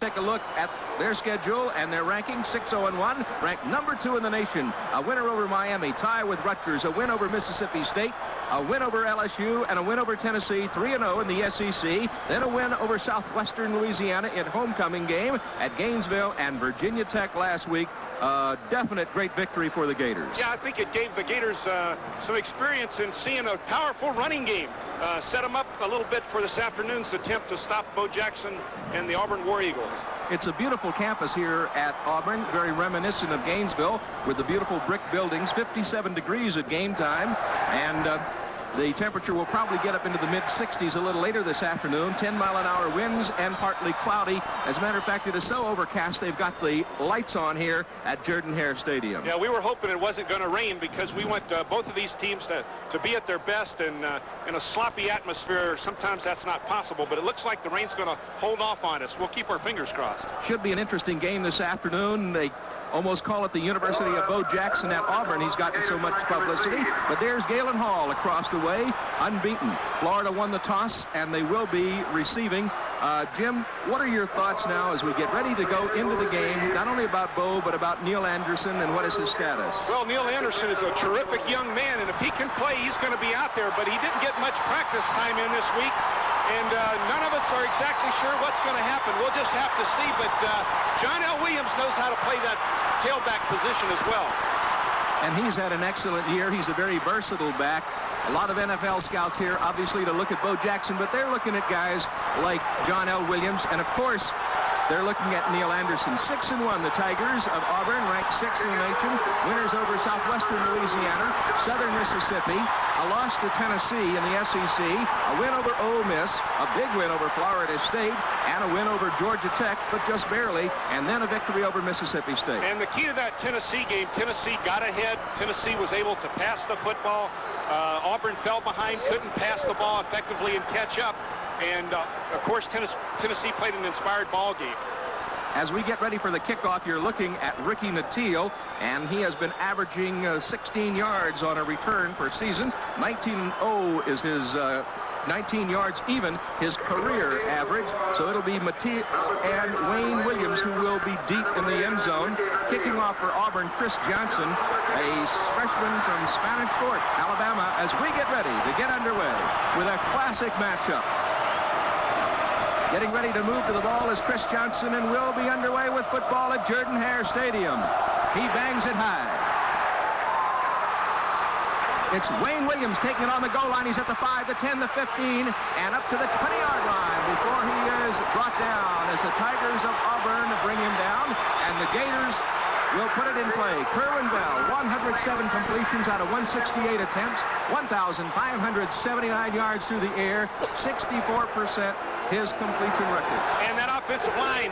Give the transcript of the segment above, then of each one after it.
Take a look at their schedule and their ranking. 6-0-1, ranked number 2 in the nation. A winner over Miami, tie with Rutgers, a win over Mississippi State, a win over LSU, and a win over Tennessee. 3-0 in the SEC. Then a win over Southwestern Louisiana in homecoming game at Gainesville, and Virginia Tech last week. Definite great victory for the Gators. Yeah, I think it gave the Gators some experience in seeing a powerful running game. Set them up a little bit for this afternoon's attempt to stop Bo Jackson and the Auburn War Eagles. It's a beautiful campus here at Auburn, very reminiscent of Gainesville, with the beautiful brick buildings. 57 degrees at game time, and the temperature will probably get up into the mid-60s a little later this afternoon. 10-mile-an-hour winds and partly cloudy. As a matter of fact, it is so overcast they've got the lights on here at Jordan-Hare Stadium. Yeah, we were hoping it wasn't going to rain because we want both of these teams to be at their best, and in a sloppy atmosphere, sometimes that's not possible, but it looks like the rain's going to hold off on us. We'll keep our fingers crossed. Should be an interesting game this afternoon. They almost call it the University of Bo Jackson at Auburn. He's gotten so much publicity. But there's Galen Hall across the way, unbeaten. Florida won the toss, and they will be receiving. Jim, what are your thoughts now as we get ready to go into the game, not only about Bo, but about Neil Anderson, and what is his status? Well, Neil Anderson is a terrific young man, and if he can play, he's going to be out there, but he didn't get much practice time in this week. And none of us are exactly sure what's going to happen. We'll just have to see. But John L. Williams knows how to play that tailback position as well. And he's had an excellent year. He's a very versatile back. A lot of NFL scouts here, obviously, to look at Bo Jackson, but they're looking at guys like John L. Williams. And, of course, they're looking at Neil Anderson. 6-1, the Tigers of Auburn, ranked 6th in the nation. Winners over Southwestern Louisiana, Southern Mississippi, a loss to Tennessee in the SEC, a win over Ole Miss, a big win over Florida State, and a win over Georgia Tech, but just barely, and then a victory over Mississippi State. And the key to that Tennessee game, Tennessee got ahead. Tennessee was able to pass the football. Auburn fell behind, couldn't pass the ball effectively and catch up. And, of course, Tennessee played an inspired ball game. As we get ready for the kickoff, you're looking at Ricky Natil, and he has been averaging 16 yards on a return per season. 19-0 is his 19 yards even, his career average. So it'll be Natil and Wayne Williams who will be deep in the end zone. Kicking off for Auburn, Chris Johnson, a freshman from Spanish Fort, Alabama, as we get ready to get underway with a classic matchup. Getting ready to move to the ball is Chris Johnson, and we'll be underway with football at Jordan-Hare Stadium. He bangs it high. It's Wayne Williams taking it on the goal line. He's at the 5, the 10, the 15, and up to the 20-yard line before he is brought down as the Tigers of Auburn bring him down, and the Gators will put it in play. Kerwin Bell, 107 completions out of 168 attempts, 1,579 yards through the air, 64% his completion record. And that offensive line,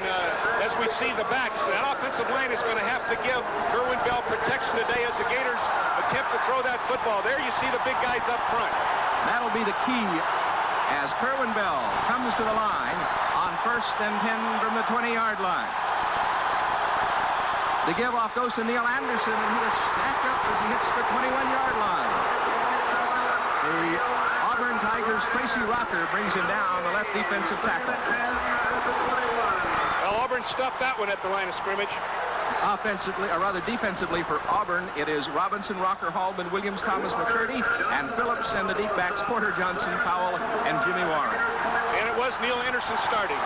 as we see the backs, that offensive line is going to have to give Kerwin Bell protection today as the Gators attempt to throw that football. There you see the big guys up front. That'll be the key as Kerwin Bell comes to the line on 1st and 10 from the 20-yard line. The give-off goes to Neil Anderson, and he is stacked up as he hits the 21-yard line. The Auburn Tigers' Tracy Rocker brings him down, the left defensive tackle. Well, Auburn stuffed that one at the line of scrimmage. Offensively, or rather defensively for Auburn, it is Robinson, Rocker, Hallman, Williams, Thomas, McCurdy, and Phillips, and the deep backs, Porter, Johnson, Powell, and Jimmy Warren. And it was Neil Anderson starting.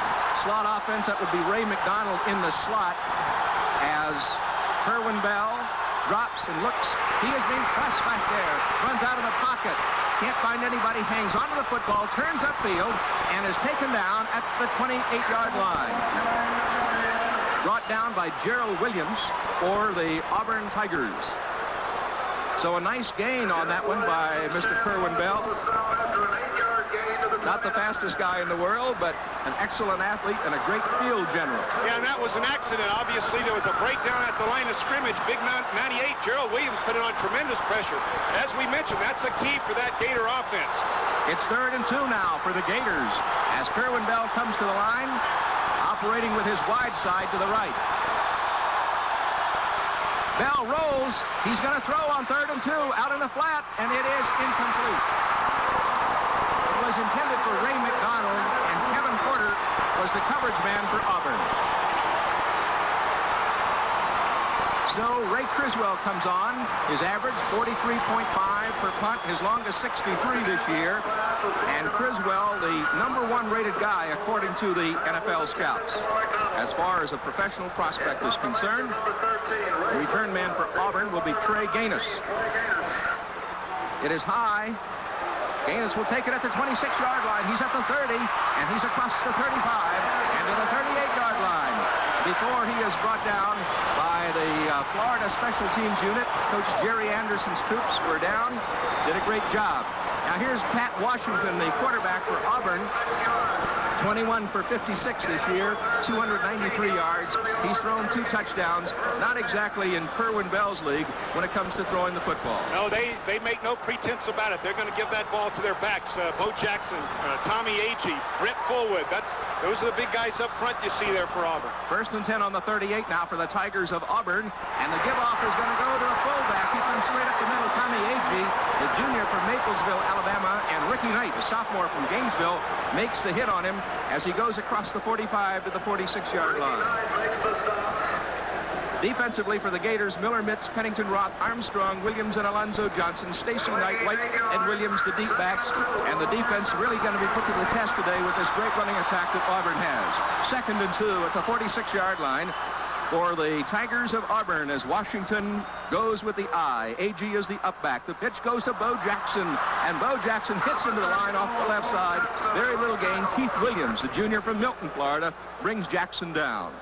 Slot offense, that would be Ray McDonald in the slot as Kerwin Bell drops and looks. He is being pressed back there, runs out of the pocket, can't find anybody, hangs onto the football, turns upfield, and is taken down at the 28-yard line. Brought down by Gerald Williams for the Auburn Tigers. So a nice gain on that one by Mr. Kerwin Bell. Not the fastest guy in the world, but an excellent athlete and a great field general. Yeah, and that was an accident. Obviously, there was a breakdown at the line of scrimmage. Big 98, Gerald Williams put it on tremendous pressure. As we mentioned, that's a key for that Gator offense. It's 3rd and 2 now for the Gators as Kerwin Bell comes to the line, operating with his wide side to the right. Bell rolls. He's going to throw on 3rd and 2 out in the flat, and it is incomplete. It was was intended for Ray McDonald, and Kevin Porter was the coverage man for Auburn. So Ray Criswell comes on. His average 43.5 per punt, his longest 63 this year. And Criswell, the #1 rated guy according to the NFL scouts. As far as a professional prospect is concerned, the return man for Auburn will be Trey Gaines. It is high. Gaines will take it at the 26-yard line. He's at the 30, and he's across the 35 and to the 38-yard line before he is brought down by the Florida Special Teams unit. Coach Jerry Anderson's troops were down, did a great job. Now here's Pat Washington, the quarterback for Auburn. 21 for 56 this year, 293 yards. He's thrown 2 touchdowns. Not exactly in Kerwin Bell's league when it comes to throwing the football. No, they make no pretense about it. They're going to give that ball to their backs. Bo Jackson, Tommy Agee, Brent Fullwood. Those are the big guys up front you see there for Auburn. 1st and 10 on the 38 now for the Tigers of Auburn. And the give-off is going to go to a fullback. He comes straight up the middle. Tommy Agee, the junior from Maplesville, Alabama, and Ricky Knight, the sophomore from Gainesville, makes the hit on him as he goes across the 45 to the 46-yard line. Defensively for the Gators, Miller, Mitz, Pennington, Roth, Armstrong, Williams, and Alonzo Johnson, Stacy Knight, White, and Williams, the deep backs. And the defense really going to be put to the test today with this great running attack that Auburn has. 2nd and 2 at the 46-yard line for the Tigers of Auburn as Washington goes with the I. Agee is the up back. The pitch goes to Bo Jackson, and Bo Jackson hits into the line off the left side. Very little gain. Keith Williams, the junior from Milton, Florida, brings Jackson down.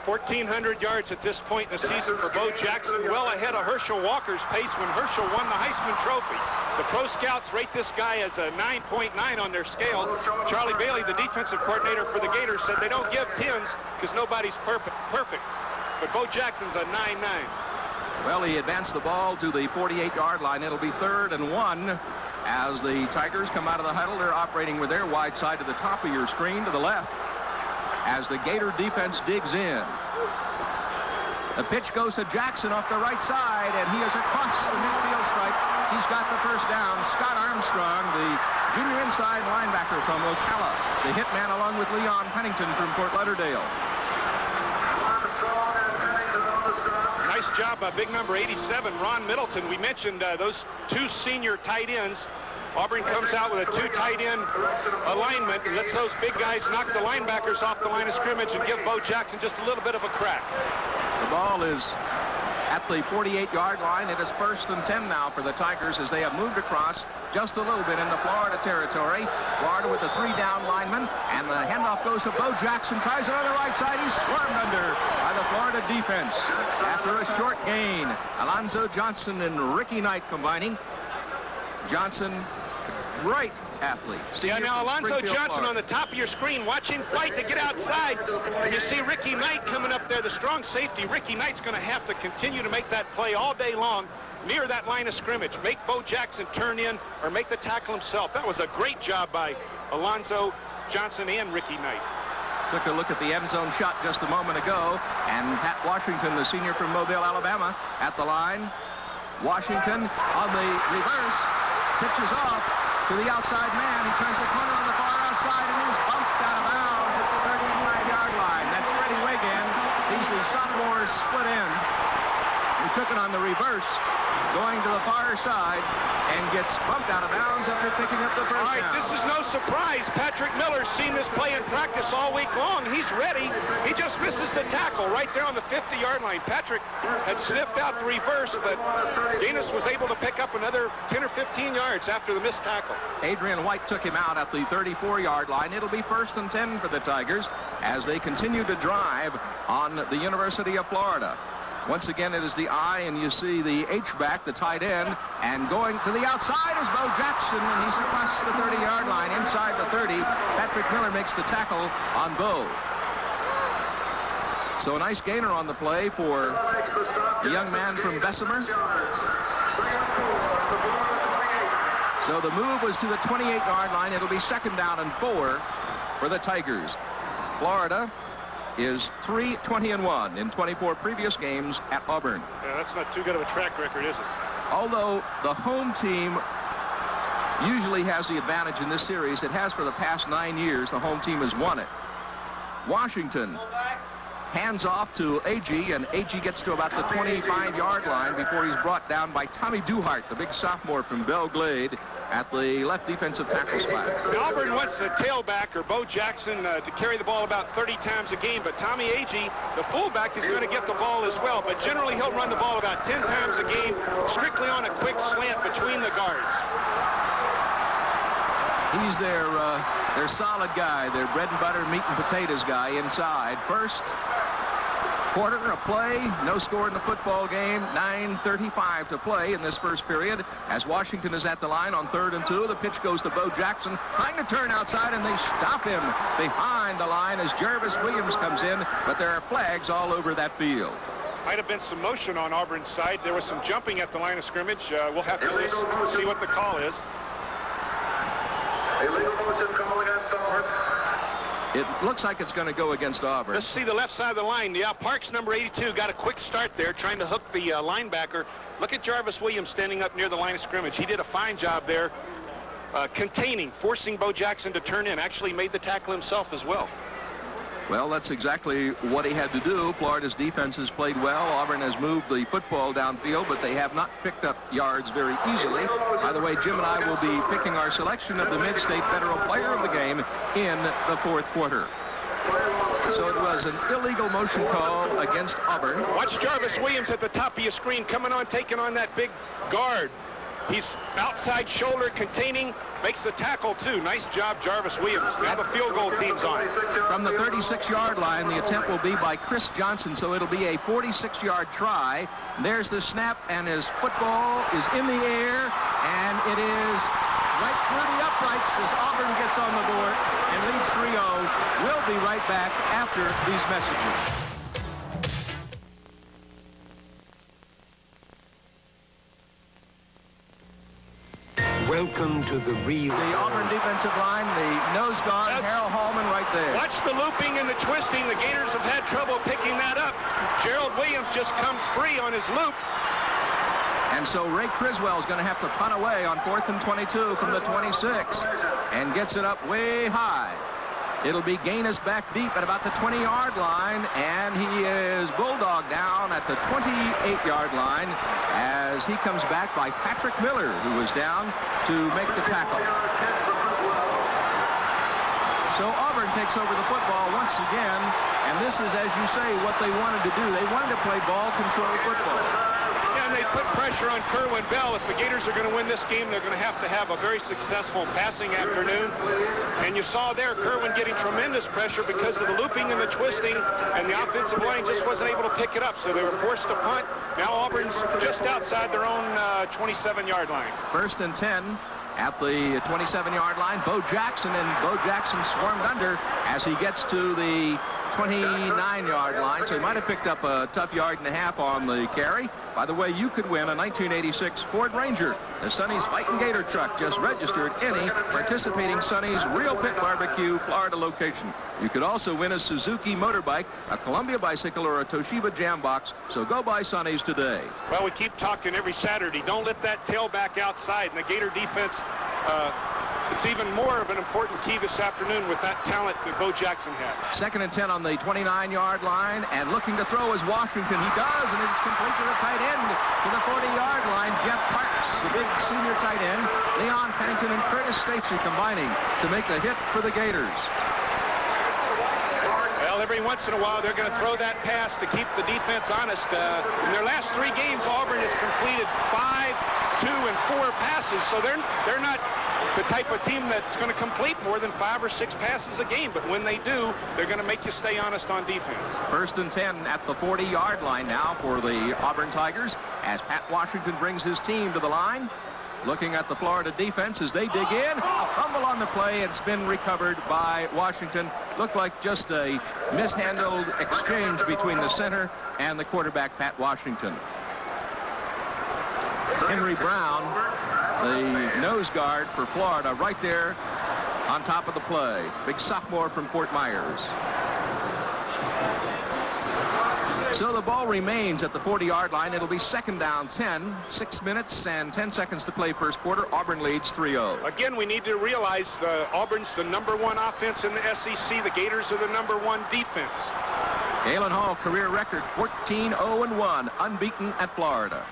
1,400 yards at this point in the season for Bo Jackson, well ahead of Herschel Walker's pace when Herschel won the Heisman Trophy. The pro scouts rate this guy as a 9.9 on their scale. Charlie Bailey, the defensive coordinator for the Gators, said they don't give 10s because nobody's perfect. But Bo Jackson's a 9.9. Well, he advanced the ball to the 48-yard line. It'll be 3rd and 1 as the Tigers come out of the huddle. They're operating with their wide side to the top of your screen to the left as the Gator defense digs in. The pitch goes to Jackson off the right side, and he is across the midfield stripe. He's got the 1st down. Scott Armstrong, the junior inside linebacker from Ocala, the hit man along with Leon Pennington from Fort Lauderdale. Nice job by big number 87, Ron Middleton. We mentioned those 2 senior tight ends. Auburn comes out with a 2 tight end alignment and lets those big guys knock the linebackers off the line of scrimmage and give Bo Jackson just a little bit of a crack. The ball is at the 48-yard line. It is 1st and 10 now for the Tigers as they have moved across just a little bit into Florida territory. Florida with the 3-down lineman, and the handoff goes to Bo Jackson. Tries it on the right side. He's swarmed under by the Florida defense. After a short gain, Alonzo Johnson and Ricky Knight combining. Johnson, great athlete. Yeah, now Alonzo Johnson on the top of your screen. Watch him fight to get outside. And you see Ricky Knight coming up there, the strong safety. Ricky Knight's going to have to continue to make that play all day long near that line of scrimmage. Make Bo Jackson turn in or make the tackle himself. That was a great job by Alonzo Johnson and Ricky Knight. Took a look at the end zone shot just a moment ago, and Pat Washington, the senior from Mobile, Alabama, at the line. Washington on the reverse, pitches off to the outside man. He turns the corner on the far outside, and he's bumped out of bounds at the 35-yard line. That's Freddie Wiggin. He's the sophomore split end. He took it on the reverse, going to the far side, and gets bumped out of bounds after picking up the 1st down. All right, this is no surprise. Patrick Miller's seen this play in practice all week long. He's ready. He just misses the tackle right there on the 50-yard line. Patrick had sniffed out the reverse, but Gaines was able to pick up another 10 or 15 yards after the missed tackle. Adrian White took him out at the 34-yard line. It'll be 1st and 10 for the Tigers as they continue to drive on the University of Florida. Once again, it is the I, and you see the H-back, the tight end, and going to the outside is Bo Jackson, and he's across the 30-yard line, inside the 30. Patrick Miller makes the tackle on Bo. So a nice gainer on the play for the young man from Bessemer. So the move was to the 28-yard line. It'll be 2nd down and 4 for the Tigers. Florida is 3-20-1 in 24 previous games at Auburn. Yeah, that's not too good of a track record, is it? Although the home team usually has the advantage in this series. It has for the past 9 years. The home team has won it. Washington hands off to A.G., and A.G. gets to about the 25-yard line before he's brought down by Tommy Duhart, the big sophomore from Belle Glade, at the left defensive tackle spot. Auburn wants the tailback, or Bo Jackson, to carry the ball about 30 times a game, but Tommy A.G., the fullback, is going to get the ball as well, but generally he'll run the ball about 10 times a game, strictly on a quick slant between the guards. He's their solid guy, their bread and butter, meat and potatoes guy inside. First quarter of play, no score in the football game, 9:35 to play in this first period as Washington is at the line on 3rd and 2. The pitch goes to Bo Jackson, trying to turn outside, and they stop him behind the line as Jarvis Williams comes in, but there are flags all over that field. Might have been some motion on Auburn's side. There was some jumping at the line of scrimmage. We'll have to see what the call is. Illegal motion call against Auburn. It looks like it's going to go against Auburn. Let's see the left side of the line. Yeah, Parks, number 82, got a quick start there, trying to hook the linebacker. Look at Jarvis Williams standing up near the line of scrimmage. He did a fine job there containing, forcing Bo Jackson to turn in. Actually made the tackle himself as well. Well, that's exactly what he had to do. Florida's defense has played well. Auburn has moved the football downfield, but they have not picked up yards very easily. By the way, Jim and I will be picking our selection of the Mid-State Federal Player of the Game in the 4th quarter. So it was an illegal motion call against Auburn. Watch Jarvis Williams at the top of your screen coming on, taking on that big guard. He's outside shoulder containing, makes the tackle too. Nice job, Jarvis Williams. Now the field goal team's on. From the 36-yard line, the attempt will be by Chris Johnson, so it'll be a 46-yard try. There's the snap, and his football is in the air, and it is right through the uprights as Auburn gets on the board and leads 3-0. We'll be right back after these messages. Welcome to the real... The Auburn defensive line, the nose guard, Harold Hallman right there. Watch the looping and the twisting. The Gators have had trouble picking that up. Gerald Williams just comes free on his loop. And so Ray Criswell is going to have to punt away on 4th and 22 from the 26 and gets it up way high. It'll be Gaines back deep at about the 20-yard line, and he is bulldogged down at the 28-yard line as he comes back by Patrick Miller, who was down to make the tackle. So Auburn takes over the football once again, and this is, as you say, what they wanted to do. They wanted to play ball control football. And they put pressure on Kerwin Bell. If the Gators are going to win this game, they're going to have a very successful passing afternoon. And you saw there Kerwin getting tremendous pressure because of the looping and the twisting, and the offensive line just wasn't able to pick it up, so they were forced to punt. Now Auburn's just outside their own 27-yard line. 1st and 10 at the 27-yard line. Bo Jackson, and Bo Jackson swarmed under as he gets to the 29-yard line, so he might have picked up a tough yard and a half on the carry. By the way, you could win a 1986 Ford Ranger. The Sonny's Fightin' Gator truck just registered any participating Sonny's Real Pit Barbecue Florida location. You could also win a Suzuki motorbike, a Columbia bicycle, or a Toshiba Jam box, so go buy Sonny's today. Well, we keep talking every Saturday. Don't let that tailback outside, and the Gator defense, it's even more of an important key this afternoon with that talent that Bo Jackson has. 2nd and 10 on the 29-yard line, and looking to throw is Washington. He does, and it's complete to the tight end to the 40-yard line. Jeff Parks, the big senior tight end. Leon Pennington and Curtis Statesy combining to make the hit for the Gators. Well, every once in a while, they're going to throw that pass to keep the defense honest. In their last 3 games, Auburn has completed 5, 2, and 4 passes, so they're not the type of team that's going to complete more than 5 or 6 passes a game, but when they do, they're going to make you stay honest on defense. 1st and 10 at the 40-yard line now for the Auburn Tigers as Pat Washington brings his team to the line. Looking at the Florida defense as they dig in. A fumble on the play. It's been recovered by Washington. Looked like just a mishandled exchange between the center and the quarterback, Pat Washington. Henry Brown, the nose guard for Florida, right there on top of the play. Big sophomore from Fort Myers. So the ball remains at the 40-yard line. It'll be second down 10. 6 minutes and 10 seconds to play first quarter. Auburn leads 3-0. Again, we need to realize Auburn's the #1 offense in the SEC. The Gators are the #1 defense. Galen Hall, career record 14-0-1, unbeaten at Florida.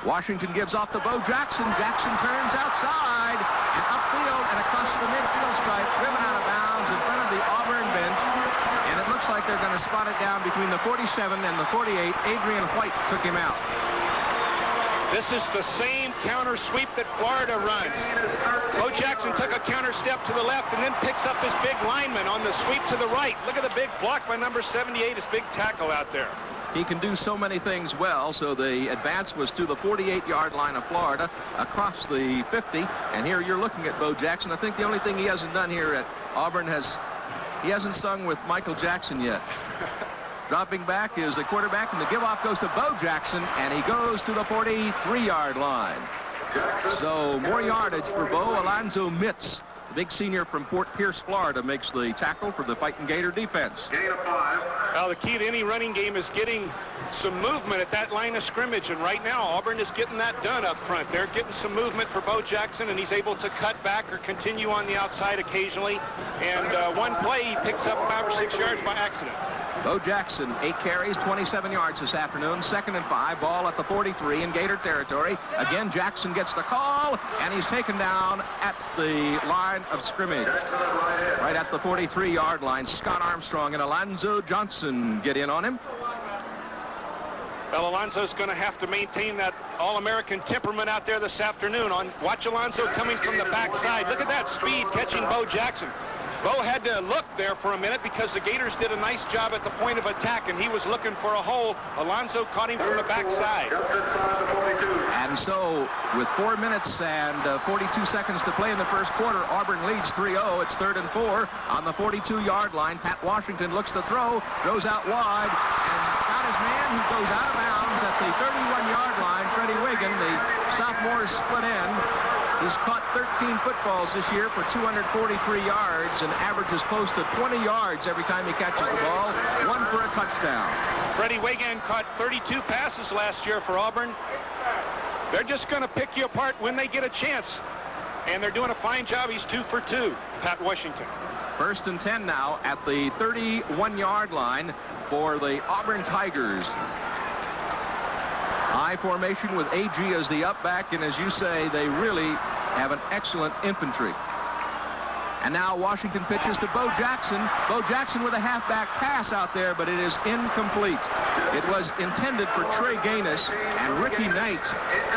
Washington gives off to Bo Jackson. Jackson turns outside and upfield and across the midfield stripe, driven out of bounds in front of the Auburn bench. And it looks like they're going to spot it down between the 47 and the 48. Adrian White took him out. This is the same counter sweep that Florida runs. Bo Jackson took a counter step to the left and then picks up his big lineman on the sweep to the right. Look at the big block by number 78, his big tackle out there. He can do so many things well. So the advance was to the 48-yard line of Florida, across the 50. And here you're looking at Bo Jackson. I think the only thing he hasn't done here at Auburn he hasn't sung with Michael Jackson yet. Dropping back is the quarterback, and the give-off goes to Bo Jackson, and he goes to the 43-yard line. So more yardage for Bo. Alonzo Mitz, the big senior from Fort Pierce, Florida, makes the tackle for the Fighting Gator defense. Gain of 5. Now, the key to any running game is getting some movement at that line of scrimmage, and right now Auburn is getting that done up front. They're getting some movement for Bo Jackson, and he's able to cut back or continue on the outside occasionally. And one play, he picks up 5 or 6 yards by accident. Bo Jackson, 8 carries, 27 yards this afternoon. 2nd and 5, ball at the 43 in Gator territory. Again, Jackson gets the call, and he's taken down at the line of scrimmage. Right at the 43-yard line. Scott Armstrong and Alonzo Johnson get in on him. Well, Alonzo's going to have to maintain that All-American temperament out there this afternoon. Watch Alonzo coming from the backside. Look at that speed catching Bo Jackson. Bo had to look there for a minute because the Gators did a nice job at the point of attack, and he was looking for a hole. Alonzo caught him from the backside. And so, with 4 minutes and 42 seconds to play in the first quarter, Auburn leads 3-0. It's 3rd and 4 on the 42-yard line. Pat Washington looks to throw, throws out wide, and got his man who goes out of bounds at the 31-yard line. Freddie Wiggin, the sophomore, split end. He's caught 13 footballs this year for 243 yards and averages close to 20 yards every time he catches the ball. 1 for a touchdown. Freddie Wiggin caught 32 passes last year for Auburn. They're just going to pick you apart when they get a chance. And they're doing a fine job. He's 2 for 2, Pat Washington. 1st and 10 now at the 31-yard line for the Auburn Tigers. High formation with AG as the up back, and as you say, they really have an excellent infantry. And now Washington pitches to Bo Jackson. Bo Jackson with a halfback pass out there, but it is incomplete. It was intended for Trey Gaines, and Ricky Knight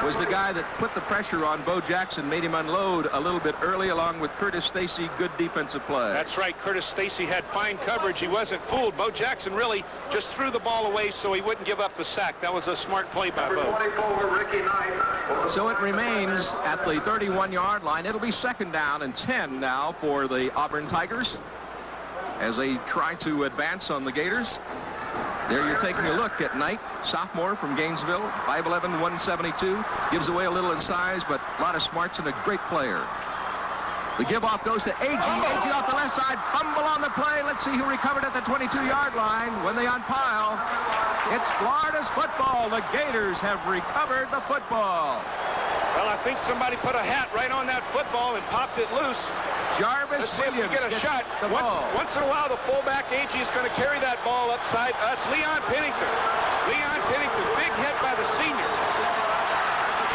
was the guy that put the pressure on Bo Jackson, made him unload a little bit early, along with Curtis Stacy. Good defensive play. That's right. Curtis Stacy had fine coverage. He wasn't fooled. Bo Jackson really just threw the ball away so he wouldn't give up the sack. That was a smart play by Bo. So it remains at the 31-yard line. It'll be 2nd down and 10 now for the Auburn Tigers as they try to advance on the Gators. There you're taking a look at Knight, sophomore from Gainesville, 5'11", 172. Gives away a little in size, but a lot of smarts and a great player. The give-off goes to AG. AG off the left side. Fumble on the play. Let's see who recovered at the 22-yard line when they unpile. It's Florida's football. The Gators have recovered the football. Well, I think somebody put a hat right on that football and popped it loose. Jarvis Let's see if we Williams get a shot. Once in a while, the fullback, AG, is going to carry that ball upside. That's Leon Pennington. Leon Pennington, big hit by the senior.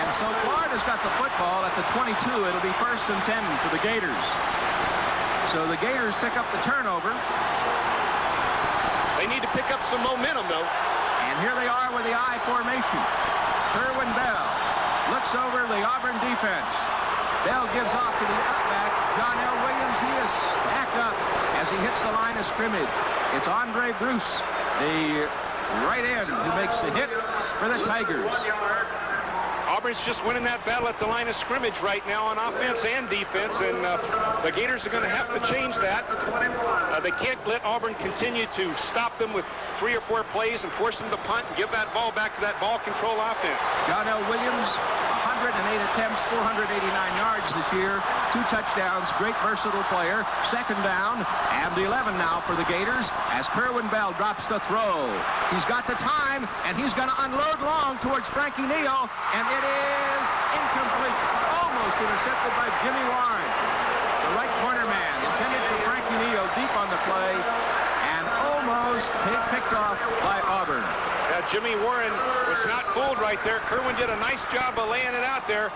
And so Florida's got the football at the 22. It'll be 1st and 10 for the Gators. So the Gators pick up the turnover. They need to pick up some momentum, though. And here they are with the I formation. Kerwin Bell looks over the Auburn defense. Bell gives off to the upback. John L. Williams, he is stacked up as he hits the line of scrimmage. It's Andre Bruce, the right end, who makes the hit for the Tigers. Auburn's just winning that battle at the line of scrimmage right now on offense and defense, and the Gators are going to have to change that. They can't let Auburn continue to stop them with 3 or 4 plays and force them to punt and give that ball back to that ball control offense. John L. Williams, 108 attempts, 489 yards this year. 2 touchdowns, great versatile player. Second down and 11 now for the Gators as Kerwin Bell drops to throw. He's got the time, and he's going to unload long towards Frankie Neal, and it is incomplete. Almost intercepted by Jimmy Warren. The right corner man intended for Frankie Neal deep on the play, and almost picked off by Auburn. Yeah, Jimmy Warren was not fooled right there. Kerwin did a nice job of laying it out there,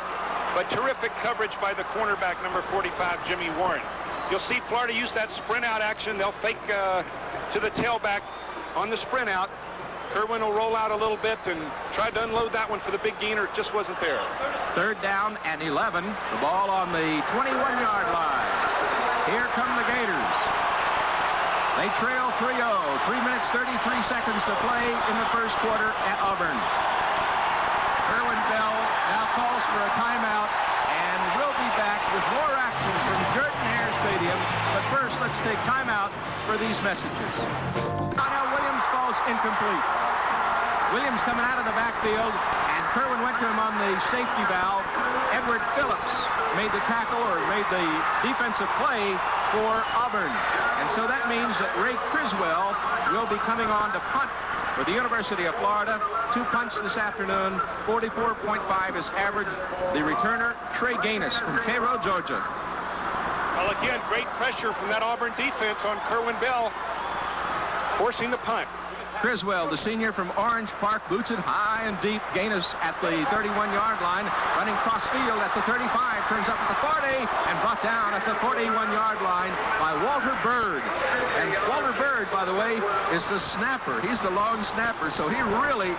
but terrific coverage by the cornerback, number 45, Jimmy Warren. You'll see Florida use that sprint out action. They'll fake to the tailback on the sprint out. Kerwin will roll out a little bit and try to unload that one for the big gainer. It just wasn't there. Third down and 11. The ball on the 21-yard line. Here come the Gators. They trail 3-0. 3 minutes, 33 seconds to play in the first quarter at Auburn. Kerwin Bell now calls for a timeout, and we'll be back with more action from Jordan-Hare Stadium. But first, let's take timeout for these messages. Now Williams falls incomplete. Williams coming out of the backfield, and Kerwin went to him on the safety valve. Edward Phillips made the tackle, or made the defensive play for Auburn. And so that means that Ray Criswell will be coming on to punt for the University of Florida. 2 punts this afternoon. 44.5 is average. The returner, Trey Gaines from Cairo, Georgia. Well, again, great pressure from that Auburn defense on Kerwin Bell, forcing the punt. Criswell, the senior from Orange Park, boots it high and deep. Gaines at the 31-yard line, running cross field at the 35, turns up at the 40, and brought down at the 41-yard line by Walter Bird. And Walter Bird, by the way, is the snapper. He's the long snapper, so he really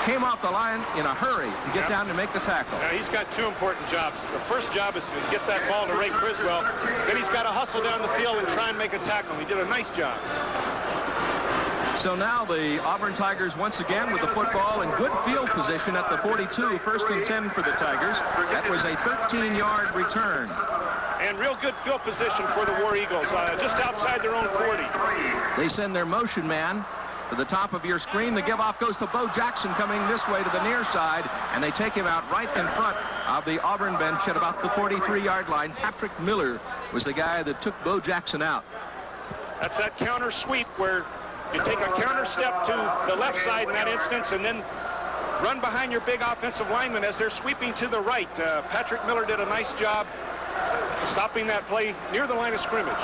came off the line in a hurry to get down to make the tackle. Now, he's got 2 important jobs. The first job is to get that ball to Ray Criswell. Then he's got to hustle down the field and try and make a tackle. He did a nice job. So now the Auburn Tigers once again with the football in good field position at the 42, first and 10 for the Tigers. That was a 13-yard return. And real good field position for the War Eagles, just outside their own 40. They send their motion man to the top of your screen. The give-off goes to Bo Jackson coming this way to the near side, and they take him out right in front of the Auburn bench at about the 43-yard line. Patrick Miller was the guy that took Bo Jackson out. That's that counter sweep where you take a counter step to the left side in that instance and then run behind your big offensive lineman as they're sweeping to the right. Patrick Miller did a nice job stopping that play near the line of scrimmage.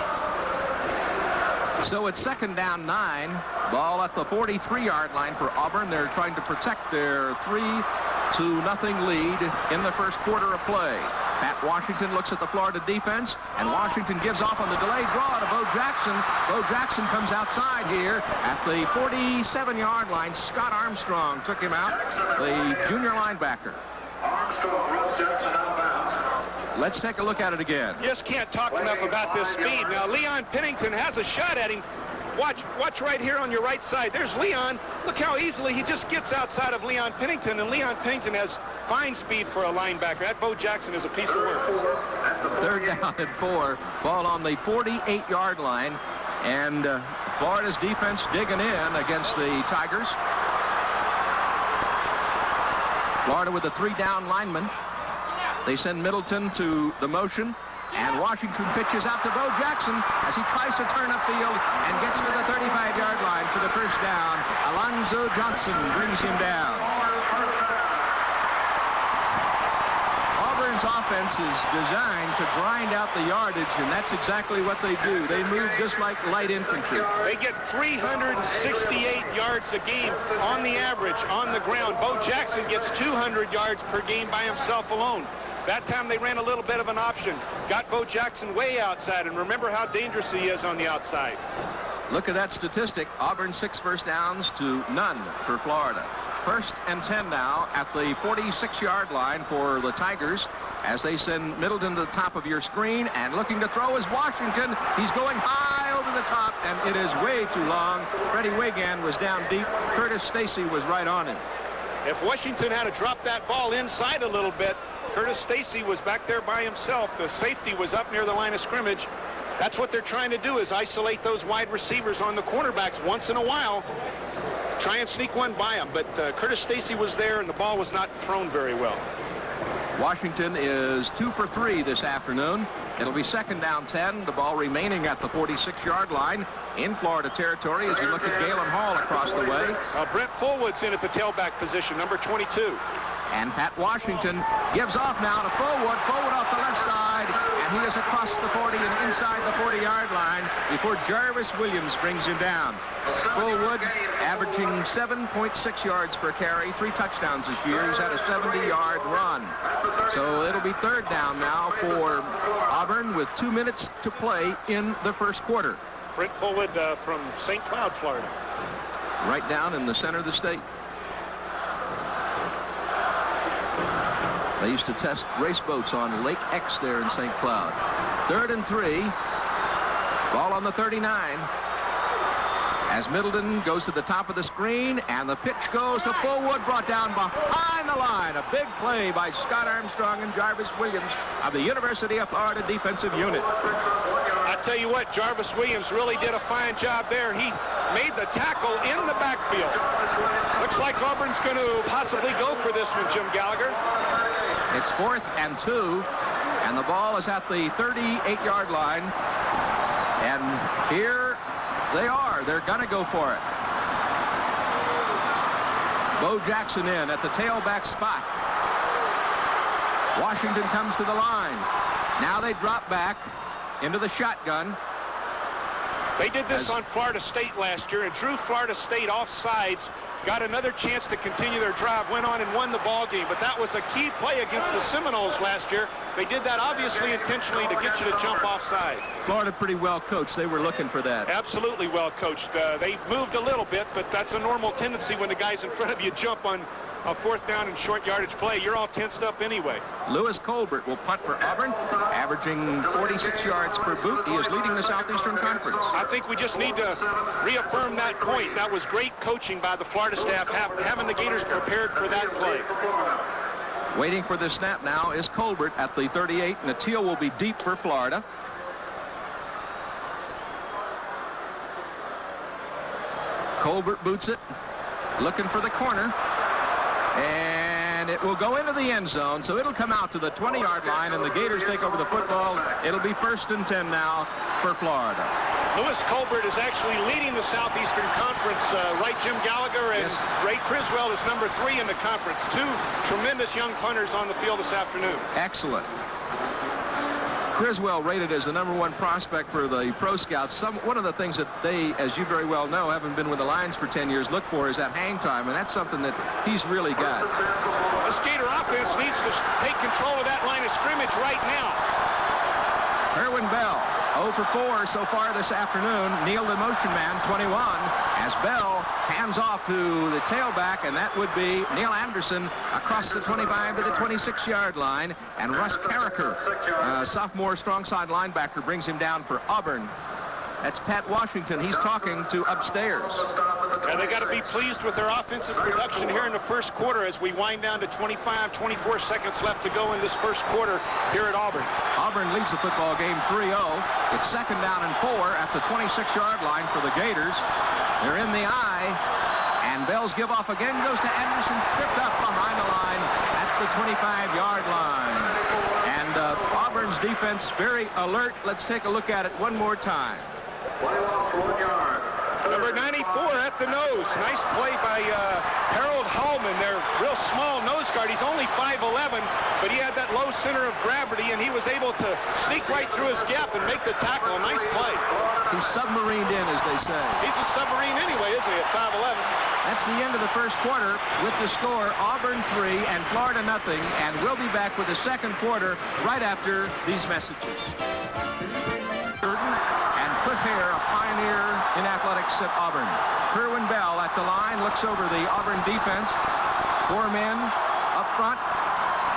So it's second down 9. Ball at the 43-yard line for Auburn. They're trying to protect their 3-0 lead in the first quarter of play. Pat Washington looks at the Florida defense, and Washington gives off on the delayed draw to Bo Jackson. Bo Jackson comes outside here at the 47-yard line. Scott Armstrong took him out, the junior linebacker. Armstrong rolls Jackson out of bounds. Let's take a look at it again. You just can't talk enough about this speed. Now, Leon Pennington has a shot at him. Watch right here on your right side. There's Leon. Look how easily he just gets outside of Leon Pennington, and Leon Pennington has fine speed for a linebacker. That Bo Jackson is a piece of work. Third down and 4. Ball on the 48-yard line, and Florida's defense digging in against the Tigers. Florida with a 3-down lineman. They send Middleton to the motion, and Washington pitches out to Bo Jackson as he tries to turn upfield and gets to the 35-yard line for the first down. Alonzo Johnson brings him down. Auburn's offense is designed to grind out the yardage, and that's exactly what they do. They move just like light infantry. They get 368 yards a game on the average on the ground. Bo Jackson gets 200 yards per game by himself alone. That time they ran a little bit of an option. Got Bo Jackson way outside, and remember how dangerous he is on the outside. Look at that statistic. Auburn 6 first downs to none for Florida. First and 10 now at the 46-yard line for the Tigers as they send Middleton to the top of your screen, and looking to throw is Washington. He's going high over the top, and it is way too long. Freddie Wigan was down deep. Curtis Stacy was right on him. If Washington had to drop that ball inside a little bit, Curtis Stacy was back there by himself. The safety was up near the line of scrimmage. That's what they're trying to do, is isolate those wide receivers on the cornerbacks once in a while. Try and sneak one by them. But Curtis Stacy was there, and the ball was not thrown very well. Washington is 2 for 3 this afternoon. It'll be second down 10. The ball remaining at the 46-yard line in Florida territory as we look at Galen Hall across the way. Brent Fullwood's in at the tailback position, number 22. And Pat Washington gives off now to Fullwood. Fullwood off the left side, and he is across the 40 and inside the 40-yard line before Jarvis Williams brings him down. Fullwood averaging 7.6 yards per carry, 3 touchdowns this year. He's had a 70-yard run. So it'll be third down now for Auburn with 2 minutes to play in the first quarter. Brent Fullwood from St. Cloud, Florida. Right down in the center of the state. They used to test race boats on Lake X there in St. Cloud. 3rd and 3. Ball on the 39. As Middleton goes to the top of the screen, and the pitch goes to Fullwood, brought down behind the line. A big play by Scott Armstrong and Jarvis Williams of the University of Florida defensive unit. I tell you what, Jarvis Williams really did a fine job there. He made the tackle in the backfield. Looks like Auburn's going to possibly go for this one, Jim Gallagher. It's 4th and 2, and the ball is at the 38-yard line. And here they are. They're going to go for it. Bo Jackson in at the tailback spot. Washington comes to the line. Now they drop back into the shotgun. They did this on Florida State last year and drew Florida State off sides. Got another chance to continue their drive, went on and won the ball game. But that was a key play against the Seminoles last year. They did that obviously intentionally to get you to jump off sides. Florida pretty well coached. They were looking for that. Absolutely well coached. They moved a little bit, but that's a normal tendency when the guys in front of you jump on a 4th down and short yardage play. You're all tensed up anyway. Lewis Colbert will punt for Auburn, averaging 46 yards per boot. He is leading the Southeastern Conference. I think we just need to reaffirm that point. That was great coaching by the Florida staff, having the Gators prepared for that play. Waiting for the snap now is Colbert at the 38, and the teal will be deep for Florida. Colbert boots it, looking for the corner. And it will go into the end zone, so it'll come out to the 20-yard line, and the Gators take over the football. It'll be 1st and 10 now for Florida. Lewis Colbert is actually leading the Southeastern Conference, right, Jim Gallagher? And yes. Ray Criswell is number 3 in the conference. 2 tremendous young punters on the field this afternoon. Excellent. Criswell rated as the #1 prospect for the Pro Scouts. One of the things that they, as you very well know, having been with the Lions for 10 years, look for is that hang time, and that's something that he's really got. The Gator offense needs to take control of that line of scrimmage right now. Irwin Bell, 0 for 4 so far this afternoon. Neil the motion man, 21, as Bell hands off to the tailback, and that would be Neil Anderson across the 25 to the 26-yard line. And Russ Carricker, sophomore strong side linebacker, brings him down for Auburn. That's Pat Washington. He's talking to upstairs. And they got to be pleased with their offensive production here in the first quarter as we wind down to 24 seconds left to go in this first quarter here at Auburn. Auburn leads the football game 3-0. It's 2nd down and 4 at the 26-yard line for the Gators. They're in the eye, and Bell's give off again goes to Anderson, stripped up behind the line at the 25-yard line. And Auburn's defense very alert. Let's take a look at it one more time. Number 94 at the nose. Nice play by Harold Hallman, their real small nose guard. He's only 5'11", but he had that low center of gravity, and he was able to sneak right through his gap and make the tackle. A nice play. He's submarined in, as they say. He's a submarine anyway, isn't he, at 5'11"? That's the end of the first quarter with the score Auburn 3 and Florida 0, and we'll be back with the second quarter right after these messages. And Cliff Hare, a pioneer in athletics at Auburn. Kerwin Bell at the line, looks over the Auburn defense. 4 men up front.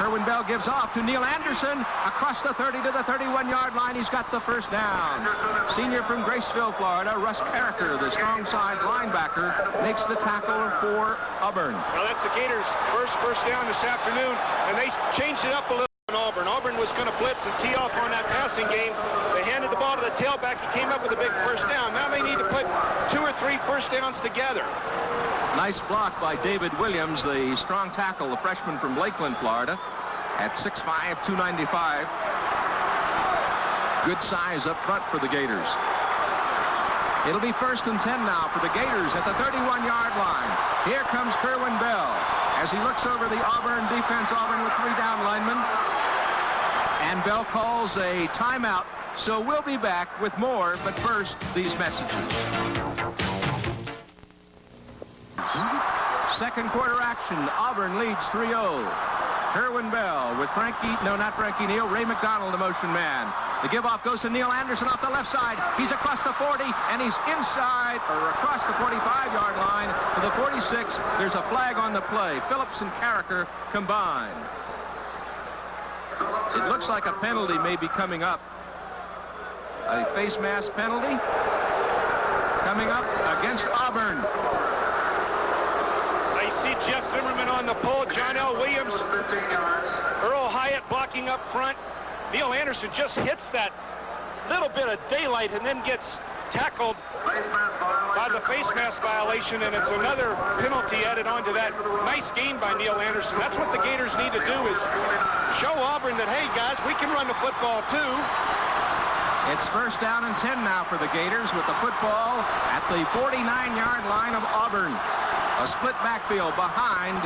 Kerwin Bell gives off to Neil Anderson across the 30 to the 31-yard line. He's got the first down. Senior from Graceville, Florida, Russ Carricker, the strong side linebacker, makes the tackle for Auburn. Now that's the Gators' first down this afternoon, and they changed it up a little in Auburn. Auburn was going to blitz and tee off on that passing game. They handed the ball to the tailback. He came up with a big first down. Now they need to put 2 or 3 first downs together. Nice block by David Williams, the strong tackle, the freshman from Lakeland, Florida. at 6'5", 295. Good size up front for the Gators. It'll be 1st and 10 now for the Gators at the 31-yard line. Here comes Kerwin Bell as he looks over the Auburn defense. Auburn with 3 down linemen. And Bell calls a timeout. So we'll be back with more, but first, these messages. Second quarter action. Auburn leads 3-0. Kerwin Bell with Ray McDonald, the motion man. The give-off goes to Neil Anderson off the left side. He's across the 40, and he's inside, or across the 45-yard line to the 46. There's a flag on the play. Phillips and Carricker combine. It looks like a penalty may be coming up. A face mask penalty coming up against Auburn. I see Jeff Zimmerman on the pole. John L. Williams. Earl Hyatt blocking up front. Neil Anderson just hits that little bit of daylight and then gets tackled by the face mask violation, and it's another penalty added on to that. Nice game by Neil Anderson. That's what the Gators need to do, is show Auburn that, hey, guys, we can run the football too. It's 1st down and 10 now for the Gators with the football at the 49-yard line of Auburn. A split backfield behind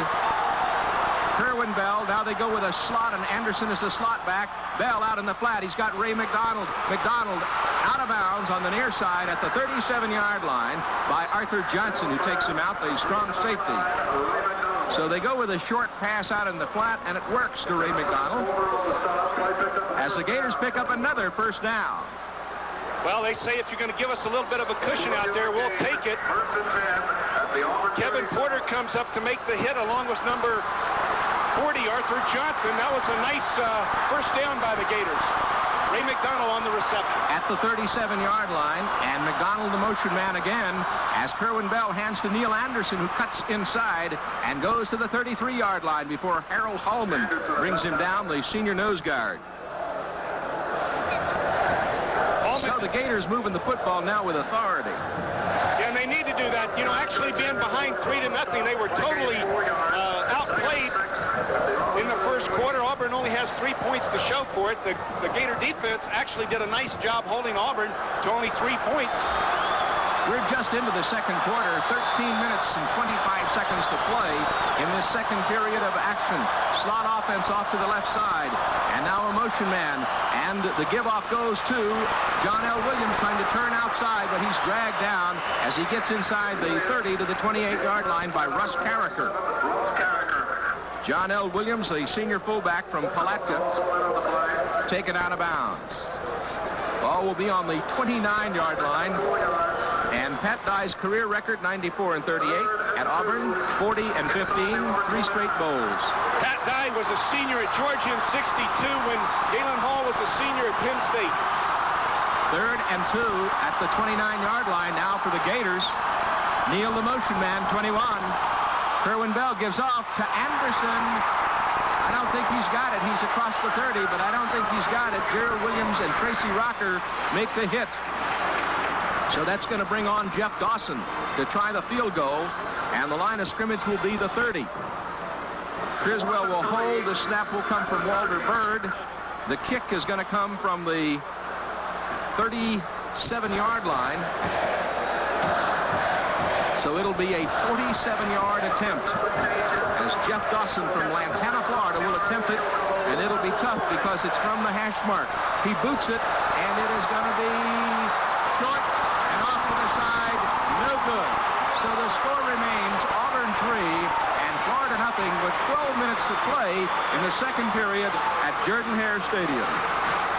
Kerwin Bell. Now they go with a slot, and Anderson is the slot back. Bell out in the flat. He's got Ray McDonald. McDonald out of bounds on the near side at the 37-yard line by Arthur Johnson, who takes him out, the strong safety. So they go with a short pass out in the flat, and it works to Ray McDonald as the Gators pick up another 1st down. Well, they say if you're going to give us a little bit of a cushion out there, we'll take it. Kevin Porter comes up to make the hit along with number 40, Arthur Johnson. That was a nice 1st down by the Gators. Ray McDonald on the reception. At the 37-yard line, and McDonald the motion man again as Kerwin Bell hands to Neil Anderson, who cuts inside and goes to the 33-yard line before Harold Hallman brings him down, the senior nose guard. So the Gators moving the football now with authority. Yeah, and they need to do that. You know, actually being behind 3-0, they were totally outplayed in the first quarter. Auburn only has 3 points to show for it. The Gator defense actually did a nice job holding Auburn to only 3 points. We're just into the second quarter, 13 minutes and 25 seconds to play in this second period of action. Slot offense off to the left side, and now a motion man, and the give-off goes to John L. Williams, trying to turn outside, but he's dragged down as he gets inside the 30 to the 28-yard line by Russ Carricker. John L. Williams, the senior fullback from Palatka, taken out of bounds. Ball will be on the 29-yard line. And Pat Dye's career record, 94 and 38. At Auburn, 40 and 15, 3 straight bowls. Pat Dye was a senior at Georgia in '62 when Galen Hall was a senior at Penn State. 3rd and 2 at the 29-yard line now for the Gators. Neil the motion man, 21. Kerwin Bell gives off to Anderson. I don't think he's got it. He's across the 30, but I don't think he's got it. Gerald Williams and Tracy Rocker make the hit. So that's going to bring on Jeff Dawson to try the field goal, and the line of scrimmage will be the 30. Criswell will hold. The snap will come from Walter Bird. The kick is going to come from the 37-yard line. So it'll be a 47-yard attempt as Jeff Dawson from Lantana, Florida will attempt it, and it'll be tough because it's from the hash mark. He boots it, and it is going to be short and off to the side. No good. So the score remains Auburn 3 and Florida nothing with 12 minutes to play in the second period at Jordan-Hare Stadium.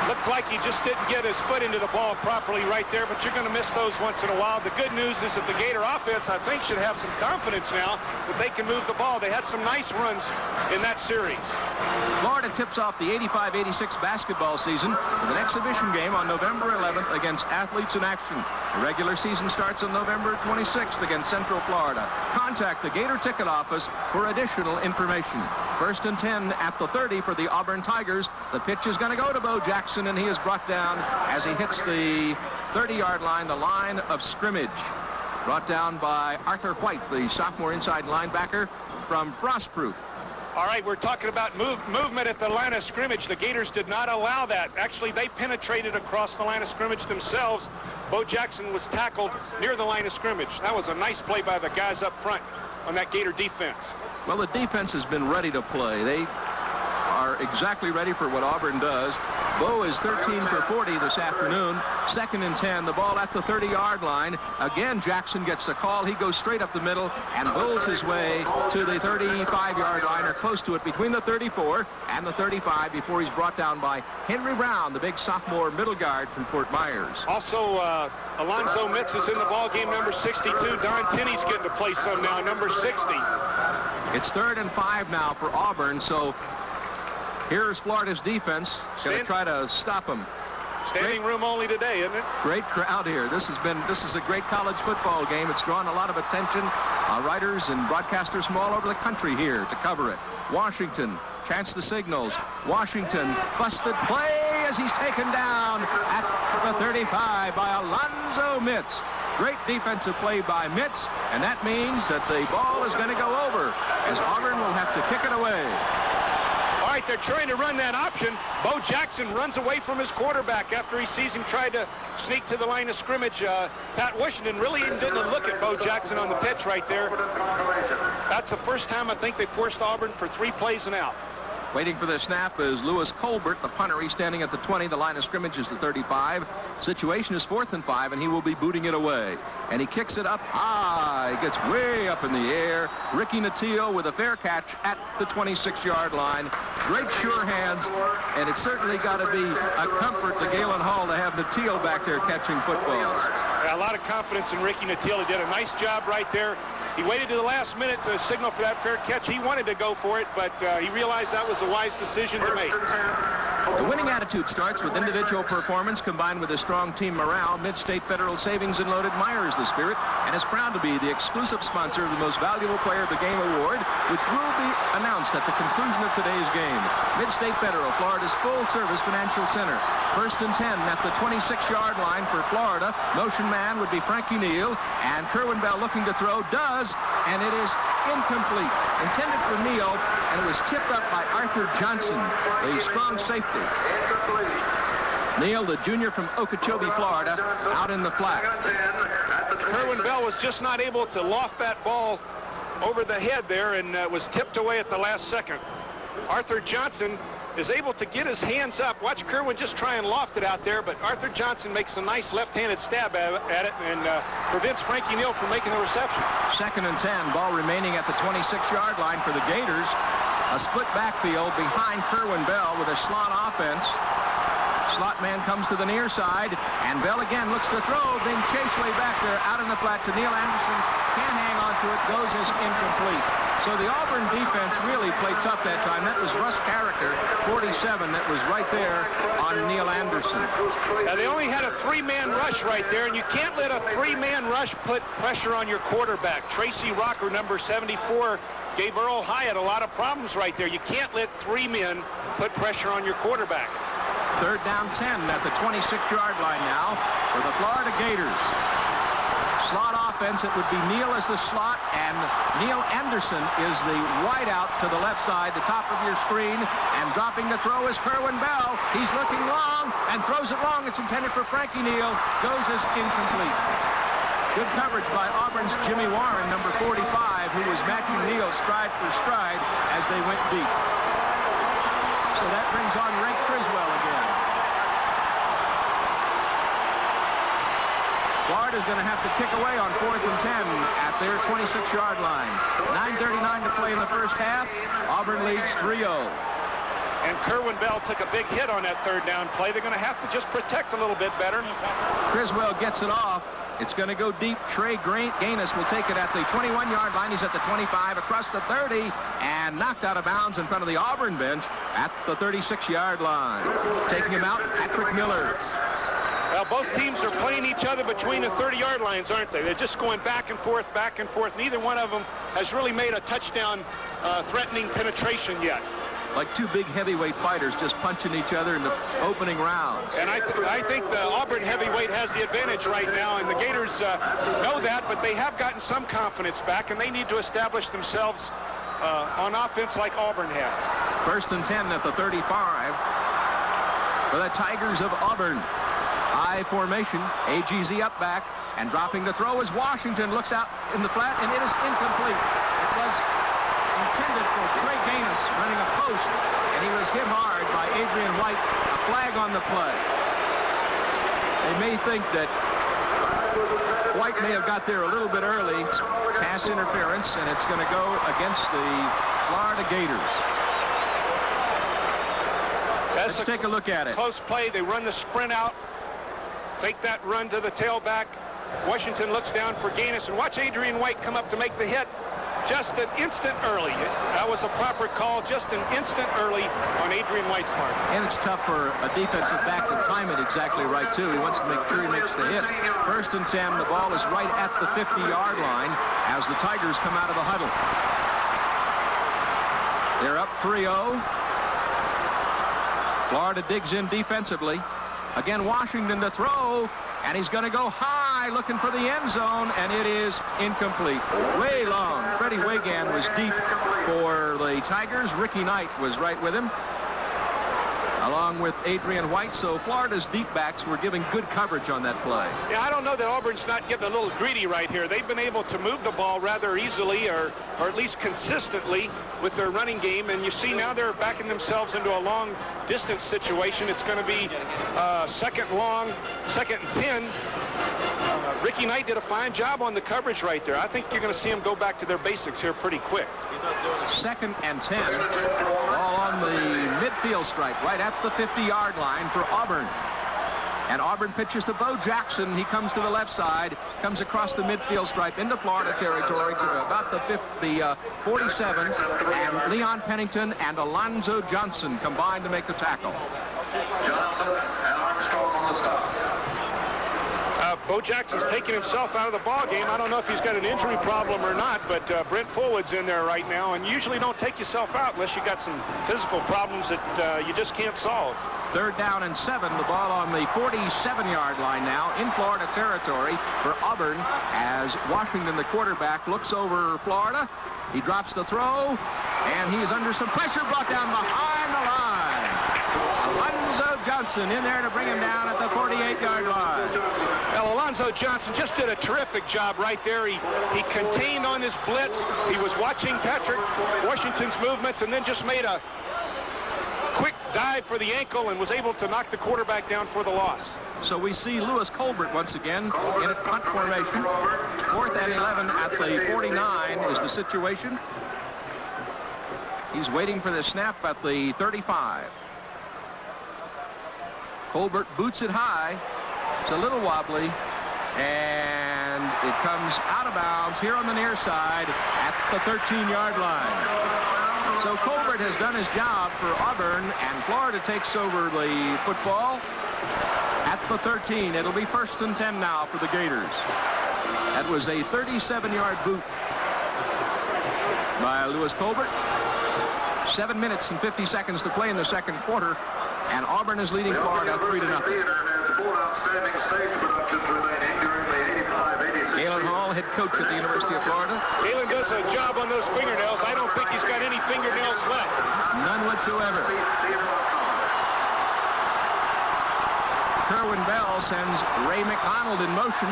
Looked like he just didn't get his foot into the ball properly right there, but you're going to miss those once in a while. The good news is that the Gator offense, I think, should have some confidence now that they can move the ball. They had some nice runs in that series. Florida tips off the 85-86 basketball season with an exhibition game on November 11th against Athletes in Action. The regular season starts on November 26th against Central Florida. Contact the Gator ticket office for additional information. 1st and 10 at the 30 for the Auburn Tigers. The pitch is going to go to Bo Jackson, and he is brought down as he hits the 30-yard line, the line of scrimmage. Brought down by Arthur White, the sophomore inside linebacker from Frostproof. All right, we're talking about movement at the line of scrimmage. The Gators did not allow that. Actually, they penetrated across the line of scrimmage themselves. Bo Jackson was tackled near the line of scrimmage. That was a nice play by the guys up front on that Gator defense. Well, the defense has been ready to play. They are exactly ready for what Auburn does. Bo is 13 for 40 this afternoon. 2nd and 10. The ball at the 30-yard line. Again, Jackson gets the call. He goes straight up the middle and bowls his way to the 35-yard line, or close to it, between the 34 and the 35, before he's brought down by Henry Brown, the big sophomore middle guard from Fort Myers. Also, Alonzo Mitz is in the ball game, number 62. Don Tinney's getting to play some now, number 60. It's 3rd and 5 now for Auburn, so here's Florida's defense going to try to stop him. Standing room only today, isn't it? Great crowd here. This is a great college football game. It's drawn a lot of attention. Writers and broadcasters from all over the country here to cover it. Washington, chance the signals. Washington, busted play as he's taken down at the 35 by Alonzo Mitz. Great defensive play by Mitz, and that means that the ball is going to go over, as Auburn will have to kick it away. All right, they're trying to run that option. Bo Jackson runs away from his quarterback after he sees him try to sneak to the line of scrimmage. Pat Washington really didn't look at Bo Jackson on the pitch right there. That's the first time I think they forced Auburn for 3 plays and out. Waiting for the snap is Lewis Colbert, the punter. He's standing at the 20. The line of scrimmage is the 35. Situation is 4th and 5, and he will be booting it away. And he kicks it up high. It gets way up in the air. Ricky Natile with a fair catch at the 26-yard line. Great sure hands, and it's certainly got to be a comfort to Galen Hall to have Natile back there catching footballs. Yeah, a lot of confidence in Ricky Natile. He did a nice job right there. He waited to the last minute to signal for that fair catch. He wanted to go for it, but he realized that was a wise decision to make. The winning attitude starts with individual performance combined with a strong team morale. Mid-State Federal Savings and Loan admires the spirit and is proud to be the exclusive sponsor of the Most Valuable Player of the Game Award, which will be announced at the conclusion of today's game. Mid-State Federal, Florida's full-service financial center. 1st and 10 at the 26-yard line for Florida. Motion man would be Frankie Neal, and Kerwin Bell looking to throw, does, and it is incomplete. Intended for Neal, and it was tipped up by Arthur Johnson, the strong safety. Neal, the junior from Okeechobee, Florida, out in the flat. Kerwin Bell was just not able to loft that ball over the head there, and was tipped away at the last second. Arthur Johnson is able to get his hands up. Watch Kerwin just try and loft it out there, but Arthur Johnson makes a nice left-handed stab at it and prevents Frankie Neal from making the reception. 2nd and 10, ball remaining at the 26-yard line for the Gators. A split backfield behind Kerwin Bell with a slot offense. Slot man comes to the near side, and Bell again looks to throw, being chased way back there out in the flat to Neal Anderson. Can't hang on to it, goes as incomplete. So the Auburn defense really played tough that time. That was Russ Carricker, 47, that was right there on Neal Anderson. Now, they only had a 3-man rush right there, and you can't let a 3-man rush put pressure on your quarterback. Tracy Rocker, number 74, gave Earl Hyatt a lot of problems right there. You can't let 3 men put pressure on your quarterback. 3rd down 10 at the 26-yard line now for the Florida Gators. Slot offense, it would be Neal as the slot, and Neal Anderson is the wideout to the left side, the top of your screen, and dropping the throw is Kerwin Bell. He's looking long and throws it long. It's intended for Frankie Neal. Goes as incomplete. Good coverage by Auburn's Jimmy Warren, number 45, who was matching Neal stride for stride as they went deep. So that brings on Ray Criswell again. Florida's going to have to kick away on 4th and 10 at their 26-yard line. 9:39 to play in the first half. Auburn leads 3-0. And Kerwin Bell took a big hit on that 3rd down play. They're going to have to just protect a little bit better. Criswell gets it off. It's going to go deep. Trey Gaines will take it at the 21-yard line. He's at the 25, across the 30, and knocked out of bounds in front of the Auburn bench at the 36-yard line. Taking him out, Patrick Miller. Well, both teams are playing each other between the 30-yard lines, aren't they? They're just going back and forth, back and forth. Neither one of them has really made a touchdown threatening penetration yet. Like 2 big heavyweight fighters just punching each other in the opening rounds. And I think the Auburn heavyweight has the advantage right now, and the Gators know that, but they have gotten some confidence back, and they need to establish themselves on offense like Auburn has. 1st and 10 at the 35 for the Tigers of Auburn. I formation, AGZ up back, and dropping the throw as Washington looks out in the flat, and it is incomplete. It was intended for Trey Gaines running a post, and he was hit hard by Adrian White. A flag on the play. They may think that White may have got there a little bit early, pass interference, and it's going to go against the Florida Gators. Let's take a look at it. Close play. They run the sprint out, fake that run to the tailback. Washington looks down for Gaines, and watch Adrian White come up to make the hit just an instant early. That was a proper call, just an instant early on Adrian White's part. And it's tough for a defensive back to time it exactly right, too. He wants to make sure he makes the hit. 1st and 10, the ball is right at the 50-yard line as the Tigers come out of the huddle. They're up 3-0. Florida digs in defensively. Again, Washington to throw, and he's going to go high looking for the end zone, and it is incomplete. Way long. Freddie Wagan was deep for the Tigers. Ricky Knight was right with him, along with Adrian White. So Florida's deep backs were giving good coverage on that play. Yeah, I don't know that Auburn's not getting a little greedy right here. They've been able to move the ball rather easily or at least consistently with their running game. And you see now they're backing themselves into a long distance situation. It's going to be second and 10. Ricky Knight did a fine job on the coverage right there. I think you're going to see them go back to their basics here pretty quick. 2nd and 10. Ball on the midfield stripe right at the 50-yard line for Auburn. And Auburn pitches to Bo Jackson. He comes to the left side, comes across the midfield stripe into Florida territory to about the 47. And Leon Pennington and Alonzo Johnson combine to make the tackle. Johnson and Armstrong on the stop. Bo Jackson's taking himself out of the ball game. I don't know if he's got an injury problem or not, but Brent Fullwood's in there right now, and usually don't take yourself out unless you got some physical problems that you just can't solve. 3rd down and 7. The ball on the 47-yard line now in Florida territory for Auburn as Washington, the quarterback, looks over Florida. He drops the throw, and he's under some pressure, brought down behind the line. Alonzo Johnson in there to bring him down at the 48-yard line. Well, Alonzo Johnson just did a terrific job right there. He contained on his blitz. He was watching Patrick Washington's movements and then just made a quick dive for the ankle and was able to knock the quarterback down for the loss. So we see Lewis Colbert once again in a punt formation. 4th and 11 at the 49 is the situation. He's waiting for the snap at the 35. Colbert boots it high. It's a little wobbly, and it comes out of bounds here on the near side at the 13-yard line. So Colbert has done his job for Auburn, and Florida takes over the football at the 13. It'll be 1st and 10 now for the Gators. That was a 37-yard boot by Lewis Colbert. 7 minutes and 50 seconds to play in the second quarter, and Auburn is leading Florida 3-0. Galen Hall, head coach at the University of Florida. Galen does a job on those fingernails. I don't think he's got any fingernails left. None whatsoever. Kerwin Bell sends Ray McDonald in motion.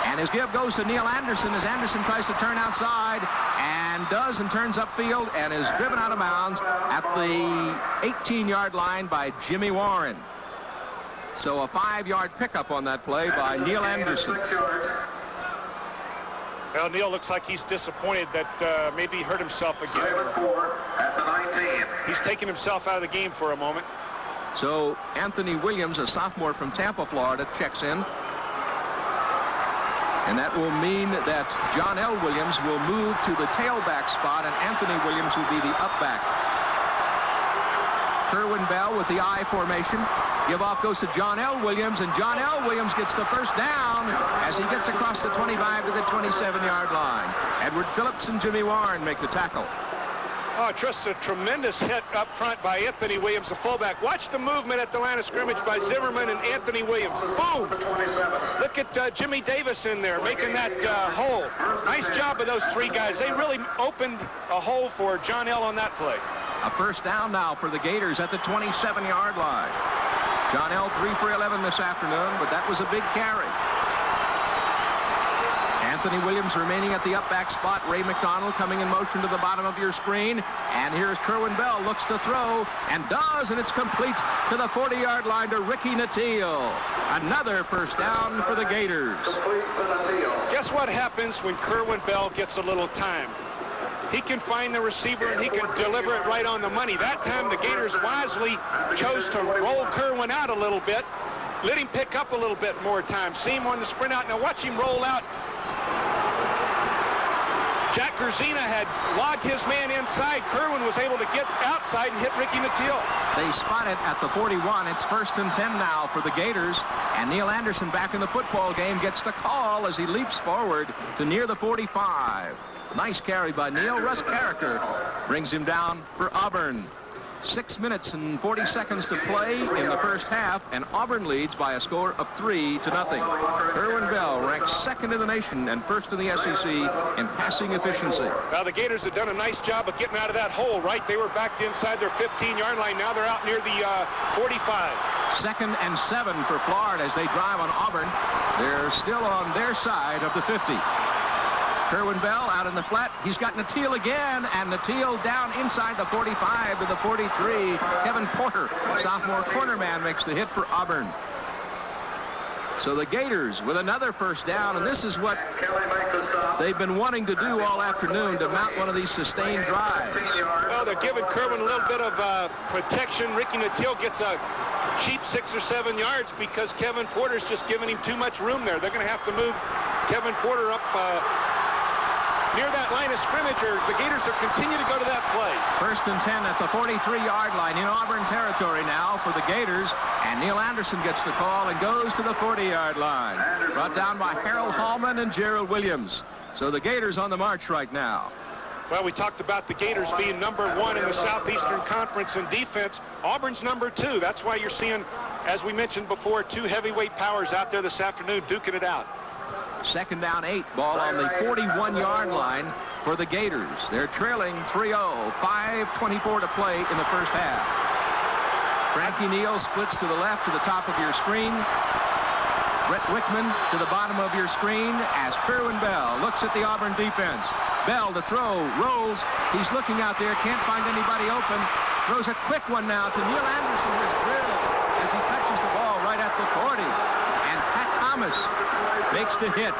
And his give goes to Neil Anderson as Anderson tries to turn outside and does, and turns upfield and is driven out of bounds at the 18-yard line by Jimmy Warren. So a 5-yard pickup on that play by Neil Anderson. Well, Neil looks like he's disappointed that maybe he hurt himself again. At the 19. He's taking himself out of the game for a moment. So Anthony Williams, a sophomore from Tampa, Florida, checks in. And that will mean that John L. Williams will move to the tailback spot, and Anthony Williams will be the upback. Kerwin Bell with the I formation. Give off goes to John L. Williams, and John L. Williams gets the first down as he gets across the 25 to the 27-yard line. Edward Phillips and Jimmy Warren make the tackle. Oh, just a tremendous hit up front by Anthony Williams, the fullback. Watch the movement at the line of scrimmage by Zimmerman and Anthony Williams. Boom! Look at Jimmy Davis in there making that hole. Nice job of those three guys. They really opened a hole for John L. on that play. A first down now for the Gators at the 27-yard line. John L. 3 for 11 this afternoon, but that was a big carry. Anthony Williams remaining at the up back spot. Ray McDonald coming in motion to the bottom of your screen. And here's Kerwin Bell, looks to throw, and does, and it's complete to the 40-yard line to Ricky Nattiel. Another first down for the Gators. Guess what happens when Kerwin Bell gets a little time? He can find the receiver and he can deliver it right on the money. That time the Gators wisely chose to roll Kerwin out a little bit. Let him pick up a little bit more time. See him on the sprint out. Now watch him roll out. Jack Gerzina had logged his man inside. Kerwin was able to get outside and hit Ricky Nattiel. They spot it at the 41. It's 1st and 10 now for the Gators. And Neil Anderson back in the football game gets the call as he leaps forward to near the 45. Nice carry by Neil. Russ Carricker brings him down for Auburn. 6 minutes and 40 seconds to play in the first half, and Auburn leads by a score of 3-0. Kerwin Bell ranks second in the nation and first in the SEC in passing efficiency. Well, the Gators have done a nice job of getting out of that hole, right? They were back inside their 15-yard line. Now they're out near the 45. 2nd and 7 for Florida as they drive on Auburn. They're still on their side of the 50. Kerwin Bell out in the flat. He's got Nattiel again, and Nattiel down inside the 45 to the 43. Kevin Porter, sophomore cornerman, makes the hit for Auburn. So the Gators with another first down, and this is what they've been wanting to do all afternoon, to mount one of these sustained drives. Well, they're giving Kerwin a little bit of protection. Ricky Nattiel gets a cheap 6 or 7 yards because Kevin Porter's just giving him too much room there. They're going to have to move Kevin Porter up near that line of scrimmage, or the Gators will continue to go to that play. 1st and 10 at the 43-yard line in Auburn territory now for the Gators, and Neil Anderson gets the call and goes to the 40-yard line. Brought down by Harold Hallman and Gerald Williams. So the Gators on the march right now. Well, we talked about the Gators being number 1 in the Southeastern Conference in defense. Auburn's number 2. That's why you're seeing, as we mentioned before, 2 heavyweight powers out there this afternoon duking it out. 2nd down 8, ball on the 41-yard line for the Gators. They're trailing 3-0, 5:24 to play in the first half. Frankie Neal splits to the left to the top of your screen. Brett Wickman to the bottom of your screen as Kerwin Bell looks at the Auburn defense. Bell to throw, rolls. He's looking out there, can't find anybody open. Throws a quick one now to Neil Anderson, who's drilled as he touches the ball right at the 40. And Pat Thomas makes the hit.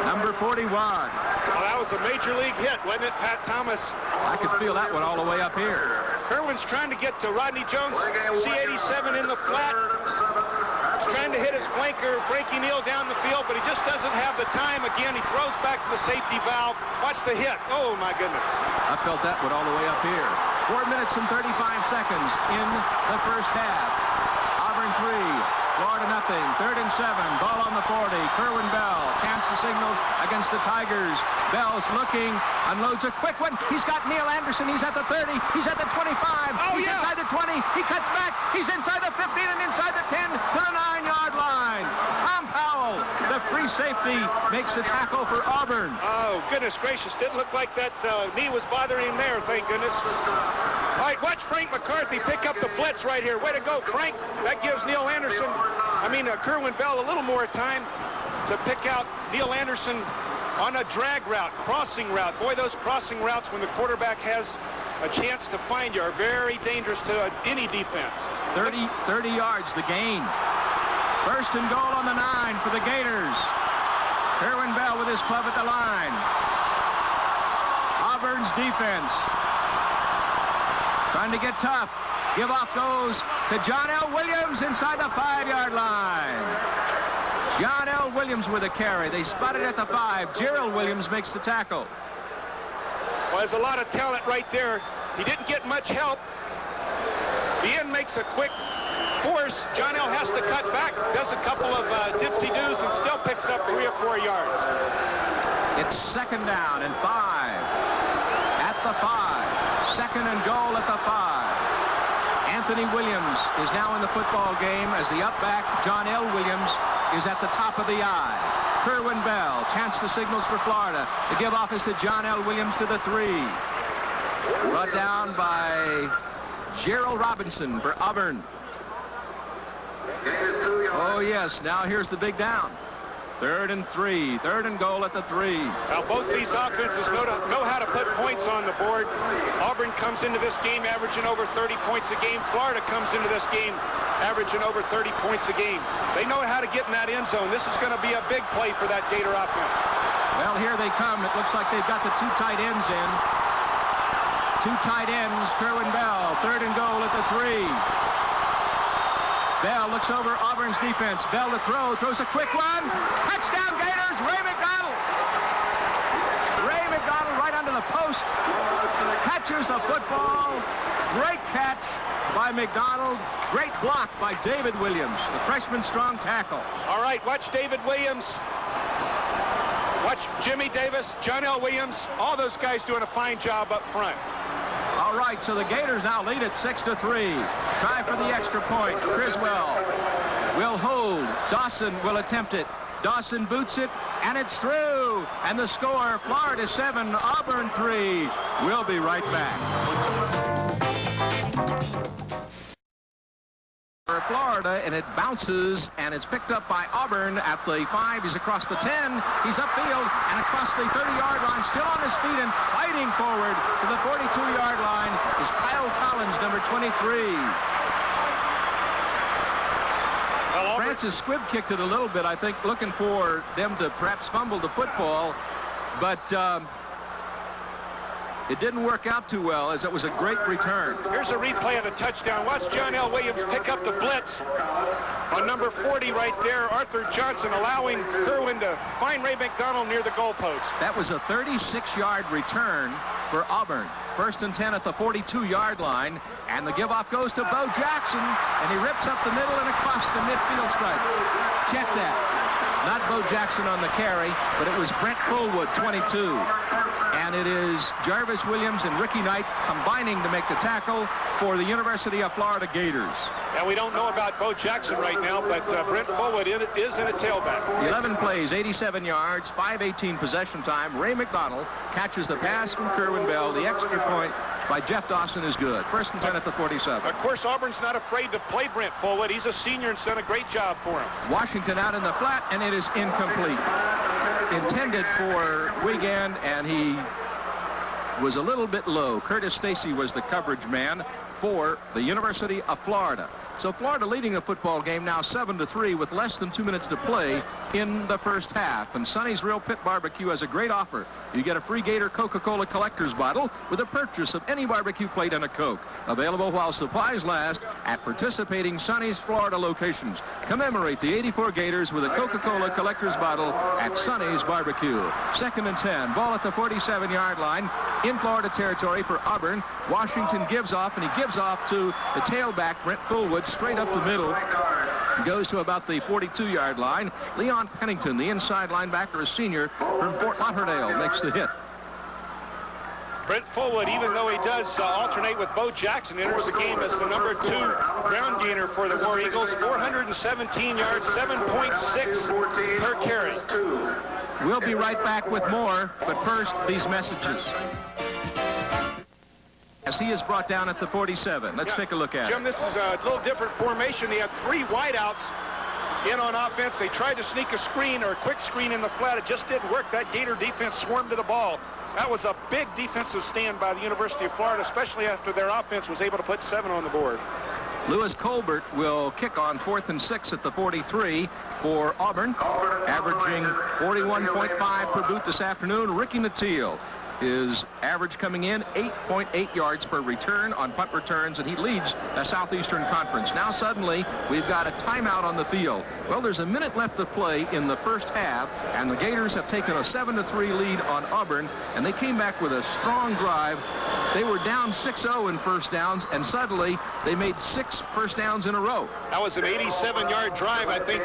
Number 41. Well, that was a major league hit, wasn't it, Pat Thomas? I could feel that one all the way up here. Kerwin's trying to get to Rodney Jones, C87 in the flat. He's trying to hit his flanker, Frankie Neal, down the field, but he just doesn't have the time. Again, he throws back to the safety valve. Watch the hit. Oh, my goodness. I felt that one all the way up here. 4 minutes and 35 seconds in the first half. Auburn 3, Florida nothing. 3rd and 7, ball on the 40. Kerwin Bell, chance to signals against the Tigers. Bell's looking, unloads a quick one. He's got Neil Anderson. He's at the 30. He's at the 25. He's inside the 20. He cuts back. He's inside the 15 and inside the 10 to the 9-yard line. Tom Powell, the free safety, makes the tackle for Auburn. Oh, goodness gracious. Didn't look like that knee was bothering him there, thank goodness. All right, watch Frank McCarthy pick up the blitz right here. Way to go, Frank. That gives Neil Anderson, Kerwin Bell a little more time to pick out Neil Anderson on a drag route, crossing route. Boy, those crossing routes when the quarterback has a chance to find you are very dangerous to any defense. 30 yards the gain. 1st and goal on the 9 for the Gators. Kerwin Bell with his club at the line. Auburn's defense trying to get tough. Give off goes to John L. Williams inside the 5-yard line. John L. Williams with a carry. They spot it at the 5. Gerald Williams makes the tackle. Well, there's a lot of talent right there. He didn't get much help. The end makes a quick force. John L. has to cut back, does a couple of dipsy-doos, and still picks up 3 or 4 yards. It's 2nd down and 5. the 5. Second and goal at the 5. Anthony Williams is now in the football game as the up back, John L. Williams, is at the top of the I. Kerwin Bell, chance the signals for Florida. The give off is to John L. Williams to the 3. Brought down by Gerald Robinson for Auburn. Oh, yes. Now here's the big down. 3rd and 3. 3rd and goal at the 3. Now, both these offenses know how to put points on the board. Auburn comes into this game averaging over 30 points a game. Florida comes into this game averaging over 30 points a game. They know how to get in that end zone. This is going to be a big play for that Gator offense. Well, here they come. It looks like they've got the 2 tight ends in. 2 tight ends, Kerwin Bell. 3rd and goal at the 3. Bell looks over Auburn's defense. Bell to throw, throws a quick one. Touchdown Gators, Ray McDonald. Ray McDonald right under the post. Catches the football. Great catch by McDonald. Great block by David Williams, the freshman strong tackle. All right, watch David Williams. Watch Jimmy Davis, John L. Williams. All those guys doing a fine job up front. All right, so the Gators now lead it 6-3. Try for the extra point. Criswell will hold. Dawson will attempt it. Dawson boots it, and it's through. And the score, Florida 7, Auburn 3. We'll be right back. For Florida, and it bounces, and it's picked up by Auburn at the 5. He's across the 10. He's upfield and across the 30-yard line, still on his feet and fighting forward to the 42-yard line is Kyle Collins, number 23. Well, Francis Squibb kicked it a little bit, I think, looking for them to perhaps fumble the football, but it didn't work out too well as it was a great return. Here's a replay of the touchdown. Watch John L. Williams pick up the blitz on number 40 right there, Arthur Johnson, allowing Kerwin to find Ray McDonald near the goalpost. That was a 36-yard return for Auburn. 1st and 10 at the 42-yard line, and the give-off goes to Bo Jackson, and he rips up the middle and across the midfield stripe. Check that. Not Bo Jackson on the carry, but it was Brent Fullwood, 22. And it is Jarvis Williams and Ricky Knight combining to make the tackle for the University of Florida Gators. And we don't know about Bo Jackson right now, but Brent Fullwood is in a tailback. 11 plays, 87 yards, 5:18 possession time. Ray McDonald catches the pass from Kerwin Bell. The extra point by Jeff Dawson is good. 1st and 10 at the 47. Of course, Auburn's not afraid to play Brent Fullwood. He's a senior and done a great job for him. Washington out in the flat, and it is incomplete. Intended for Wiegand, and he was a little bit low. Curtis Stacy was the coverage man for the University of Florida. So Florida leading the football game now 7-3 with less than 2 minutes to play in the first half. And Sonny's Real Pit Barbecue has a great offer. You get a free Gator Coca-Cola collector's bottle with a purchase of any barbecue plate and a Coke. Available while supplies last at participating Sonny's Florida locations. Commemorate the 84 Gators with a Coca-Cola collector's bottle at Sonny's Barbecue. 2nd and 10. Ball at the 47-yard line in Florida territory for Auburn. Washington gives off, and he gives off to the tailback, Brent Fullwood, straight up the middle. Goes to about the 42-yard line. Leon Pennington, the inside linebacker, a senior from Fort Lauderdale, makes the hit. Brent Fullwood, even though he does alternate with Bo Jackson, enters the game as the number 2 ground gainer for the War Eagles. 417 yards, 7.6 per carry. We'll be right back with more, but first, these messages. As he is brought down at the 47. Let's take a look at Jim, it. this is a little different formation. They had 3 wideouts in on offense. They tried to sneak a screen or a quick screen in the flat. It just didn't work. That Gator defense swarmed to the ball. That was a big defensive stand by the University of Florida, especially after their offense was able to put 7 on the board. Lewis Colbert will kick on 4th and 6 at the 43 for Auburn, averaging 41.5 per boot this afternoon. Ricky Nattiel, his average coming in 8.8 yards per return on punt returns, and he leads the Southeastern Conference. Now suddenly we've got a timeout on the field. Well, there's a minute left to play in the first half, and the Gators have taken a 7-3 lead on Auburn, and they came back with a strong drive. They were down 6-0 in first downs, and suddenly they made 6 first downs in a row. That was an 87-yard drive. I think,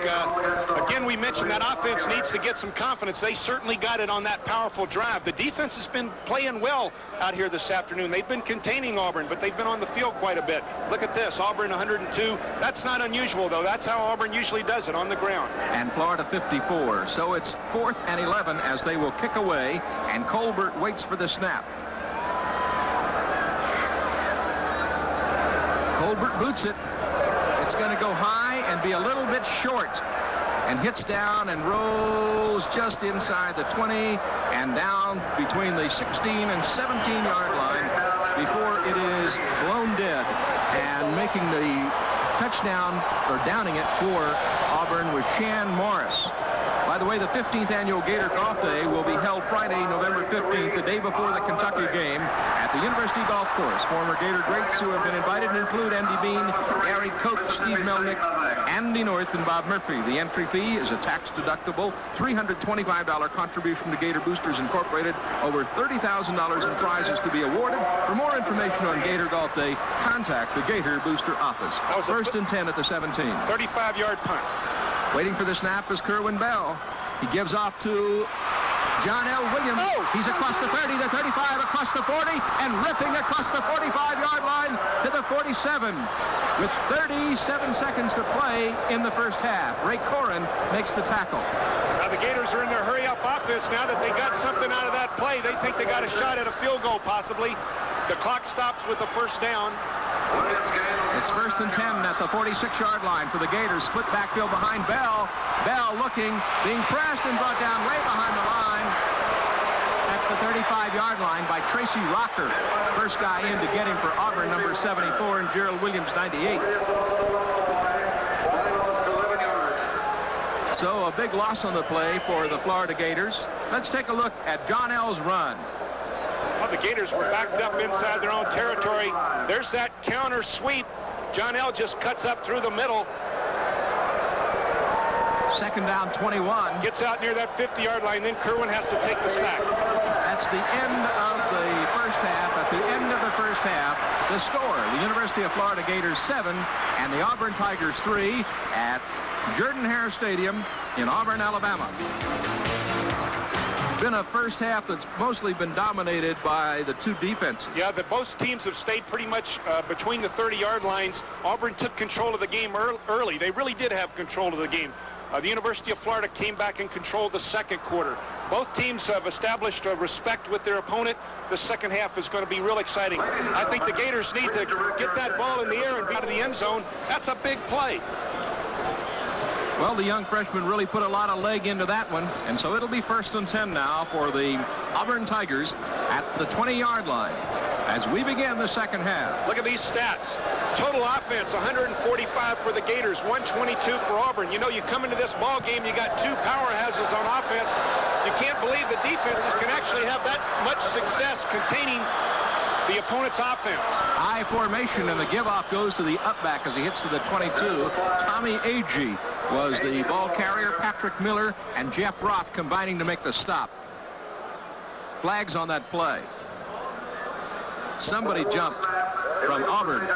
again, we mentioned that offense needs to get some confidence. They certainly got it on that powerful drive. The defense has been playing well. well out here this afternoon. They've been containing Auburn, but they've been on the field quite a bit. Look at this, Auburn 102. That's not unusual, though. That's how Auburn usually does it, on the ground. And Florida 54. So it's 4th and 11 as they will kick away, and Colbert waits for the snap. Colbert boots it. It's going to go high and be a little bit short, and hits down and rolls just inside the 20 and down between the 16 and 17-yard line before it is blown dead. And making the touchdown, or downing it for Auburn, was Shan Morris. By the way, the 15th annual Gator Golf Day will be held Friday, November 15th, the day before the Kentucky game, at the University Golf Course. Former Gator greats who have been invited include Andy Bean, Gary Koch, Steve Melnick, Andy North, and Bob Murphy. The entry fee is a tax-deductible $325 contribution to Gator Boosters Incorporated. Over $30,000 in prizes to be awarded. For more information on Gator Golf Day, contact the Gator Booster Office. First and 10 at the 17. 35-yard punt. Waiting for the snap is Kerwin Bell. He gives off to John L. Williams. Oh! He's across the 30, the 35, across the 40, and ripping across the 45-yard line to the 47. With 37 seconds to play in the first half, Ray Corrin makes the tackle. Now the Gators are in their hurry-up offense now that they got something out of that play. They think they got a shot at a field goal, possibly. The clock stops with the first down. It's first and 10 at the 46-yard line for the Gators. Split backfield behind Bell. Bell looking, being pressed and brought down way behind the line at the 35-yard line by Tracy Rocker. First guy in to get him for Auburn, number 74, and Gerald Williams, 98. So a big loss on the play for the Florida Gators. Let's take a look at John L's run. Well, the Gators were backed up inside their own territory. There's that counter sweep. John L. just cuts up through the middle. Second down, 21. Gets out near that 50-yard line, then Kerwin has to take the sack. That's the end of the first half. At the end of the first half, the score, the University of Florida Gators 7 and the Auburn Tigers 3 at Jordan-Hare Stadium in Auburn, Alabama. Been a first half that's mostly been dominated by the two defenses. Yeah, both teams have stayed pretty much between the 30-yard lines. Auburn took control of the game early. They really did have control of the game. The University of Florida came back and controlled the second quarter. Both teams have established a respect with their opponent. The second half is going to be real exciting. I think the Gators need to get that ball in the air and be out of the end zone. That's a big play. Well, the young freshman really put a lot of leg into that one, and so it'll be first and 10 now for the Auburn Tigers at the 20-yard line as we begin the second half. Look at these stats. Total offense, 145 for the Gators, 122 for Auburn. You know, you come into this ball game, you got two powerhouses on offense. You can't believe the defenses can actually have that much success containing the opponent's offense. High formation, and the give-off goes to the up-back as he hits to the 22. Tommy Agee was the ball carrier. Patrick Miller and Jeff Roth combining to make the stop. Flags on that play. Somebody jumped from Auburn.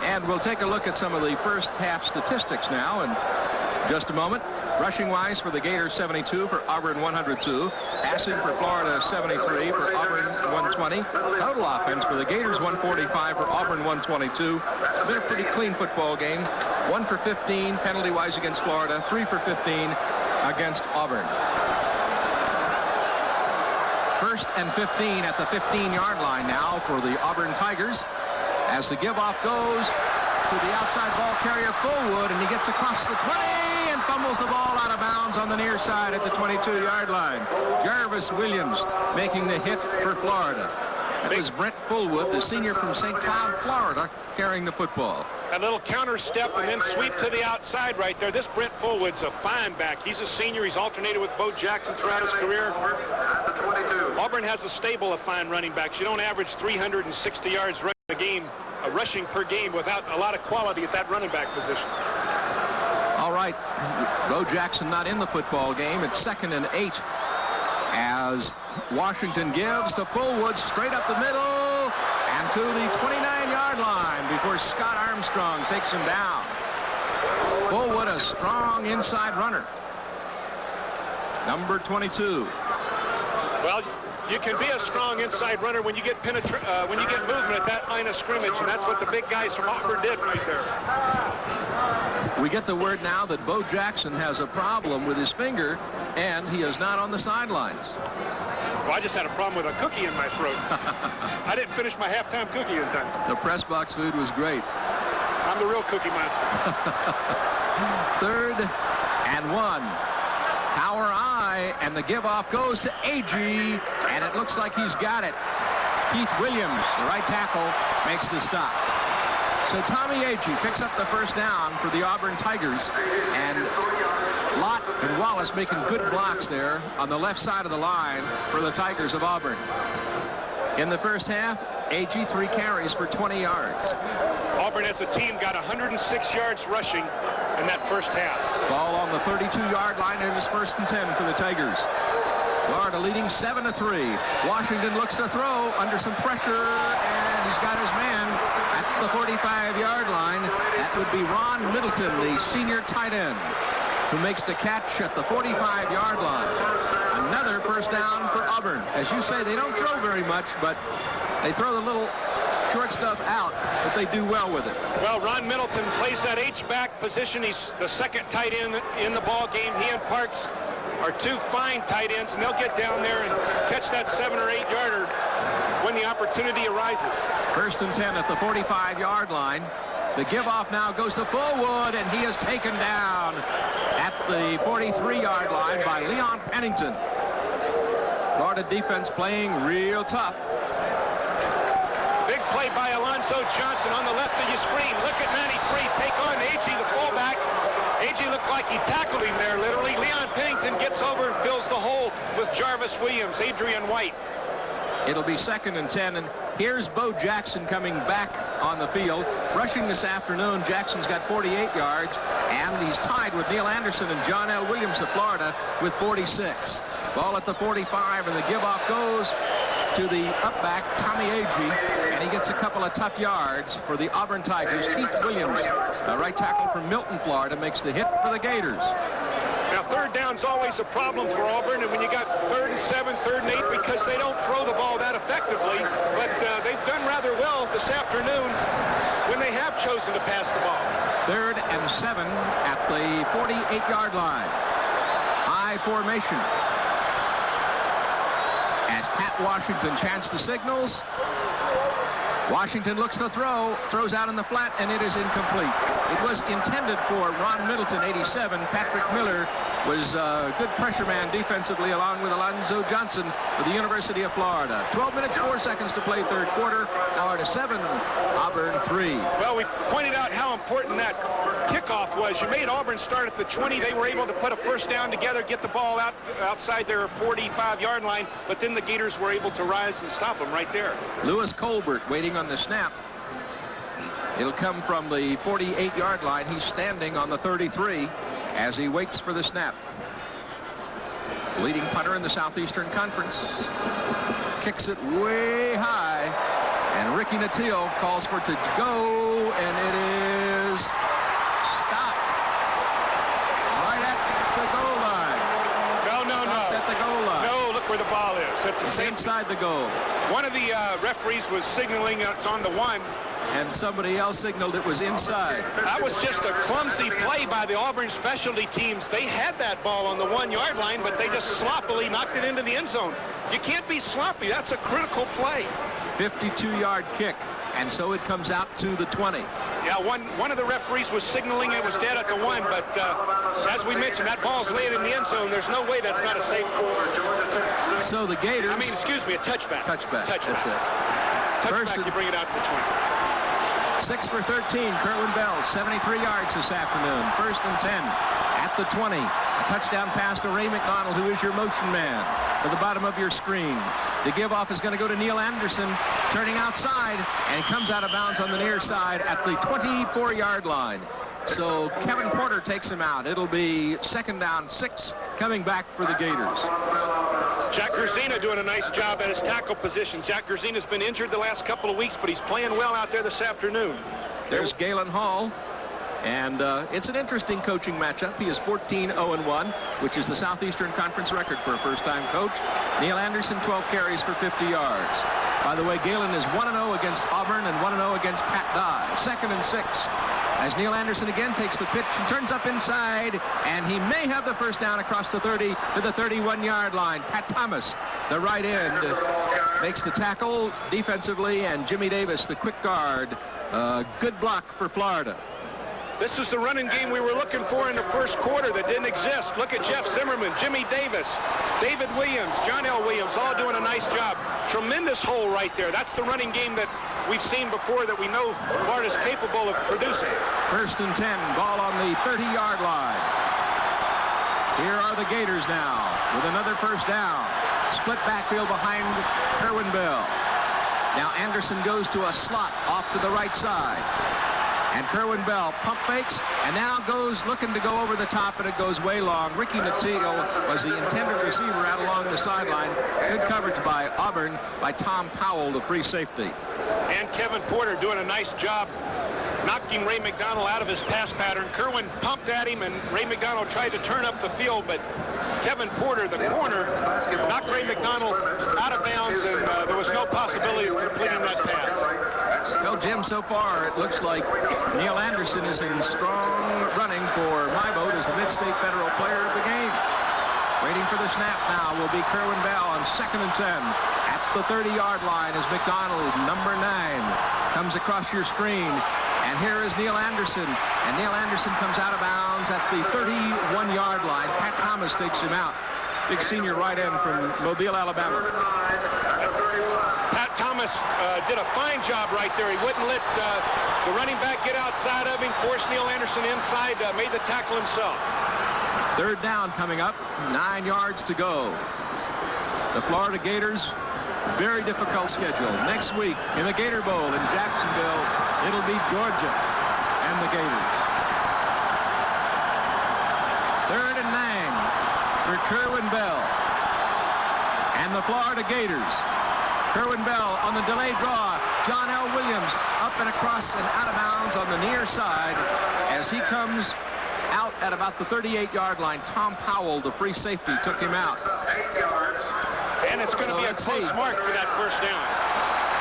And we'll take a look at some of the first half statistics now in just a moment. Rushing wise for the Gators 72, for Auburn 102. Passing for Florida 73, for Auburn 120. Total offense for the Gators 145, for Auburn 122. Been a pretty clean football game. 1 for 15 penalty wise against Florida, 3 for 15 against Auburn. First and 15 at the 15-yard line now for the Auburn Tigers as the give-off goes to the outside ball carrier Fullwood, and he gets across the 20 and fumbles the ball out of bounds on the near side at the 22-yard line. Jarvis Williams making the hit for Florida. That was Brent Fullwood, the senior from St. Cloud, Florida, carrying the football. A little counter step and then sweep to the outside right there. This Brent Fullwood's a fine back. He's a senior. He's alternated with Bo Jackson throughout his career. Auburn has a stable of fine running backs. You don't average 360 yards rushing per game without a lot of quality at that running back position. All right, Bo Jackson not in the football game. It's 2nd and 8 as Washington gives to Fullwood straight up the middle and to the 29-yard line before Scott Armstrong takes him down. Fullwood, a strong inside runner. Number 22. Well, You can be a strong inside runner when you get movement at that line of scrimmage, and that's what the big guys from Auburn did right there. We get the word now that Bo Jackson has a problem with his finger, and he is not on the sidelines. Well, I just had a problem with a cookie in my throat. I didn't finish my halftime cookie in time. The press box food was great. I'm the real cookie monster. 3rd and 1. Power I, and the give-off goes to Agee, and it looks like he's got it. Keith Williams, the right tackle, makes the stop. So Tommy Agee picks up the first down for the Auburn Tigers, and Lott and Wallace making good blocks there on the left side of the line for the Tigers of Auburn. In the first half, Agee 3 carries for 20 yards. Auburn as a team got 106 yards rushing in that first half. Ball on the 32-yard line. It is 1st and 10 for the Tigers. Florida leading 7-3. Washington looks to throw under some pressure, and he's got his man at the 45-yard line. That would be Ron Middleton, the senior tight end, who makes the catch at the 45-yard line. Another first down for Auburn. As you say, they don't throw very much, but they throw the little short stuff out, but they do well with it. Well, Ron Middleton plays that H-back position. He's the second tight end in the ball game. He and Parks are 2 fine tight ends, and they'll get down there and catch that 7 or 8 yarder when the opportunity arises. 1st and 10 at the 45-yard line. The give-off now goes to Fullwood, and he is taken down at the 43-yard line by Leon Pennington. Florida defense playing real tough. Big play by Alonzo Johnson on the left of your screen. Look at 93 take on Agee, the fullback. Agee looked like he tackled him there, literally. Leon Pennington gets over and fills the hole with Jarvis Williams, Adrian White. It'll be 2nd and 10, and here's Bo Jackson coming back on the field. Rushing this afternoon, Jackson's got 48 yards, and he's tied with Neil Anderson and John L. Williams of Florida with 46. Ball at the 45, and the give-off goes to the up-back, Tommy Agee, and he gets a couple of tough yards for the Auburn Tigers. Keith Williams, a right tackle from Milton, Florida, makes the hit for the Gators. Now, 3rd down's always a problem for Auburn, and when you got 3rd and 7, 3rd and 8, because they don't throw the ball that effectively, but they've done rather well this afternoon when they have chosen to pass the ball. 3rd and 7 at the 48-yard line. I formation. As Pat Washington chants the signals, Washington looks to throw, throws out in the flat, and it is incomplete. It was intended for Ron Middleton, 87. Patrick Miller was a good pressure man defensively, along with Alonzo Johnson for the University of Florida. 12 minutes, 4 seconds to play 3rd quarter. Florida 7, Auburn 3. Well, we pointed out how important that kickoff was. You made Auburn start at the 20. They were able to put a first down together, get the ball outside their 45-yard line, but then the Gators were able to rise and stop them right there. Lewis Colbert waiting on the snap. It'll come from the 48-yard line. He's standing on the 33 as he waits for the snap. Leading punter in the Southeastern Conference. Kicks it way high, and Ricky Nattil calls for it to go, and it is stopped right at the goal line. No. At the goal line. No, look where the ball is. It's inside the goal. One of the referees was signaling it's on the 1. And somebody else signaled it was inside. That was just a clumsy play by the Auburn specialty teams. They had that ball on the 1-yard line, but they just sloppily knocked it into the end zone. You can't be sloppy. That's a critical play. 52-yard kick, and so it comes out to the 20. Yeah, one of the referees was signaling it was dead at the 1, but as we mentioned, that ball's laid in the end zone. There's no way that's not a safe ball. So the Gators... a touchback. Touchback, that's it. Touchback, you bring it out to the 20. 6 for 13, Kerwin Bell, 73 yards this afternoon. 1st and 10 at the 20. A touchdown pass to Ray McDonald, who is your motion man, to the bottom of your screen. The give-off is going to go to Neil Anderson, turning outside, and he comes out of bounds on the near side at the 24-yard line. So Kevin Porter takes him out. It'll be 2nd down, 6, coming back for the Gators. Jack Gerzina doing a nice job at his tackle position. Jack Gerzina's been injured the last couple of weeks, but he's playing well out there this afternoon. There's Galen Hall. And it's an interesting coaching matchup. He is 14-0-1, which is the Southeastern Conference record for a first-time coach. Neil Anderson, 12 carries for 50 yards. By the way, Galen is 1-0 against Auburn and 1-0 against Pat Dye. 2nd and 6. As Neil Anderson again takes the pitch and turns up inside, and he may have the first down across the 30 to the 31-yard line. Pat Thomas, the right end, makes the tackle defensively, and Jimmy Davis, the quick guard. Good block for Florida. This is the running game we were looking for in the first quarter that didn't exist. Look at Jeff Zimmerman, Jimmy Davis, David Williams, John L. Williams, all doing a nice job. Tremendous hole right there. That's the running game that we've seen before that we know Florida's capable of producing. 1st and 10, ball on the 30-yard line. Here are the Gators now with another first down. Split backfield behind Kerwin Bell. Now Anderson goes to a slot off to the right side. And Kerwin Bell pump fakes and now goes looking to go over the top, and it goes way long. Ricky Natil was the intended receiver out along the sideline. Good coverage by Auburn by Tom Powell, the free safety. And Kevin Porter doing a nice job knocking Ray McDonald out of his pass pattern. Kerwin pumped at him, and Ray McDonald tried to turn up the field, but Kevin Porter, the corner, knocked Ray McDonald out of bounds, and there was no possibility of completing that pass. Well, Jim, so far it looks like Neil Anderson is in strong running for my vote as the Mid-State Federal Player of the game. Waiting for the snap now will be Kerwin Bell on 2nd and 10 at the 30-yard line as McDonald, number 9, comes across your screen. And here is Neil Anderson. And Neil Anderson comes out of bounds at the 31-yard line. Pat Thomas takes him out. Big senior right end from Mobile, Alabama. Pat Thomas did a fine job right there. He wouldn't let the running back get outside of him, forced Neil Anderson inside, made the tackle himself. 3rd down coming up, 9 yards to go. The Florida Gators, very difficult schedule. Next week in the Gator Bowl in Jacksonville, it'll be Georgia and the Gators. 3rd and 9 for Kerwin Bell and the Florida Gators. Kerwin Bell on the delayed draw. John L. Williams up and across and out of bounds on the near side as he comes out at about the 38-yard line. Tom Powell, the free safety, took him out. And it's going to be a close mark for that first down.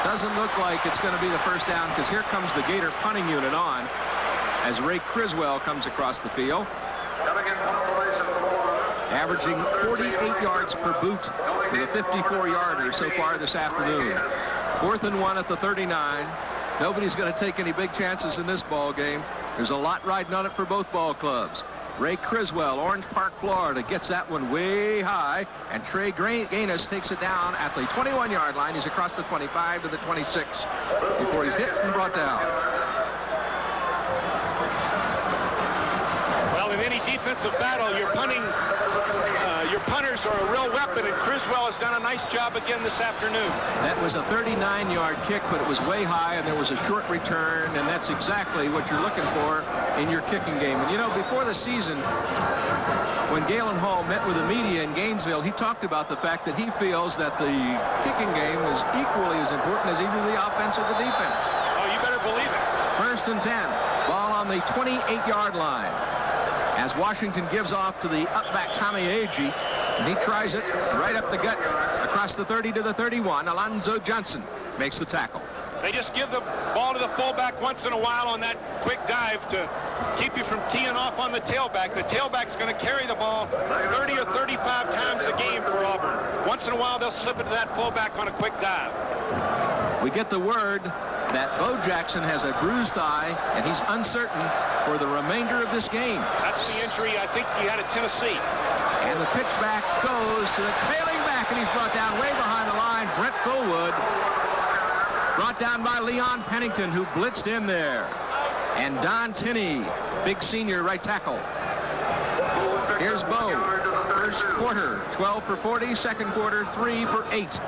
Doesn't look like it's going to be the first down because here comes the Gator punting unit on as Ray Criswell comes across the field. Averaging 48 yards per boot with a 54-yarder so far this afternoon. 4th and 1 at the 39. Nobody's going to take any big chances in this ball game. There's a lot riding on it for both ball clubs. Ray Criswell, Orange Park, Florida, gets that one way high, and Trey Gaines takes it down at the 21-yard line. He's across the 25 to the 26 before he's hit and brought down. Well, in any defensive battle, your punters are a real weapon, and Criswell has done a nice job again this afternoon. That was a 39-yard kick, but it was way high, and there was a short return, and that's exactly what you're looking for in your kicking game. And, you know, before the season, when Galen Hall met with the media in Gainesville, he talked about the fact that he feels that the kicking game is equally as important as either the offense or the defense. Oh, you better believe it. 1st and 10, ball on the 28-yard line. As Washington gives off to the up-back Tommy Agee, and he tries it right up the gut across the 30 to the 31. Alonzo Johnson makes the tackle. They just give the ball to the fullback once in a while on that quick dive to keep you from teeing off on the tailback. The tailback's going to carry the ball 30 or 35 times a game for Auburn. Once in a while, they'll slip it to that fullback on a quick dive. We get the word that Bo Jackson has a bruised thigh, and he's uncertain for the remainder of this game. That's the injury I think he had at Tennessee. And the pitch back goes to the trailing back, and he's brought down way behind the line. Brett Fullwood brought down by Leon Pennington, who blitzed in there. And Don Tinney, big senior right tackle. Here's Bo. First quarter, 12 for 40. Second quarter, 3 for 8.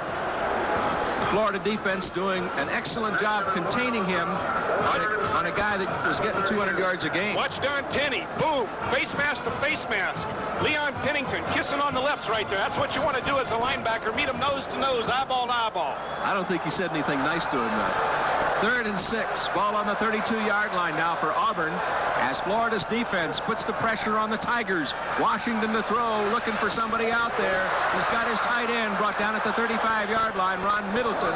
Florida defense doing an excellent job containing him on a guy that was getting 200 yards a game. Watch Don Tinney. Boom. Face mask to face mask. Leon Pennington kissing on the lips right there. That's what you want to do as a linebacker. Meet him nose to nose, eyeball to eyeball. I don't think he said anything nice to him, though. 3rd and 6. Ball on the 32-yard line now for Auburn. as Florida's defense puts the pressure on the Tigers. Washington to throw, looking for somebody out there. He's got his tight end brought down at the 35-yard line, Ron Middleton,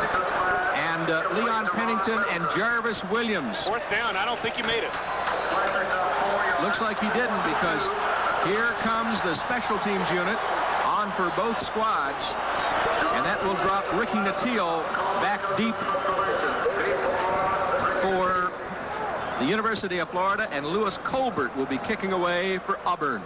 and Leon Pennington and Jarvis Williams. Fourth down. I don't think he made it. Looks like he didn't, because here comes the special teams unit on for both squads, and that will drop Ricky Nattiel back deep for the University of Florida, and Lewis Colbert will be kicking away for Auburn.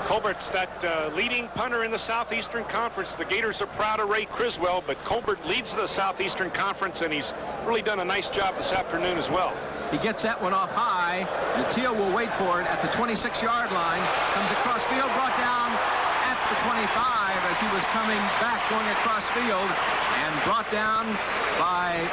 Colbert's that leading punter in the Southeastern Conference. The Gators are proud of Ray Criswell, but Colbert leads the Southeastern Conference, and he's really done a nice job this afternoon as well. He gets that one off high. Nattiel will wait for it at the 26-yard line. Comes across field, brought down at the 25 as he was coming back going across field, and brought down by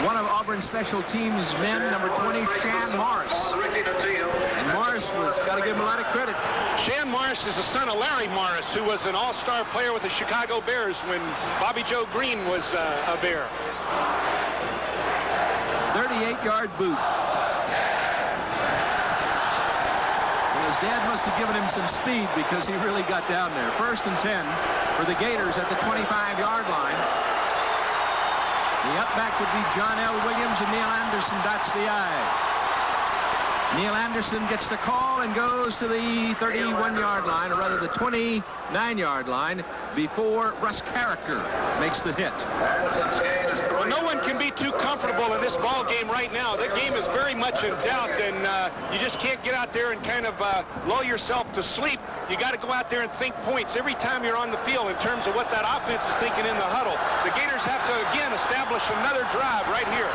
one of Auburn's special teams men, number 20, Shan Morris. And Morris was got to give him a lot of credit. Shan Morris is the son of Larry Morris, who was an all-star player with the Chicago Bears when Bobby Joe Green was a Bear. 38-yard boot. Well, his dad must have given him some speed, because he really got down there. 1st and 10 for the Gators at the 25-yard line. The up back would be John L. Williams, and Neil Anderson dots the I. Neil Anderson gets the call and goes to the 31-yard line, or rather the 29-yard line, before Russ Carricker makes the hit. Well, no one can be too comfortable in this ball game right now. That game is very much in doubt, and you just can't get out there and kind of lull yourself to sleep. You got to go out there and think points every time you're on the field in terms of what that offense is thinking in the huddle. The Gators have to, again, establish another drive right here.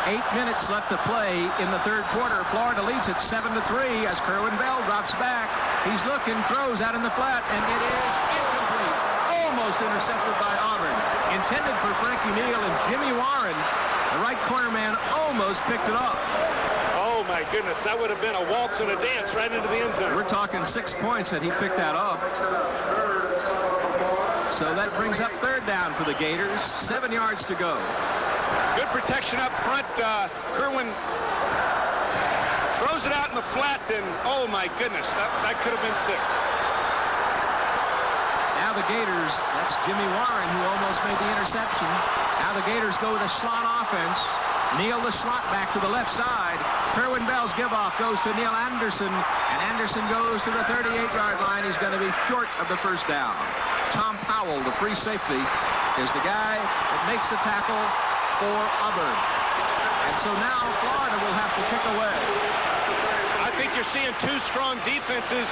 8 minutes left to play in the third quarter. Florida leads it 7-3 as Kerwin Bell drops back. He's looking, throws out in the flat, and it is incomplete. Almost intercepted by Auburn. Intended for Frankie Neal, and Jimmy Warren, the right corner man, almost picked it off. Oh, my goodness. That would have been a waltz and a dance right into the end zone. We're talking 6 points that he picked that off. So that brings up third down for the Gators. 7 yards to go. Good protection up front. Kerwin throws it out in the flat, and oh my goodness, that could have been 6. Now the Gators, that's Jimmy Warren who almost made the interception. Now the Gators go with a slot offense. Neal the slot back to the left side. Kerwin Bell's give-off goes to Neil Anderson, and Anderson goes to the 38-yard line. He's going to be short of the first down. Tom Powell, the free safety, is the guy that makes the tackle for Auburn. And so now Florida will have to kick away. I think you're seeing two strong defenses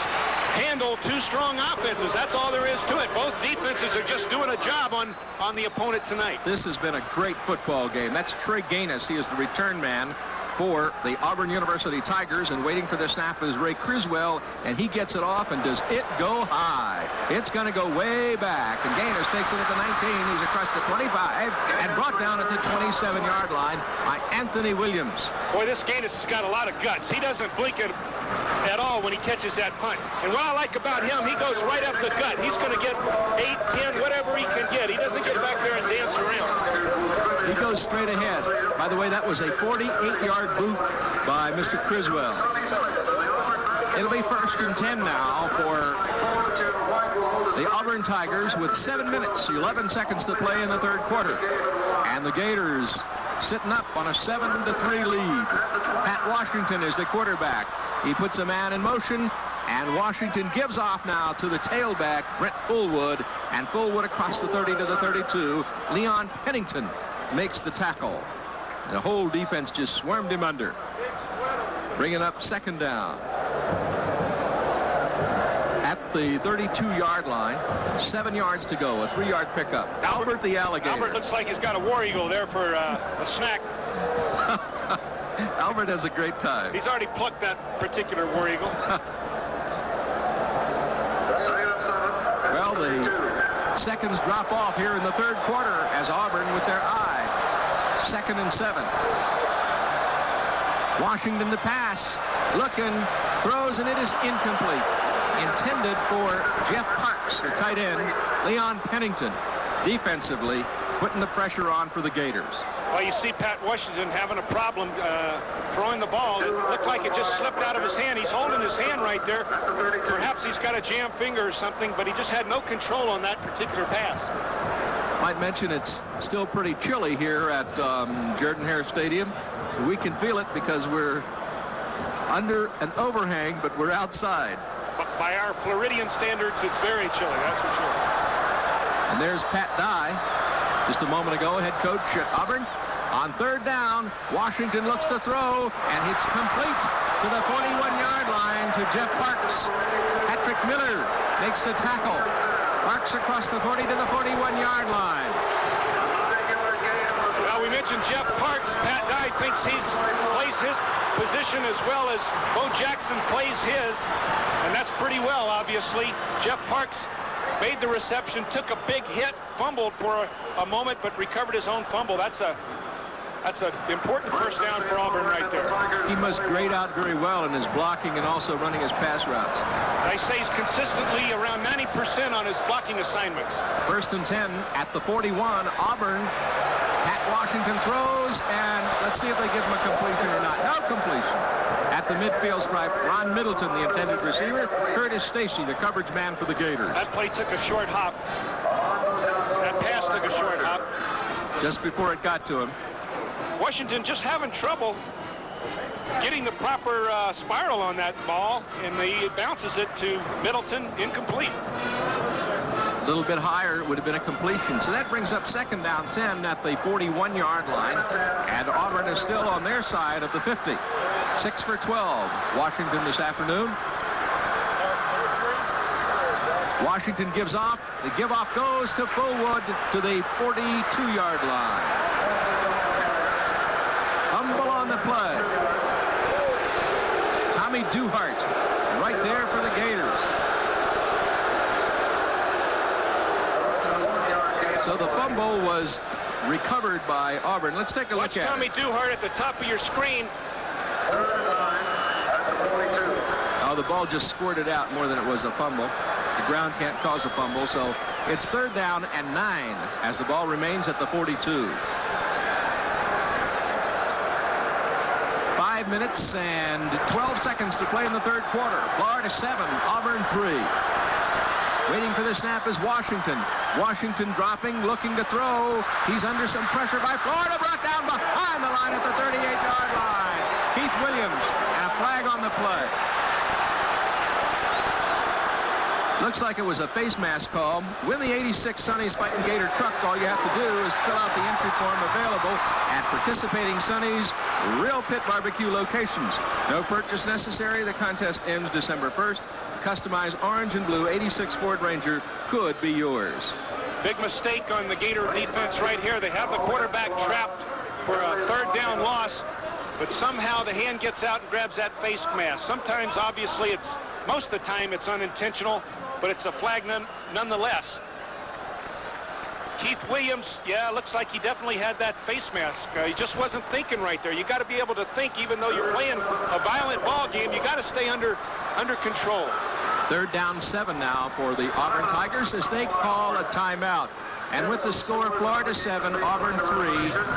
handle two strong offenses. That's all there is to it. Both defenses are just doing a job on the opponent tonight. This has been a great football game. That's Trey Gaines. He is the return man for the Auburn University Tigers, and waiting for the snap is Ray Criswell, and he gets it off, and does it go high? It's going to go way back, and Gaines takes it at the 19. He's across the 25 and brought down at the 27-yard line by Anthony Williams. Boy, this Gaines has got a lot of guts. He doesn't blink at all when he catches that punt. And what I like about him, he goes right up the gut. He's going to get 8, 10, whatever he can get. He doesn't get back there and dance around. He goes straight ahead. By the way, that was a 48-yard boot by Mr. Criswell. It'll be 1st and 10 now for the Auburn Tigers with 7 minutes, 11 seconds to play in the third quarter. And the Gators sitting up on a 7-3 lead. Pat Washington is the quarterback. He puts a man in motion, and Washington gives off now to the tailback, Brent Fullwood, and Fullwood across the 30 to the 32. Leon Pennington makes the tackle. The whole defense just swarmed him under. Bringing up second down. At the 32-yard line, 7 yards to go, a 3-yard pickup. Albert the Alligator. Albert looks like he's got a war eagle there for a snack. Albert has a great time. He's already plucked that particular war eagle. Well, the seconds drop off here in the third quarter as Auburn with their eye. 2nd and 7. Washington to pass. Looking, throws, and it is incomplete. Intended for Jeff Parks, the tight end. Leon Pennington defensively putting the pressure on for the Gators. Well, you see Pat Washington having a problem throwing the ball. It looked like it just slipped out of his hand. He's holding his hand right there. Perhaps he's got a jammed finger or something, but he just had no control on that particular pass. Might mention it's still pretty chilly here at Jordan-Hare Stadium. We can feel it because we're under an overhang, but we're outside. But by our Floridian standards, it's very chilly, that's for sure. And there's Pat Dye, just a moment ago, head coach at Auburn. On third down, Washington looks to throw, and it's complete to the 41-yard line to Jeff Parks. Patrick Miller makes the tackle. Parks across the 40 to the 41-yard line. Well, we mentioned Jeff Parks. Pat Dye thinks he plays his position as well as Bo Jackson plays his, and that's pretty well, obviously. Jeff Parks made the reception, took a big hit, fumbled for a moment, but recovered his own fumble. That's an important first down for Auburn right there. He must grade out very well in his blocking and also running his pass routes. I say he's consistently around 90% on his blocking assignments. 1st and 10 at the 41. Auburn. Pat Washington throws, and let's see if they give him a completion or not. No completion. At the midfield stripe, Ron Middleton, the intended receiver. Curtis Stacy, the coverage man for the Gators. That play took a short hop. That pass took a short hop. Just before it got to him. Washington just having trouble getting the proper spiral on that ball, and he bounces it to Middleton, incomplete. A little bit higher, it would have been a completion. So that brings up 2nd down 10 at the 41-yard line, and Auburn is still on their side of the 50. 6 for 12, Washington this afternoon. Washington gives off. The give-off goes to Fullwood to the 42-yard line. Humble on the play. Tommy Duhart right there for the Gators. So the fumble was recovered by Auburn. Let's take a look at Tommy Duhart at the top of your screen. Oh, the ball just squirted out more than it was a fumble. The ground can't cause a fumble, so it's 3rd down and 9 as the ball remains at the 42. 5 minutes and 12 seconds to play in the 3rd quarter. Florida 7, Auburn 3. Waiting for the snap is Washington. Washington dropping, looking to throw. He's under some pressure by Florida. Brought down behind the line at the 38-yard line. Keith Williams, and a flag on the play. Looks like it was a face mask call. Win the 86 Sonny's Fighting Gator truck. All you have to do is fill out the entry form available at participating Sonny's Real Pit Barbecue locations. No purchase necessary. The contest ends December 1st. Customized orange and blue 86 Ford Ranger could be yours. Big mistake on the Gator defense right here. They have the quarterback trapped for a 3rd down loss, but somehow the hand gets out and grabs that face mask. Sometimes, obviously, most of the time it's unintentional, but it's a flag nonetheless. Keith Williams, yeah, looks like he definitely had that face mask. He just wasn't thinking right there. You got to be able to think, even though you're playing a violent ball game. You got to stay under control. 3rd down 7 now for the Auburn Tigers as they call a timeout. And with the score, Florida 7, Auburn 3.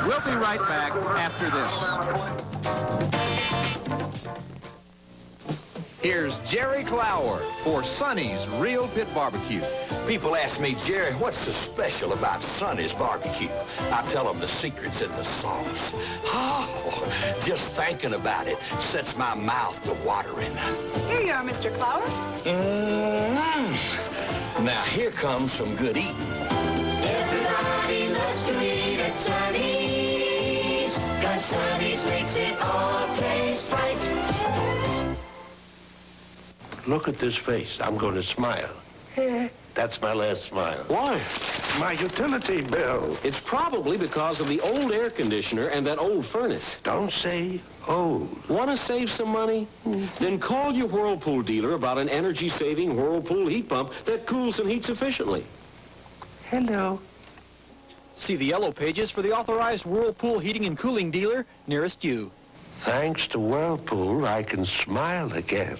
We'll be right back after this. Here's Jerry Clower for Sonny's Real Pit Barbecue. People ask me, Jerry, what's so special about Sonny's barbecue? I tell them the secret's in the sauce. Oh, just thinking about it sets my mouth to watering. Here you are, Mr. Clower. Now, here comes some good eating. Everybody loves to eat at Sonny's, 'cause Sonny's makes it all taste right. Look at this face. I'm going to smile. That's my last smile. Why? My utility bill. It's probably because of the old air conditioner and that old furnace. Don't say old. Want to save some money? Then call your Whirlpool dealer about an energy-saving Whirlpool heat pump that cools and heats efficiently. Hello. See the yellow pages for the authorized Whirlpool heating and cooling dealer nearest you. Thanks to Whirlpool, I can smile again.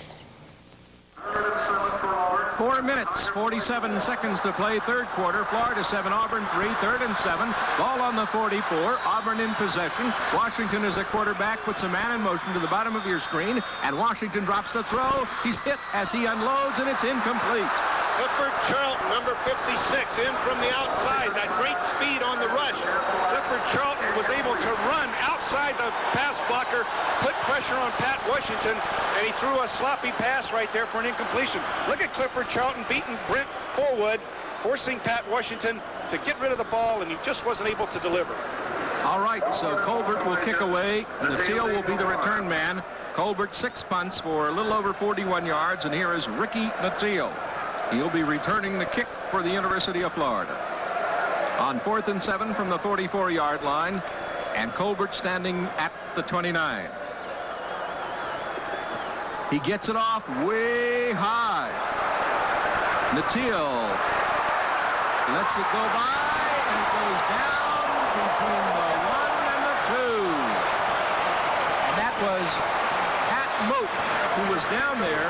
107 for Auburn. 4 minutes, 47 seconds to play, third quarter. Florida 7, Auburn 3, 3rd and 7. Ball on the 44. Auburn in possession. Washington is a quarterback, puts a man in motion to the bottom of your screen, and Washington drops the throw. He's hit as he unloads, and it's incomplete. Clifford Charlton, number 56, in from the outside. That great speed on the rush. Clifford Charlton was able to run outside the pass blocker, put pressure on Pat Washington, and he threw a sloppy pass right there for an incompletion. Look at Clifford Charlton beating Brent Forwood, forcing Pat Washington to get rid of the ball, and he just wasn't able to deliver. All right, so Colbert will kick away. Nateel will be the return man. Colbert 6 punts for a little over 41 yards, and here is Ricky Nateel. He'll be returning the kick for the University of Florida. On 4th and 7 from the 44-yard line, and Colbert standing at the 29. He gets it off way high. Nateel lets it go by, and it goes down between the 1 and the 2. And that was Pat Moat, who was down there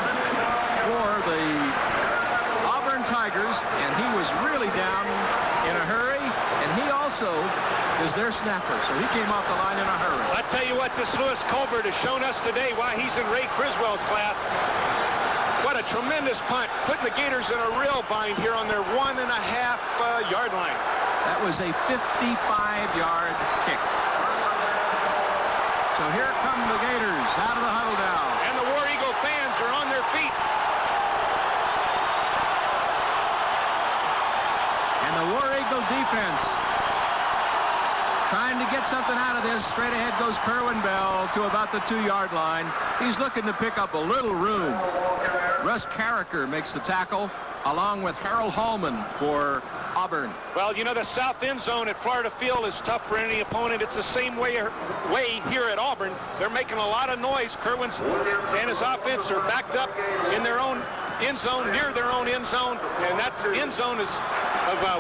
for the Tigers, and he was really down in a hurry, and he also is their snapper, so he came off the line in a hurry. I tell you what, this Lewis Colbert has shown us today why he's in Ray Criswell's class. What a tremendous punt, putting the Gators in a real bind here on their 1.5-yard line. That was a 55-yard kick. So here come the Gators out of the huddle now. And the War Eagle fans are on their feet. The War Eagle defense trying to get something out of this. Straight ahead goes Kerwin Bell to about the 2-yard line. He's looking to pick up a little room. Russ Carricker makes the tackle along with Harold Hallman for Auburn. Well, you know, the south end zone at Florida Field is tough for any opponent. It's the same way here at Auburn. They're making a lot of noise. Kerwin's and his offense are backed up in their own end zone, near their own end zone, and that end zone of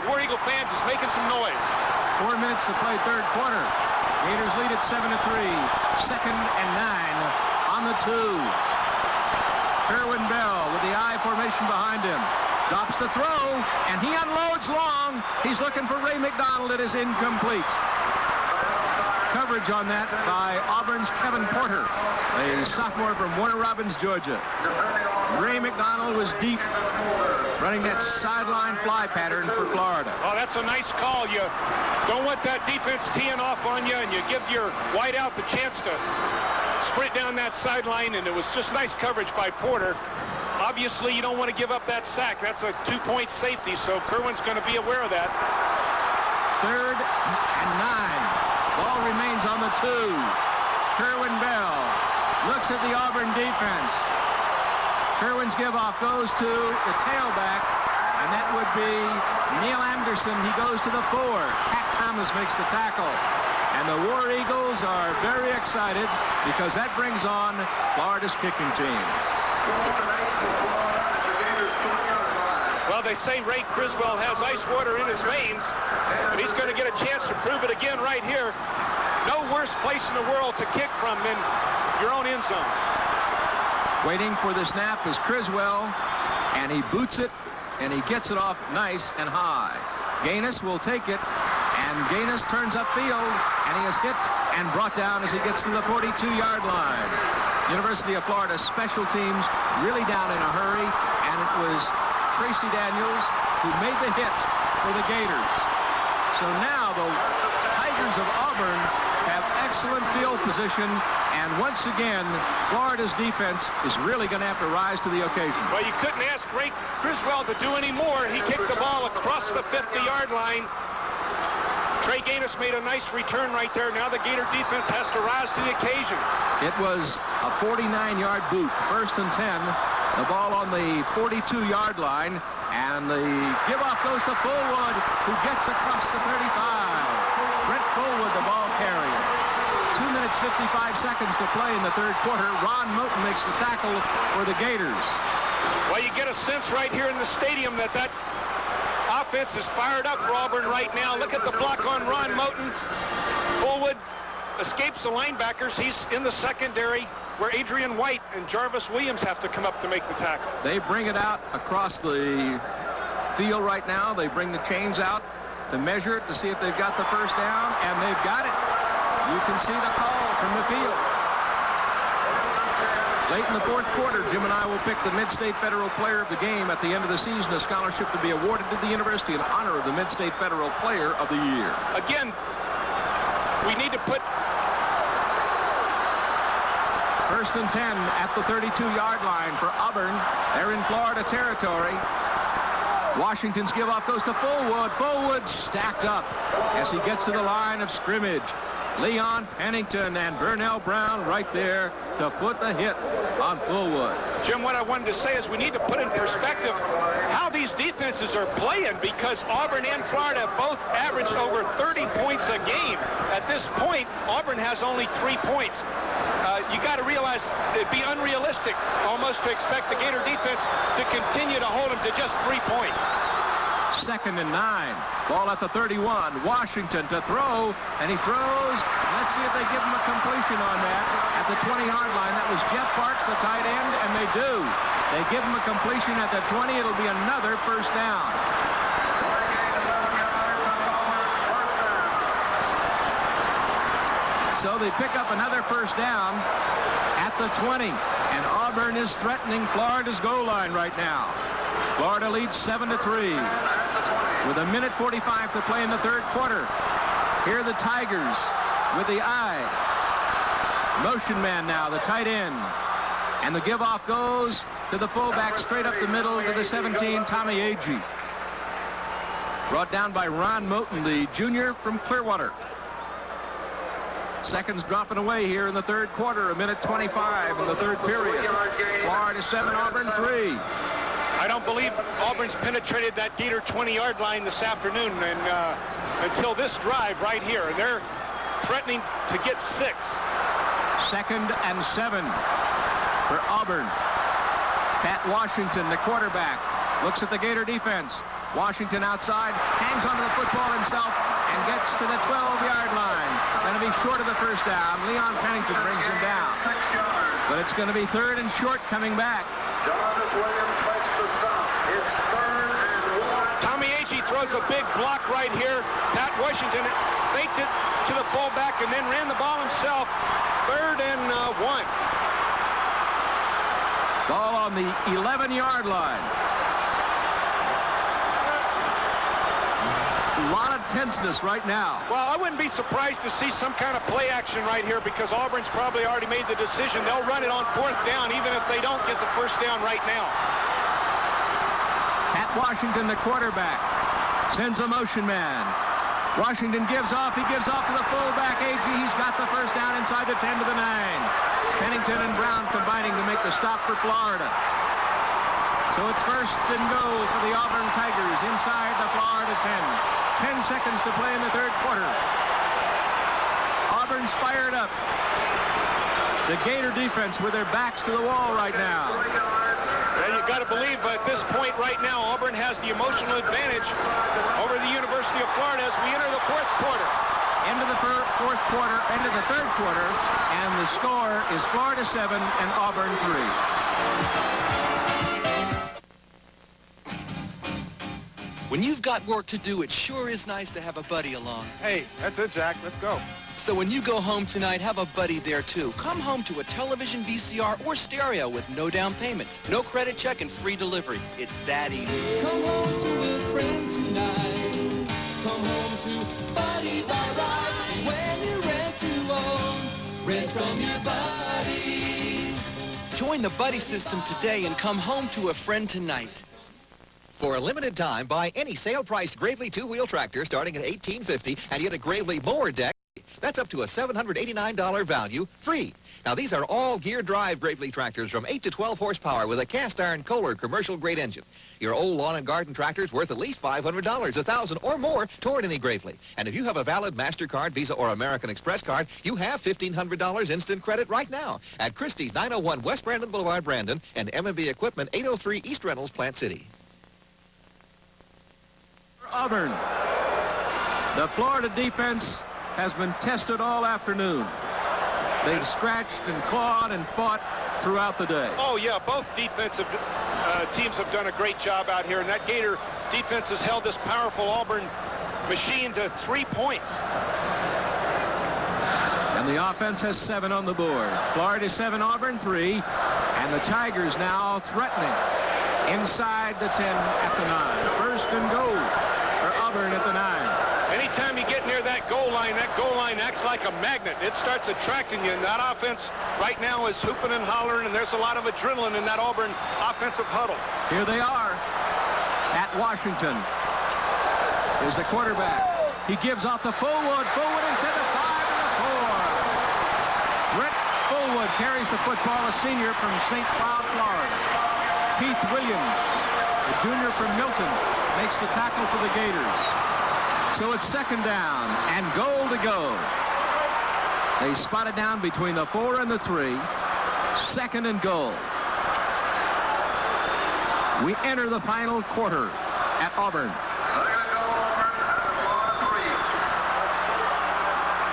War Eagle fans is making some noise. 4 minutes to play, third quarter. Gators lead at 7-3. 2nd and 9 on the 2. Kerwin Bell with the I formation behind him. Drops the throw, and he unloads long. He's looking for Ray McDonald. It is incomplete. Coverage on that by Auburn's Kevin Porter, a sophomore from Warner Robins, Georgia. Ray McDonald was deep, running that sideline fly pattern for Florida. Oh, that's a nice call. You don't want that defense teeing off on you, and you give your wideout the chance to sprint down that sideline, and it was just nice coverage by Porter. Obviously, you don't want to give up that sack. That's a 2-point safety, so Kerwin's going to be aware of that. 3rd and 9. Ball remains on the 2. Kerwin Bell looks at the Auburn defense. Kerwin's give-off goes to the tailback, and that would be Neil Anderson. He goes to the 4. Pat Thomas makes the tackle. And the War Eagles are very excited because that brings on Florida's kicking team. Well, they say Ray Criswell has ice water in his veins, but he's going to get a chance to prove it again right here. No worse place in the world to kick from than your own end zone. Waiting for the snap is Criswell, and he boots it, and he gets it off nice and high. Gaines will take it, and Gaines turns upfield, and he is hit and brought down as he gets to the 42-yard line. University of Florida special teams really down in a hurry, and it was Tracy Daniels who made the hit for the Gators. So now the Tigers of Auburn have excellent field position, and once again, Florida's defense is really going to have to rise to the occasion. Well, you couldn't ask Ray Criswell to do any more. He kicked the ball across the 50-yard line. Trey Gaines made a nice return right there. Now the Gator defense has to rise to the occasion. It was a 49-yard boot, 1st and 10. The ball on the 42-yard line, and the give-off goes to Fullwood, who gets across the 35. Brett Fullwood, the ball carrier. 2 minutes, 55 seconds to play in the third quarter. Ron Moten makes the tackle for the Gators. Well, you get a sense right here in the stadium that offense is fired up for Auburn right now. Look at the block on Ron Moten. Fullwood escapes the linebackers. He's in the secondary. where Adrian White and Jarvis Williams have to come up to make the tackle. They bring it out across the field right now. They bring the chains out to measure it to see if they've got the first down, and they've got it. You can see the call from the field. Late in the fourth quarter, Jim and I will pick the Mid-State Federal Player of the Game. At the end of the season, a scholarship to be awarded to the university in honor of the Mid-State Federal Player of the Year. Again, we need to put... First and 10 at the 32-yard line for Auburn. They're in Florida territory. Washington's give-off goes to Fullwood. Fullwood stacked up as he gets to the line of scrimmage. Leon Pennington and Vernell Brown right there to put the hit on Fullwood. Jim, what I wanted to say is we need to put in perspective how these defenses are playing, because Auburn and Florida have both averaged over 30 points a game. At this point, Auburn has only 3 points. You got to realize it'd be unrealistic almost to expect the Gator defense to continue to hold them to just 3 points. Second and 9. Ball at the 31. Washington to throw, and he throws. Let's see if they give him a completion on that at the 20-yard line. That was Jeff Parks, the tight end, and they do. They give him a completion at the 20. It'll be another first down. So they pick up another first down at the 20, and Auburn is threatening Florida's goal line right now. Florida leads 7-3 with 1:45 to play in the third quarter. Here are the Tigers with the eye. Motion man now, the tight end. And the give-off goes to the fullback straight up the middle to the 17, Tommy Agee. Brought down by Ron Moten, the junior from Clearwater. Seconds dropping away here in the third quarter, 1:25 in the third period. Florida 7, Auburn 3. I don't believe Auburn's penetrated that Gator 20-yard line this afternoon, and until this drive right here. And they're threatening to get 6. Second and 7 for Auburn. Pat Washington, the quarterback, looks at the Gator defense. Washington outside, hangs onto the football himself, and gets to the 12-yard line. Going to be short of the first down. Leon Pennington brings him down. But it's going to be third and short coming back. Tommy Agee throws a big block right here. Pat Washington faked it to the fullback and then ran the ball himself. Third and 1. Ball on the 11-yard line. A lot of tenseness right now. Well, I wouldn't be surprised to see some kind of play action right here, because Auburn's probably already made the decision. They'll run it on fourth down even if they don't get the first down right now. Pat Washington, the quarterback, sends a motion man. Washington gives off. He gives off to the fullback, Agee. He's got the first down inside the 10 to the 9. Pennington and Brown combining to make the stop for Florida. So it's first and goal for the Auburn Tigers inside the Florida 10. 10 seconds to play in the third quarter. Auburn's fired up. The Gator defense with their backs to the wall right now. Well, you've got to believe at this point right now, Auburn has the emotional advantage over the University of Florida as we enter the fourth quarter. Into the fourth quarter, into the third quarter, and the score is Florida 7 and Auburn 3. When you've got work to do, it sure is nice to have a buddy along. Hey, that's it, Jack. Let's go. So when you go home tonight, have a buddy there, too. Come home to a television, VCR, or stereo with no down payment, no credit check, and free delivery. It's that easy. Come home to a friend tonight. Come home to Buddy by Right. When you rent to own, rent from your buddy. Join the buddy system today and come home to a friend tonight. For a limited time, buy any sale-priced Gravely two-wheel tractor starting at $18.50 and get a Gravely mower deck. That's up to a $789 value, free. Now, these are all gear-drive Gravely tractors from 8 to 12 horsepower with a cast-iron Kohler commercial-grade engine. Your old lawn and garden tractor's worth at least $500, $1,000 or more toward any Gravely. And if you have a valid MasterCard, Visa, or American Express card, you have $1,500 instant credit right now at Christie's 901 West Brandon Boulevard, Brandon, and M&B Equipment 803 East Reynolds, Plant City. Auburn. The Florida defense has been tested all afternoon. They've scratched and clawed and fought throughout the day. Oh, yeah, both defensive teams have done a great job out here, and that Gator defense has held this powerful Auburn machine to 3 points. And the offense has 7 on the board. Florida 7, Auburn 3, and the Tigers now threatening inside the 10 at the 9. First and goal for Auburn at the 9. Anytime you get near that goal line acts like a magnet. It starts attracting you, and that offense right now is hooping and hollering, and there's a lot of adrenaline in that Auburn offensive huddle. Here they are at Washington. Is the quarterback. He gives off the Fullwood inside the 5 and the 4. Brett Fullwood carries the football, a senior from St. Cloud, Florida. Keith Williams, a junior from Milton, makes the tackle for the Gators. So it's second down and goal to go. They spot it down between the 4 and the 3. Second and goal. We enter the final quarter at Auburn.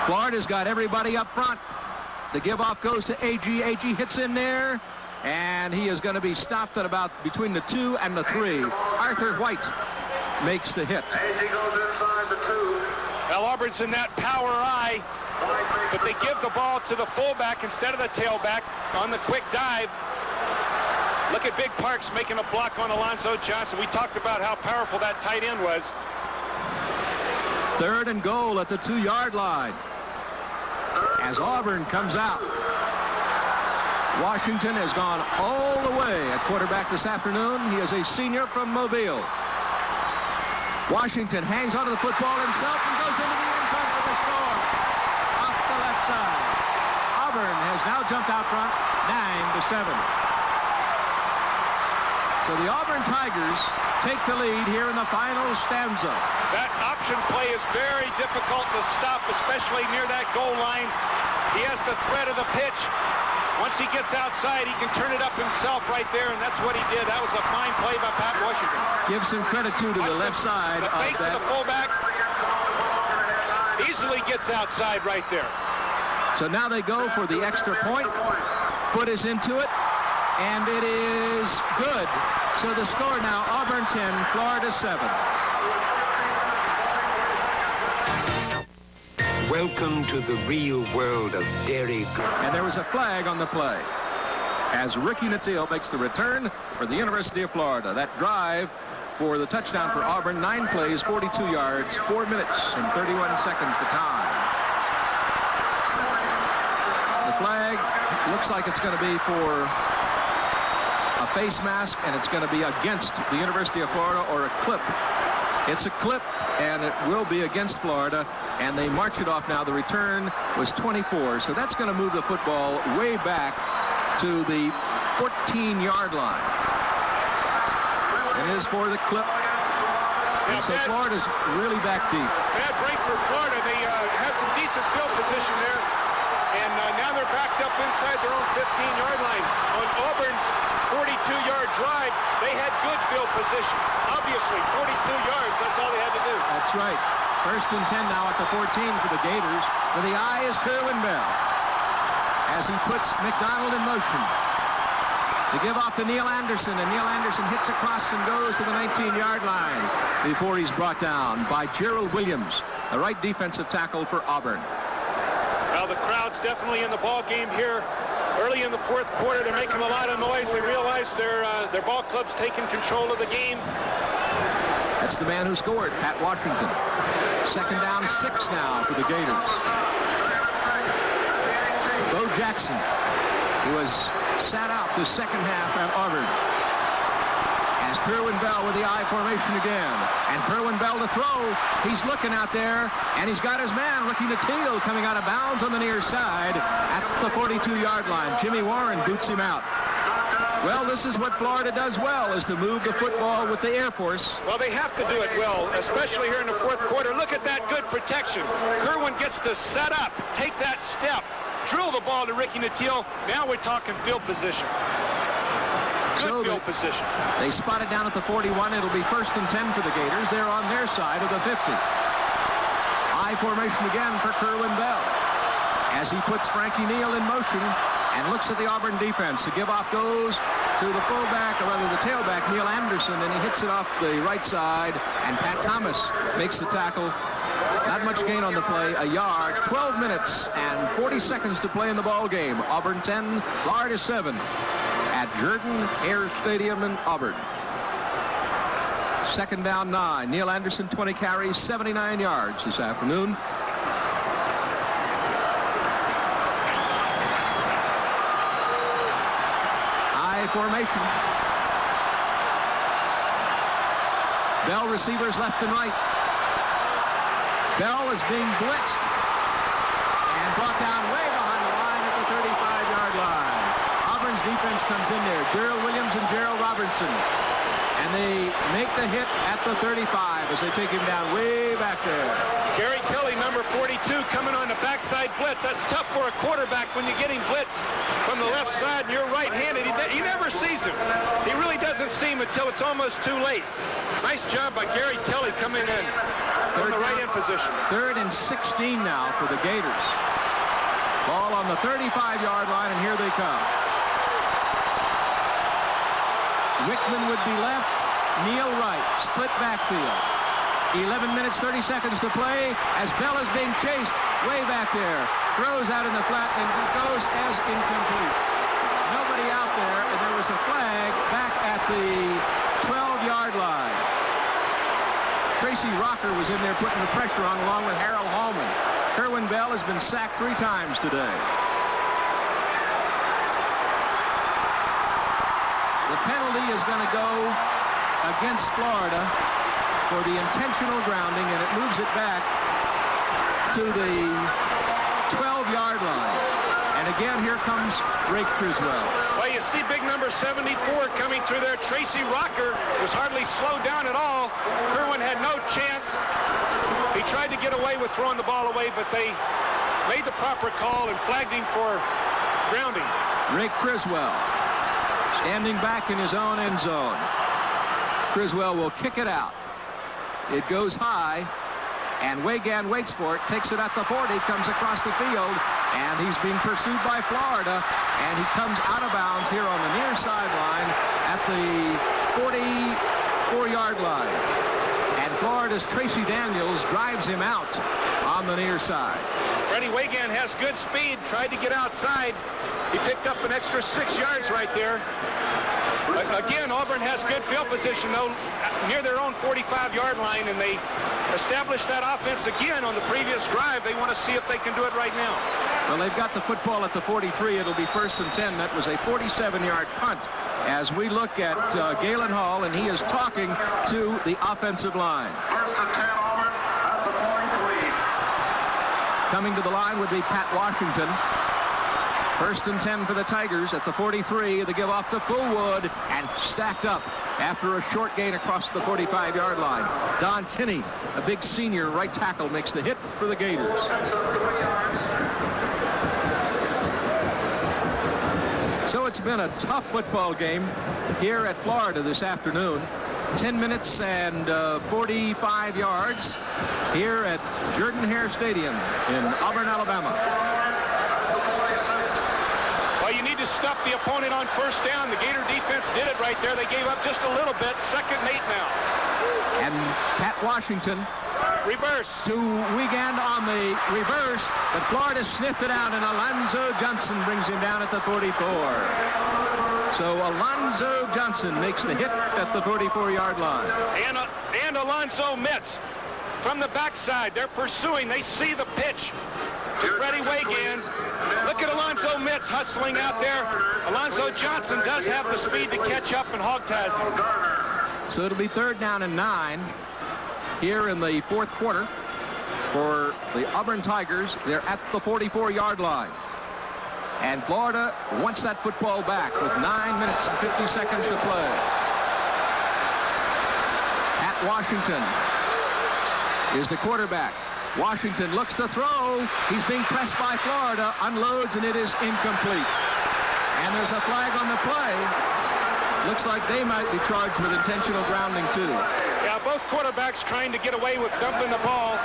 Florida's got everybody up front. The give off goes to A.G. A.G. hits in there, and he is going to be stopped at about between the 2 and the 3. Arthur White makes the hit. A.G. goes inside the 2. Well, Auburn's in that power eye, but they give the ball to the fullback instead of the tailback on the quick dive. Look at Big Parks making a block on Alonzo Johnson. We talked about how powerful that tight end was. Third and goal at the 2-yard line. As Auburn comes out. Washington has gone all the way at quarterback this afternoon. He is a senior from Mobile. Washington hangs onto the football himself and goes into the end zone for the score. Off the left side. Auburn has now jumped out front 9-7. So the Auburn Tigers take the lead here in the final stanza. That option play is very difficult to stop, especially near that goal line. He has the threat of the pitch. Once he gets outside, he can turn it up himself right there, and that's what he did. That was a fine play by Pat Washington. Give some credit, too, to the left side the of fake that. To the fullback easily gets outside right there. So now they go for the extra point. Foot is into it, and it is good. So the score now, Auburn 10, Florida 7. Welcome to the real world of dairy. And there was a flag on the play as Ricky Nattil makes the return for the University of Florida. That drive for the touchdown for Auburn, 9 plays, 42 yards, 4 minutes and 31 seconds to time. The flag looks like it's going to be for a face mask, and it's going to be against the University of Florida, or a clip. It's a clip, and it will be against Florida, and they march it off now. The return was 24, so that's going to move the football way back to the 14-yard line. It is for the clip. And so Florida's really back deep. Bad break for Florida. They had some decent field position there, and now they're backed up inside their own 15-yard line. On Auburn's 42-yard drive, they had good field position. Obviously, 42 yards, that's all they had to do. That's right. First and 10 now at the 14 for the Gators. For the eye is Kerwin Bell as he puts McDonald in motion. To give off to Neil Anderson, and Neil Anderson hits across and goes to the 19-yard line before he's brought down by Gerald Williams, the right defensive tackle for Auburn. Well, the crowd's definitely in the ball game here. Early in the fourth quarter, they're making a lot of noise. They realize their ball club's taking control of the game. That's the man who scored, Pat Washington. Second down, 6 now for the Gators. Bo Jackson, who has sat out the second half at Auburn. As Kerwin Bell with the I formation again. And Kerwin Bell to throw. He's looking out there, and he's got his man, Ricky Nattil, coming out of bounds on the near side at the 42-yard line. Jimmy Warren boots him out. Well, this is what Florida does well, is to move the football with the Air Force. Well, they have to do it well, especially here in the fourth quarter. Look at that good protection. Kerwin gets to set up, take that step, drill the ball to Ricky Nattil. Now we're talking field position. Good field position. They spot it down at the 41. It'll be first and 10 for the Gators. They're on their side of the 50. I formation again for Kerwin Bell. as he puts Frankie Neal in motion and looks at the Auburn defense. The give-off goes to the fullback, or rather the tailback, Neil Anderson, and he hits it off the right side, and Pat Thomas makes the tackle. Not much gain on the play, a yard. 12 minutes and 40 seconds to play in the ball game. Auburn 10, Florida 7 at Jordan-Hare Stadium in Auburn. Second down 9. Neil Anderson, 20 carries, 79 yards this afternoon. High formation. Bell receivers left and right. Bell is being blitzed and brought down way behind the line at the 35-yard line. Auburn's defense comes in there. Gerald Williams and Gerald Robertson. And they make the hit at the 35 as they take him down way back there. Gary Kelly, number 42, coming on the backside blitz. That's tough for a quarterback when you're getting blitzed from the left side and you're right-handed. He never sees him. He really doesn't see him until it's almost too late. Nice job by Gary Kelly coming in from the right end position. 3rd and 16 now for the Gators. Ball on the 35-yard line, and here they come. Wickman would be left, Neal right, split backfield. 11 minutes, 30 seconds to play as Bell is being chased way back there. Throws out in the flat and he goes as incomplete. Nobody out there, and there was a flag back at the 12-yard line. Tracy Rocker was in there putting the pressure on along with Harold Hallman. Kerwin Bell has been sacked 3 times today. The penalty is going to go against Florida for the intentional grounding, and it moves it back to the 12-yard line. And again, here comes Ray Criswell. Well, you see big number 74 coming through there. Tracy Rocker was hardly slowed down at all. Kerwin had no chance. He tried to get away with throwing the ball away, but they made the proper call and flagged him for grounding. Ray Criswell standing back in his own end zone. Criswell will kick it out. It goes high, and Wagan waits for it, takes it at the 40, comes across the field, and he's being pursued by Florida, and he comes out of bounds here on the near sideline at the 44-yard line. And Florida's Tracy Daniels drives him out on the near side. Freddie Wagan has good speed, tried to get outside. He picked up an extra 6 yards right there. Again, Auburn has good field position, though, near their own 45-yard line, and they established that offense again on the previous drive. They want to see if they can do it right now. Well, they've got the football at the 43. It'll be 1st and 10. That was a 47-yard punt as we look at Galen Hall, and he is talking to the offensive line. 1st and 10, Auburn at the 43. Coming to the line would be Pat Washington. 1st and 10 for the Tigers at the 43. The give off to Fullwood and stacked up after a short gain across the 45-yard line. Don Tinney, a big senior right tackle, makes the hit for the Gators. So it's been a tough football game here at Florida this afternoon. 10 minutes and 45 yards here at Jordan-Hare Stadium in Auburn, Alabama. Well, you need to stuff the opponent on 1st down. The Gator defense did it right there. They gave up just a little bit. 2nd and 8 now. And Pat Washington reverse to Wiegand on the reverse, but Florida sniffed it out, and Alonzo Johnson brings him down at the 44. So Alonzo Johnson makes the hit at the 44-yard line. And Alonzo Metz from the backside. They're pursuing. They see the pitch to Freddie Wagan. Look at Alonzo Metz hustling out there. Alonzo Johnson does have the speed to catch up and hog ties him. So it'll be 3rd down and 9 here in the 4th quarter for the Auburn Tigers. They're at the 44-yard line. And Florida wants that football back with 9 minutes and 50 seconds to play. Pat Washington is the quarterback. Washington looks to throw. He's being pressed by Florida, unloads, and it is incomplete. And there's a flag on the play. Looks like they might be charged with intentional grounding, too. Yeah, both quarterbacks trying to get away with dumping the ball.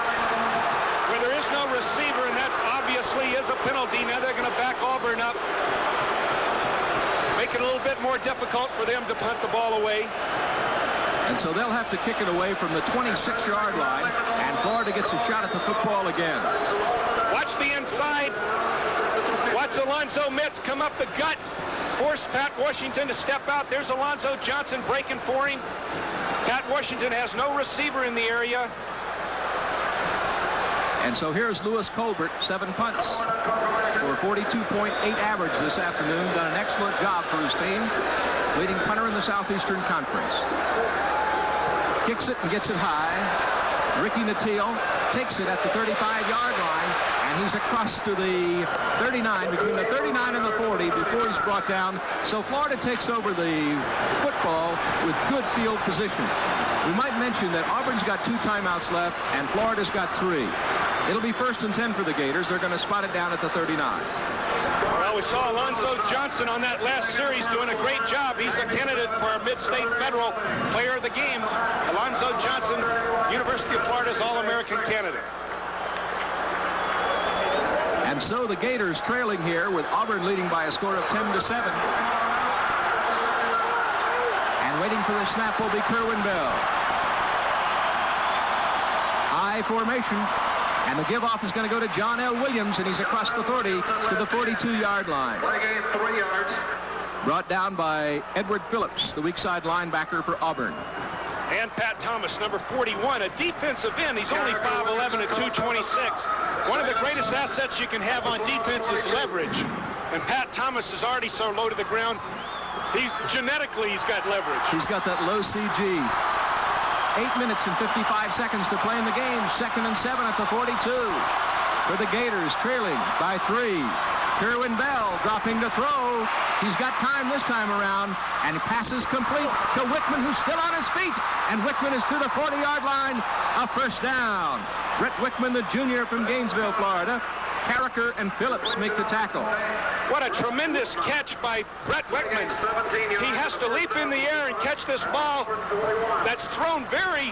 where there is no receiver, and that obviously is a penalty. Now they're going to back Auburn up, make it a little bit more difficult for them to punt the ball away. And so they'll have to kick it away from the 26-yard line, and Florida gets a shot at the football again. Watch the inside. Watch Alonzo Metz come up the gut. Force Pat Washington to step out. There's Alonzo Johnson breaking for him. Pat Washington has no receiver in the area. And so here's Lewis Colbert, 7 punts for 42.8 average this afternoon. Done an excellent job for his team. Leading punter in the Southeastern Conference. Kicks it and gets it high. Ricky Natile takes it at the 35-yard line, and he's across to the 39, between the 39 and the 40 before he's brought down. So Florida takes over the football with good field position. We might mention that Auburn's got 2 timeouts left, and Florida's got 3. It'll be 1st and 10 for the Gators. They're going to spot it down at the 39. Well, we saw Alonzo Johnson on that last series doing a great job. He's a candidate for our Mid-State Federal Player of the Game. Alonzo Johnson, University of Florida's All-American candidate. And so the Gators trailing here with Auburn leading by a score of 10-7. And waiting for the snap will be Kerwin Bell. High formation. And the give-off is going to go to John L. Williams, and he's across the 30 to the 42-yard line. Gain 3 yards. Brought down by Edward Phillips, the weak side linebacker for Auburn. And Pat Thomas, number 41, a defensive end. He's only 5'11" at 226. One of the greatest assets you can have on defense is leverage. And Pat Thomas is already so low to the ground. He's got leverage. He's got that low CG. 8 minutes and 55 seconds to play in the game. 2nd and 7 at the 42. For the Gators, trailing by 3. Kerwin Bell dropping to throw. He's got time this time around, and he passes complete to Wickman, who's still on his feet. And Wickman is to the 40-yard line. A 1st down. Brett Wickman, the junior from Gainesville, Florida. Carricker and Phillips make the tackle. What a tremendous catch by Brett Wickman. He has to leap in the air and catch this ball that's thrown very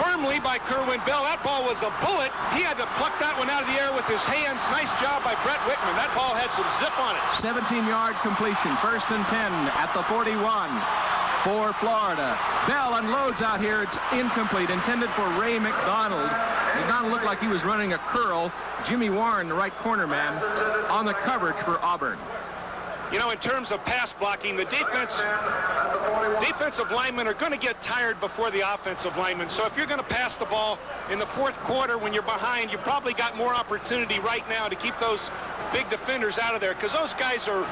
firmly by Kerwin Bell. That ball was a bullet. He had to pluck that one out of the air with his hands. Nice job by Brett Wickman. That ball had some zip on it. 17-yard completion. 1st and 10 at the 41 for Florida. Bell unloads out here. It's incomplete. Intended for Ray McDonald. McDonald looked like he was running a curl. Jimmy Warren, the right corner man, on the coverage for Auburn. You know, in terms of pass blocking, the defensive linemen are going to get tired before the offensive linemen. So if you're going to pass the ball in the 4th quarter when you're behind, you probably got more opportunity right now to keep those big defenders out of there, because those guys are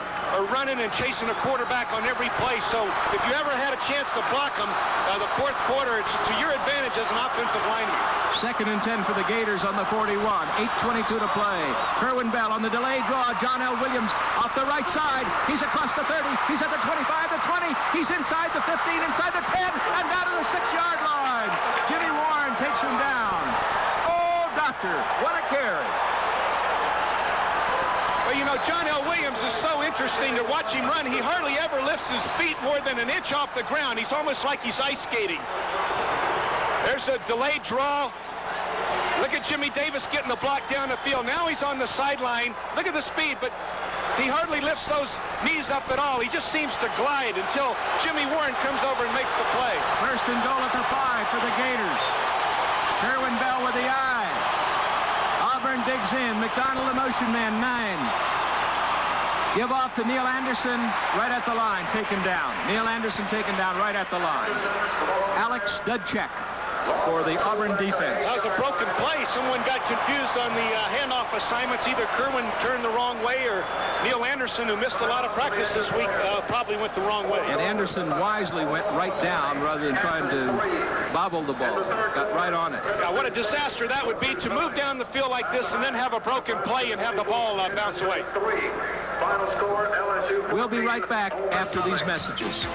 running and chasing a quarterback on every play. So if you ever had a chance to block them, the 4th quarter, it's to your advantage as an offensive lineman. 2nd and 10 for the Gators on the 41. 8:22 to play. Kerwin Bell on the delayed draw. John L. Williams off the right side. He's across the 30. He's at the 25, the 20. He's inside the 15, inside the 10, and down to the 6-yard line. Jimmy Warren takes him down. Oh, doctor, what a carry. Well, you know, John L. Williams is so interesting to watch him run. He hardly ever lifts his feet more than an inch off the ground. He's almost like he's ice skating. There's a delayed draw. Look at Jimmy Davis getting the block down the field. Now he's on the sideline. Look at the speed, but he hardly lifts those knees up at all. He just seems to glide until Jimmy Warren comes over and makes the play. 1st and goal at the 5 for the Gators. Kerwin Bell with the eye. Auburn digs in. McDonald, the motion man, 9. Give off to Neil Anderson right at the line, taken down. Neil Anderson taken down right at the line. Alex Dudchek for the Auburn defense. That was a broken play. Someone got confused on the handoff assignments. Either Kerwin turned the wrong way, or Neil Anderson, who missed a lot of practice this week, probably went the wrong way. And Anderson wisely went right down rather than trying to bobble the ball. Got right on it. Yeah, what a disaster that would be to move down the field like this and then have a broken play and have the ball bounce away. Final score, LSU 14. We'll be right back after these messages.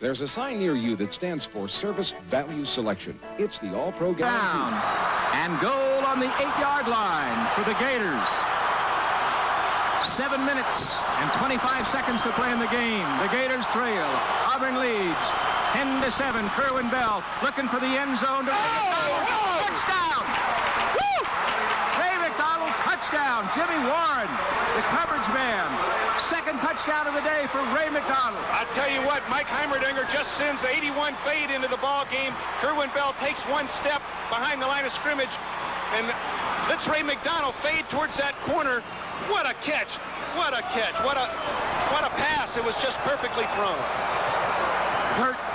There's a sign near you that stands for Service Value Selection. It's the All-Pro Guarantee. Down and goal on the 8-yard line for the Gators. 7 minutes and 25 seconds to play in the game. The Gators trail. Auburn leads 10-7. Kerwin Bell looking for the end zone. Touchdown! Woo! Ray McDonald, touchdown. Jimmy Warren, the coverage man. Second touchdown of the day for Ray McDonald. I tell you what, Mike Heimerdinger just sends 81 fade into the ball game. Kerwin Bell takes one step behind the line of scrimmage and lets Ray McDonald fade towards that corner. What a catch. What a catch. What a pass. It was just perfectly thrown.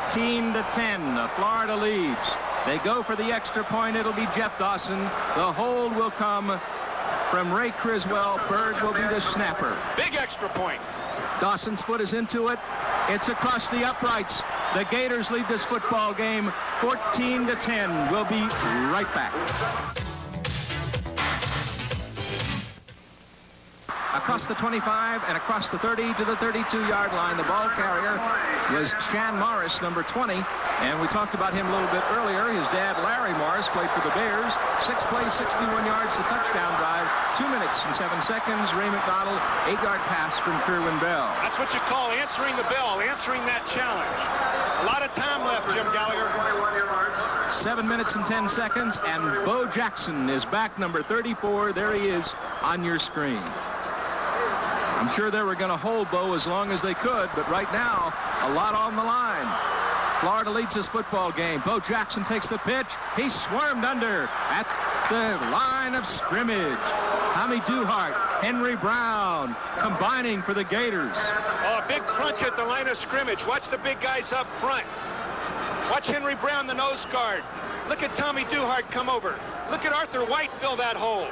13-10. Florida leads. They go for the extra point. It'll be Jeff Dawson. The hold will come from Ray Criswell. Bird will be the snapper. Big extra point. Dawson's foot is into it. It's across the uprights. The Gators lead this football game 14-10. We'll be right back. Across the 25 and across the 30 to the 32-yard line. The ball carrier was Shan Morris, number 20. And we talked about him a little bit earlier. His dad, Larry Morris, played for the Bears. 6 plays, 61 yards, the touchdown drive. 2 minutes and 7 seconds. Ray McDonald, 8-yard pass from Kerwin Bell. That's what you call answering the bell, answering that challenge. A lot of time left, Jim Gallagher. 7 minutes and 10 seconds. And Bo Jackson is back, number 34. There he is on your screen. I'm sure they were going to hold Bo as long as they could, but right now, a lot on the line. Florida leads this football game. Bo Jackson takes the pitch. He's swarmed under at the line of scrimmage. Tommy Duhart, Henry Brown combining for the Gators. Oh, a big crunch at the line of scrimmage. Watch the big guys up front. Watch Henry Brown, the nose guard. Look at Tommy Duhart come over. Look at Arthur White fill that hole.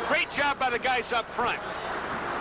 Great job by the guys up front.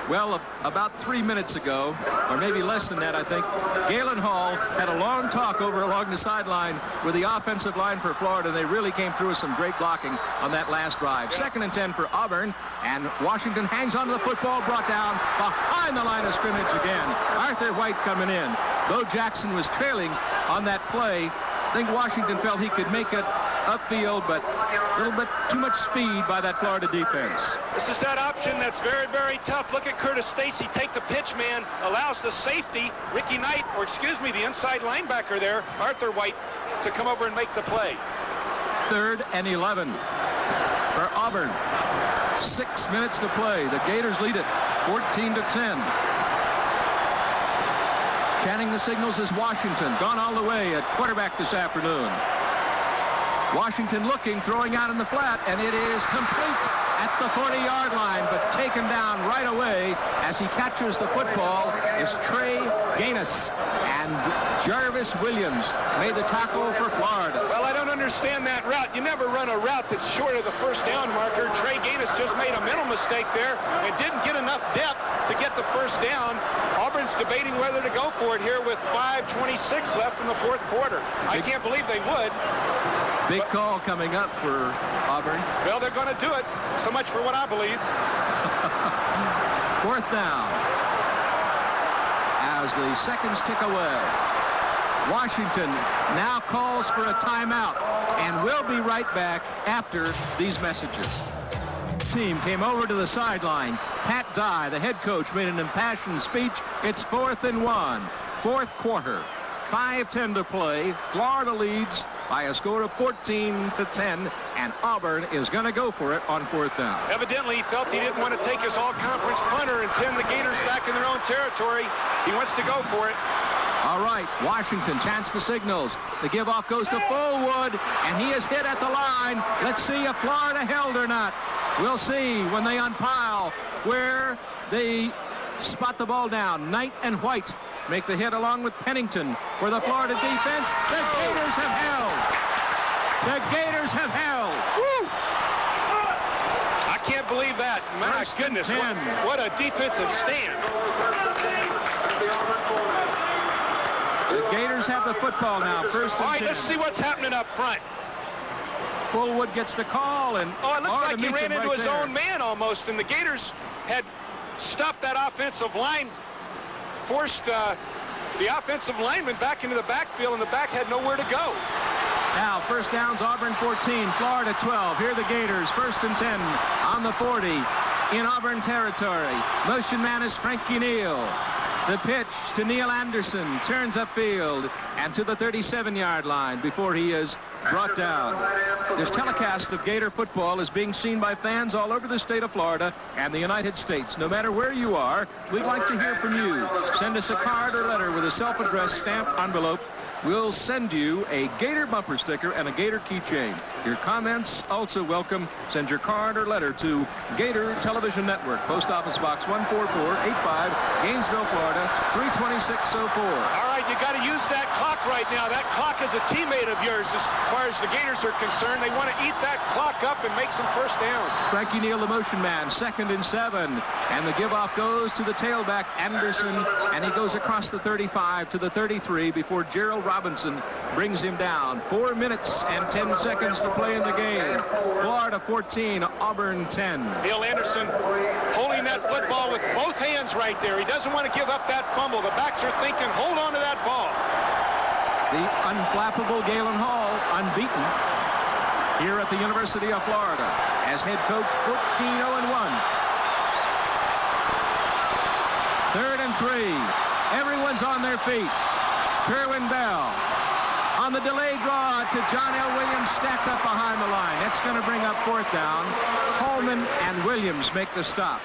Well, about 3 minutes ago, or maybe less than that, I think, Galen Hall had a long talk over along the sideline with the offensive line for Florida. They really came through with some great blocking on that last drive. 2nd and 10 for Auburn, and Washington hangs onto the football, brought down behind the line of scrimmage again. Arthur White coming in. Bo Jackson was trailing on that play. I think Washington felt he could make it upfield, but a little bit too much speed by that Florida defense. This is that option that's very, very tough. Look at Curtis Stacy take the pitch man, allows the safety, Ricky Knight, or excuse me, the inside linebacker there, Arthur White, to come over and make the play. 3rd and 11 for Auburn. 6 minutes to play. The Gators lead it 14-10. Chanting the signals is Washington, gone all the way at quarterback this afternoon. Washington looking, throwing out in the flat, and it is complete at the 40-yard line, but taken down right away as he catches the football is Trey Gaines, and Jarvis Williams made the tackle for Florida. Well, I don't understand that route. You never run a route that's short of the first down marker. Trey Gaines just made a mental mistake there and didn't get enough depth to get the first down. Auburn's debating whether to go for it here with 5:26 left in the 4th quarter. I can't believe they would. Big call coming up for Auburn. Well, they're going to do it. So much for what I believe. 4th down. As the seconds tick away. Washington now calls for a timeout, and we'll be right back after these messages. Team came over to the sideline. Pat Dye, the head coach, made an impassioned speech. It's 4th and 1. 4th quarter. 5:10 to play. Florida leads by a score of 14-10, and Auburn is going to go for it on 4th down. Evidently, he felt he didn't want to take his all-conference punter and pin the Gators back in their own territory. He wants to go for it. All right, Washington chants the signals. The give-off goes to Fullwood, and he is hit at the line. Let's see if Florida held or not. We'll see when they unpile where they spot the ball down. Knight and White make the hit along with Pennington for the Florida defense. The Gators have held. The Gators have held. Woo! I can't believe that. My goodness, what a defensive stand. The Gators have the football now. 1st and 10. All right, let's see what's happening up front. Fullwood gets the call, and it looks like he ran into his there. own man almost, and the Gators had stuffed that offensive line, forced the offensive lineman back into the backfield, and the back had nowhere to go. Now, 1st downs, Auburn 14, Florida 12. Here are the Gators, 1st and 10 on the 40. in Auburn territory. Motion man is Frankie Neal. The pitch to Neil Anderson, turns upfield and to the 37-yard line before he is brought down. This telecast of Gator football is being seen by fans all over the state of Florida and the United States. No matter where you are, we'd like to hear from you. Send us a card or letter with a self-addressed stamped envelope. We'll send you a Gator bumper sticker and a Gator keychain. Your comments also welcome. Send your card or letter to Gator Television Network, Post Office Box 14485, Gainesville, Florida, 32604. All right, you got to use that clock right now. That clock is a teammate of yours as far as the Gators are concerned. They want to eat that clock up and make some first downs. Frankie Neal, the motion man, 2nd and 7. And the give-off goes to the tailback, Anderson, and he goes across the 35 to the 33 before Gerald Robinson brings him down. 4 minutes and 10 seconds to play in the game. Florida 14, Auburn 10. Neil Anderson holding that football with both hands right there. He doesn't want to give up that fumble. The backs are thinking, hold on to that ball. The unflappable Galen Hall, unbeaten here at the University of Florida as head coach, 14-0-1. 3rd and 3. Everyone's on their feet. Kerwin Bell on the delayed draw to John L. Williams, stacked up behind the line. That's going to bring up 4th down. Holman and Williams make the stop.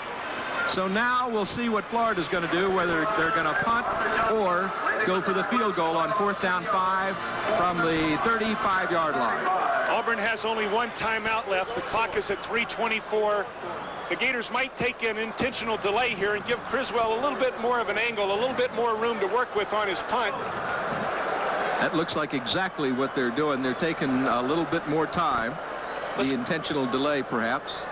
So now we'll see what Florida's going to do, whether they're going to punt or go for the field goal on 4th down 5 from the 35-yard line. Auburn has only one timeout left. The clock is at 3:24. The Gators might take an intentional delay here and give Criswell a little bit more of an angle, a little bit more room to work with on his punt. That looks like exactly what they're doing. They're taking a little bit more time. The intentional delay, perhaps.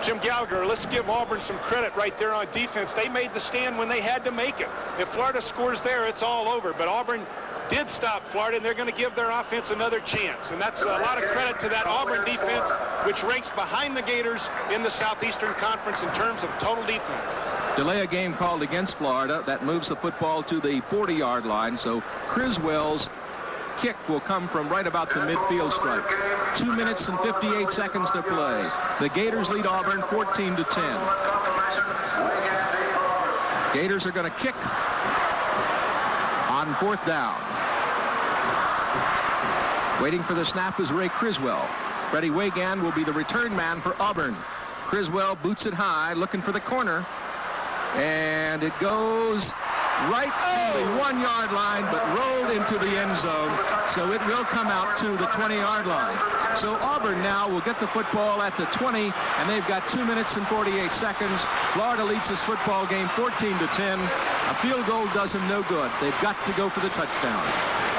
Jim Gallagher, let's give Auburn some credit right there on defense. They made the stand when they had to make it. If Florida scores there, it's all over. But Auburn did stop Florida, and they're going to give their offense another chance. And that's a lot of credit to that Auburn defense, which ranks behind the Gators in the Southeastern Conference in terms of total defense. Delay a game called against Florida. That moves the football to the 40-yard line. So Criswell's kick will come from right about the midfield stripe. 2 minutes and 58 seconds to play. The Gators lead Auburn 14-10. Gators are going to kick on 4th down. Waiting for the snap is Ray Criswell. Freddie Wagan will be the return man for Auburn. Criswell boots it high, looking for the corner. And it goes right to the 1-yard line, but rolled into the end zone. So it will come out to the 20-yard line. So Auburn now will get the football at the 20, and they've got 2 minutes and 48 seconds. Florida leads this football game 14-10. A field goal does them no good. They've got to go for the touchdown.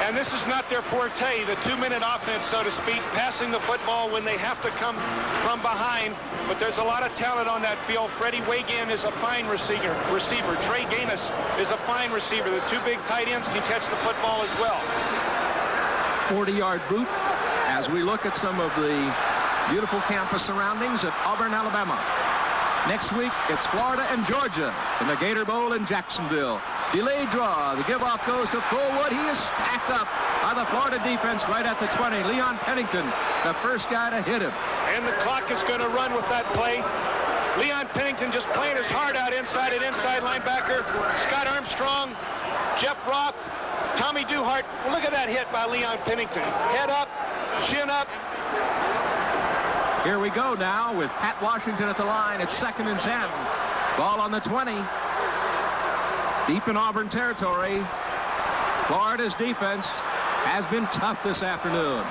And this is not their forte, the 2-minute offense, so to speak, passing the football when they have to come from behind. But there's a lot of talent on that field. Freddie Wagan is a fine receiver. Trey Gaines is a fine receiver. The 2 big tight ends can catch the football as well. 40-yard boot as we look at some of the beautiful campus surroundings at Auburn, Alabama. Next week, it's Florida and Georgia in the Gator Bowl in Jacksonville. Delayed draw. The give-off goes to Fullwood. He is stacked up by the Florida defense right at the 20. Leon Pennington, the first guy to hit him. And the clock is going to run with that play. Leon Pennington just playing his heart out inside linebacker. Scott Armstrong, Jeff Roth, Tommy Duhart. Well, look at that hit by Leon Pennington. Head up, chin up. Here we go now with Pat Washington at the line. It's 2nd and 10. Ball on the 20. Deep in Auburn territory. Florida's defense has been tough this afternoon.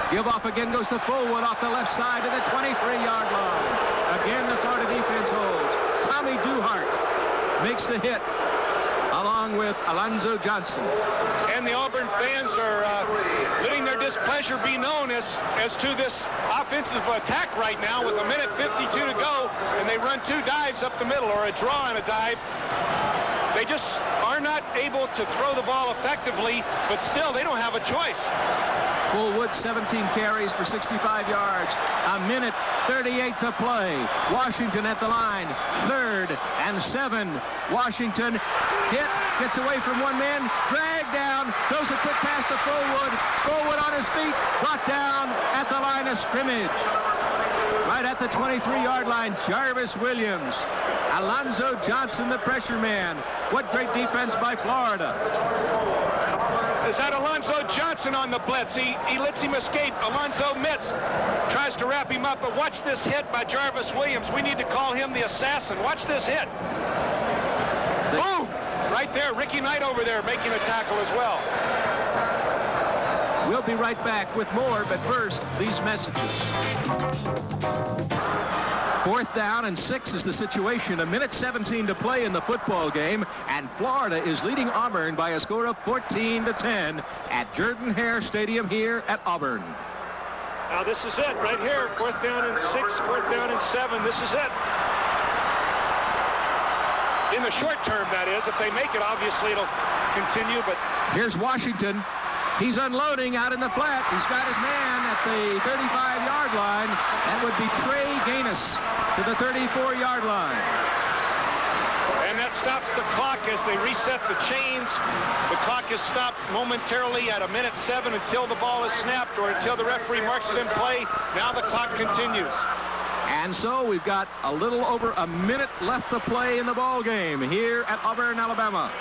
Give off again goes to Fullwood off the left side to the 23-yard line. Again, the Florida defense holds. Tommy Duhart makes the hit along with Alonzo Johnson. And the Auburn fans are letting their displeasure be known as to this offensive attack right now with 1:52 to go, and they run 2 dives up the middle, or a draw and a dive. They just are not able to throw the ball effectively, but still, they don't have a choice. Fullwood, 17 carries for 65 yards. 1:38 to play. Washington at the line. 3rd and 7. Washington hit, gets away from one man, dragged down, throws a quick pass to Fullwood. Fullwood on his feet, brought down at the line of scrimmage. Right at the 23-yard line, Jarvis Williams. Alonzo Johnson, the pressure man. What great defense by Florida. Is that Alonzo Johnson on the blitz? He lets him escape. Alonzo Mitz tries to wrap him up, but watch this hit by Jarvis Williams. We need to call him the assassin. Watch this hit. Boom! Right there, Ricky Knight over there making a tackle as well. We'll be right back with more, but first, these messages. 4th down and 6 is the situation. 1:17 to play in the football game, and Florida is leading Auburn by a score of 14-10 at Jordan-Hare Stadium here at Auburn. Now this is it right here. 4th down and 6, 4th down and 7. This is it. In the short term, that is. If they make it, obviously it'll continue, but... Here's Washington. He's unloading out in the flat. He's got his man at the 35-yard line. That would be Trey Gaines to the 34-yard line. And that stops the clock as they reset the chains. The clock is stopped momentarily at 1:07 until the ball is snapped or until the referee marks it in play. Now the clock continues. And so we've got a little over a minute left to play in the ball game here at Auburn, Alabama.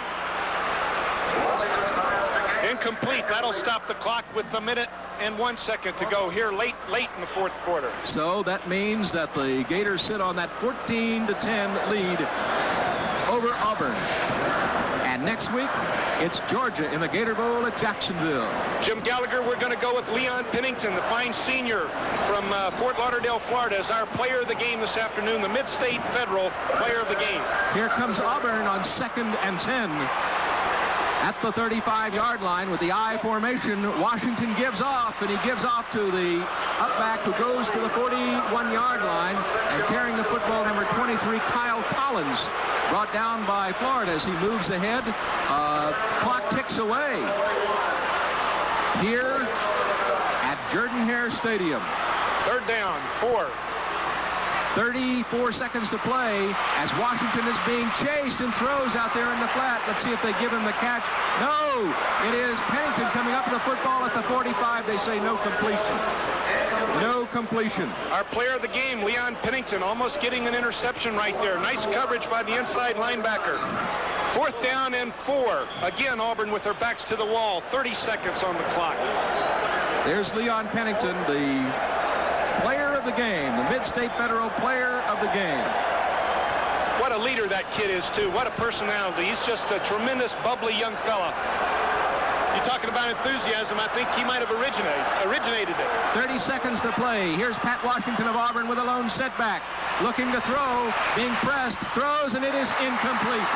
Incomplete. That'll stop the clock with 1:01 to go here late in the 4th quarter. So that means that the Gators sit on that 14-10 lead over Auburn. And next week, it's Georgia in the Gator Bowl at Jacksonville. Jim Gallagher, we're going to go with Leon Pennington, the fine senior from Fort Lauderdale, Florida, as our player of the game this afternoon, the Mid-State Federal player of the game. Here comes Auburn on 2nd and 10. At the 35-yard line with the I formation, Washington gives off, and he gives off to the upback who goes to the 41-yard line, and carrying the football, number 23, Kyle Collins, brought down by Florida as he moves ahead. Clock ticks away here at Jordan-Hare Stadium. 3rd down, 4. 34 seconds to play as Washington is being chased and throws out there in the flat. Let's see if they give him the catch. No, it is Pennington coming up with the football at the 45. They say no completion. No completion. Our player of the game, Leon Pennington, almost getting an interception right there. Nice coverage by the inside linebacker. 4th down and 4. Again, Auburn with their backs to the wall. 30 seconds on the clock. There's Leon Pennington, the player of the game, the Mid-State Federal player of the game. What a leader that kid is, too. What a personality. He's just a tremendous, bubbly young fella. You're talking about enthusiasm. I think he might have originated it. 30 seconds to play. Here's Pat Washington of Auburn with a lone setback. Looking to throw, being pressed, throws, and it is incomplete.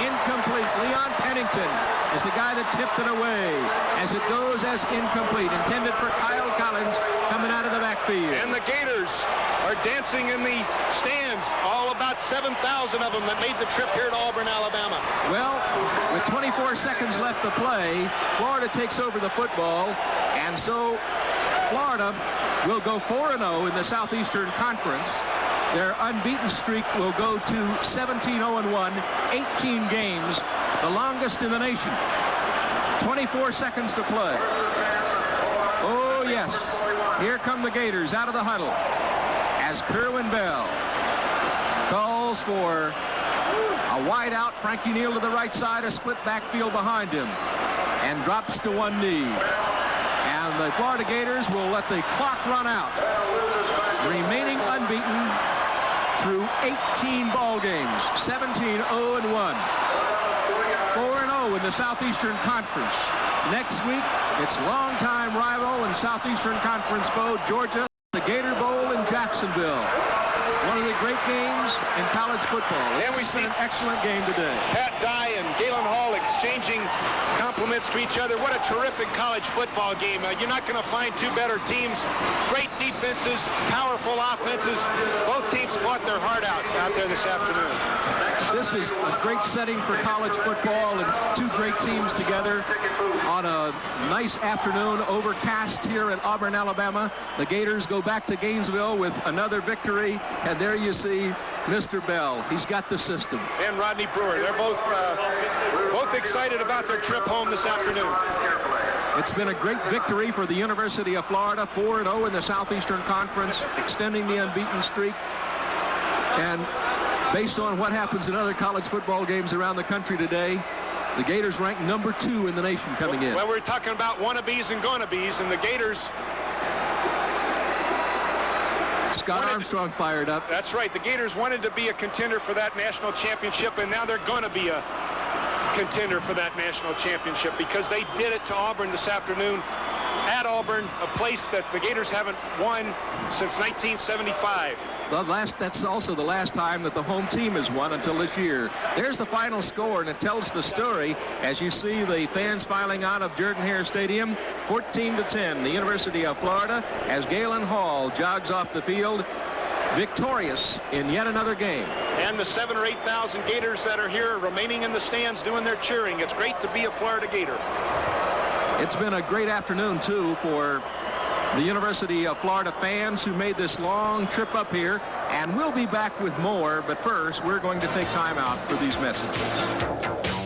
Incomplete. Leon Pennington is the guy that tipped it away as it goes as incomplete. Intended for Kyle Collins coming out of the backfield. And the Gators are dancing in the stands. All about 7,000 of them that made the trip here to Auburn, Alabama. Well, with 24 seconds left to play, Florida takes over the football, and so Florida will go 4-0 in the Southeastern Conference. Their unbeaten streak will go to 17-0-1, 18 games, the longest in the nation. 24 seconds to play. Oh, yes. Here come the Gators out of the huddle as Kerwin Bell calls for a wide out. Frankie Neal to the right side, a split backfield behind him, and drops to one knee. And the Florida Gators will let the clock run out, remaining unbeaten through 18 ball games, 17-0-1. 4-0 in the Southeastern Conference. Next week, it's longtime rival and Southeastern Conference foe, Georgia, the Gator Bowl in Jacksonville. One of the great games in college football. And we see an excellent game today. Pat Dye and Galen Hall exchanging compliments to each other. What a terrific college football game. You're not going to find two better teams. Great defenses, powerful offenses. Both teams fought their heart out there this afternoon. This is a great setting for college football, and two great teams together on a nice afternoon, overcast here at Auburn, Alabama. The Gators go back to Gainesville with another victory, and there you see Mr. Bell. He's got the system. And Rodney Brewer. They're both excited about their trip home this afternoon. It's been a great victory for the University of Florida, 4-0 in the Southeastern Conference, extending the unbeaten streak. And based on what happens in other college football games around the country today, the Gators ranked number 2 in the nation coming in. Well, we're talking about wannabes and gonnabes, and the Gators... Scott Armstrong fired up. That's right. The Gators wanted to be a contender for that national championship, and now they're going to be a contender for that national championship because they did it to Auburn this afternoon at Auburn, a place that the Gators haven't won since 1975. Well, that's also the last time that the home team has won until this year. There's the final score, and it tells the story as you see the fans filing out of Jordan-Hare Stadium. 14-10, the University of Florida, as Galen Hall jogs off the field, victorious in yet another game. And the 7,000 or 8,000 Gators that are here remaining in the stands doing their cheering. It's great to be a Florida Gator. It's been a great afternoon, too, for the University of Florida fans who made this long trip up here, and we'll be back with more, but first we're going to take time out for these messages.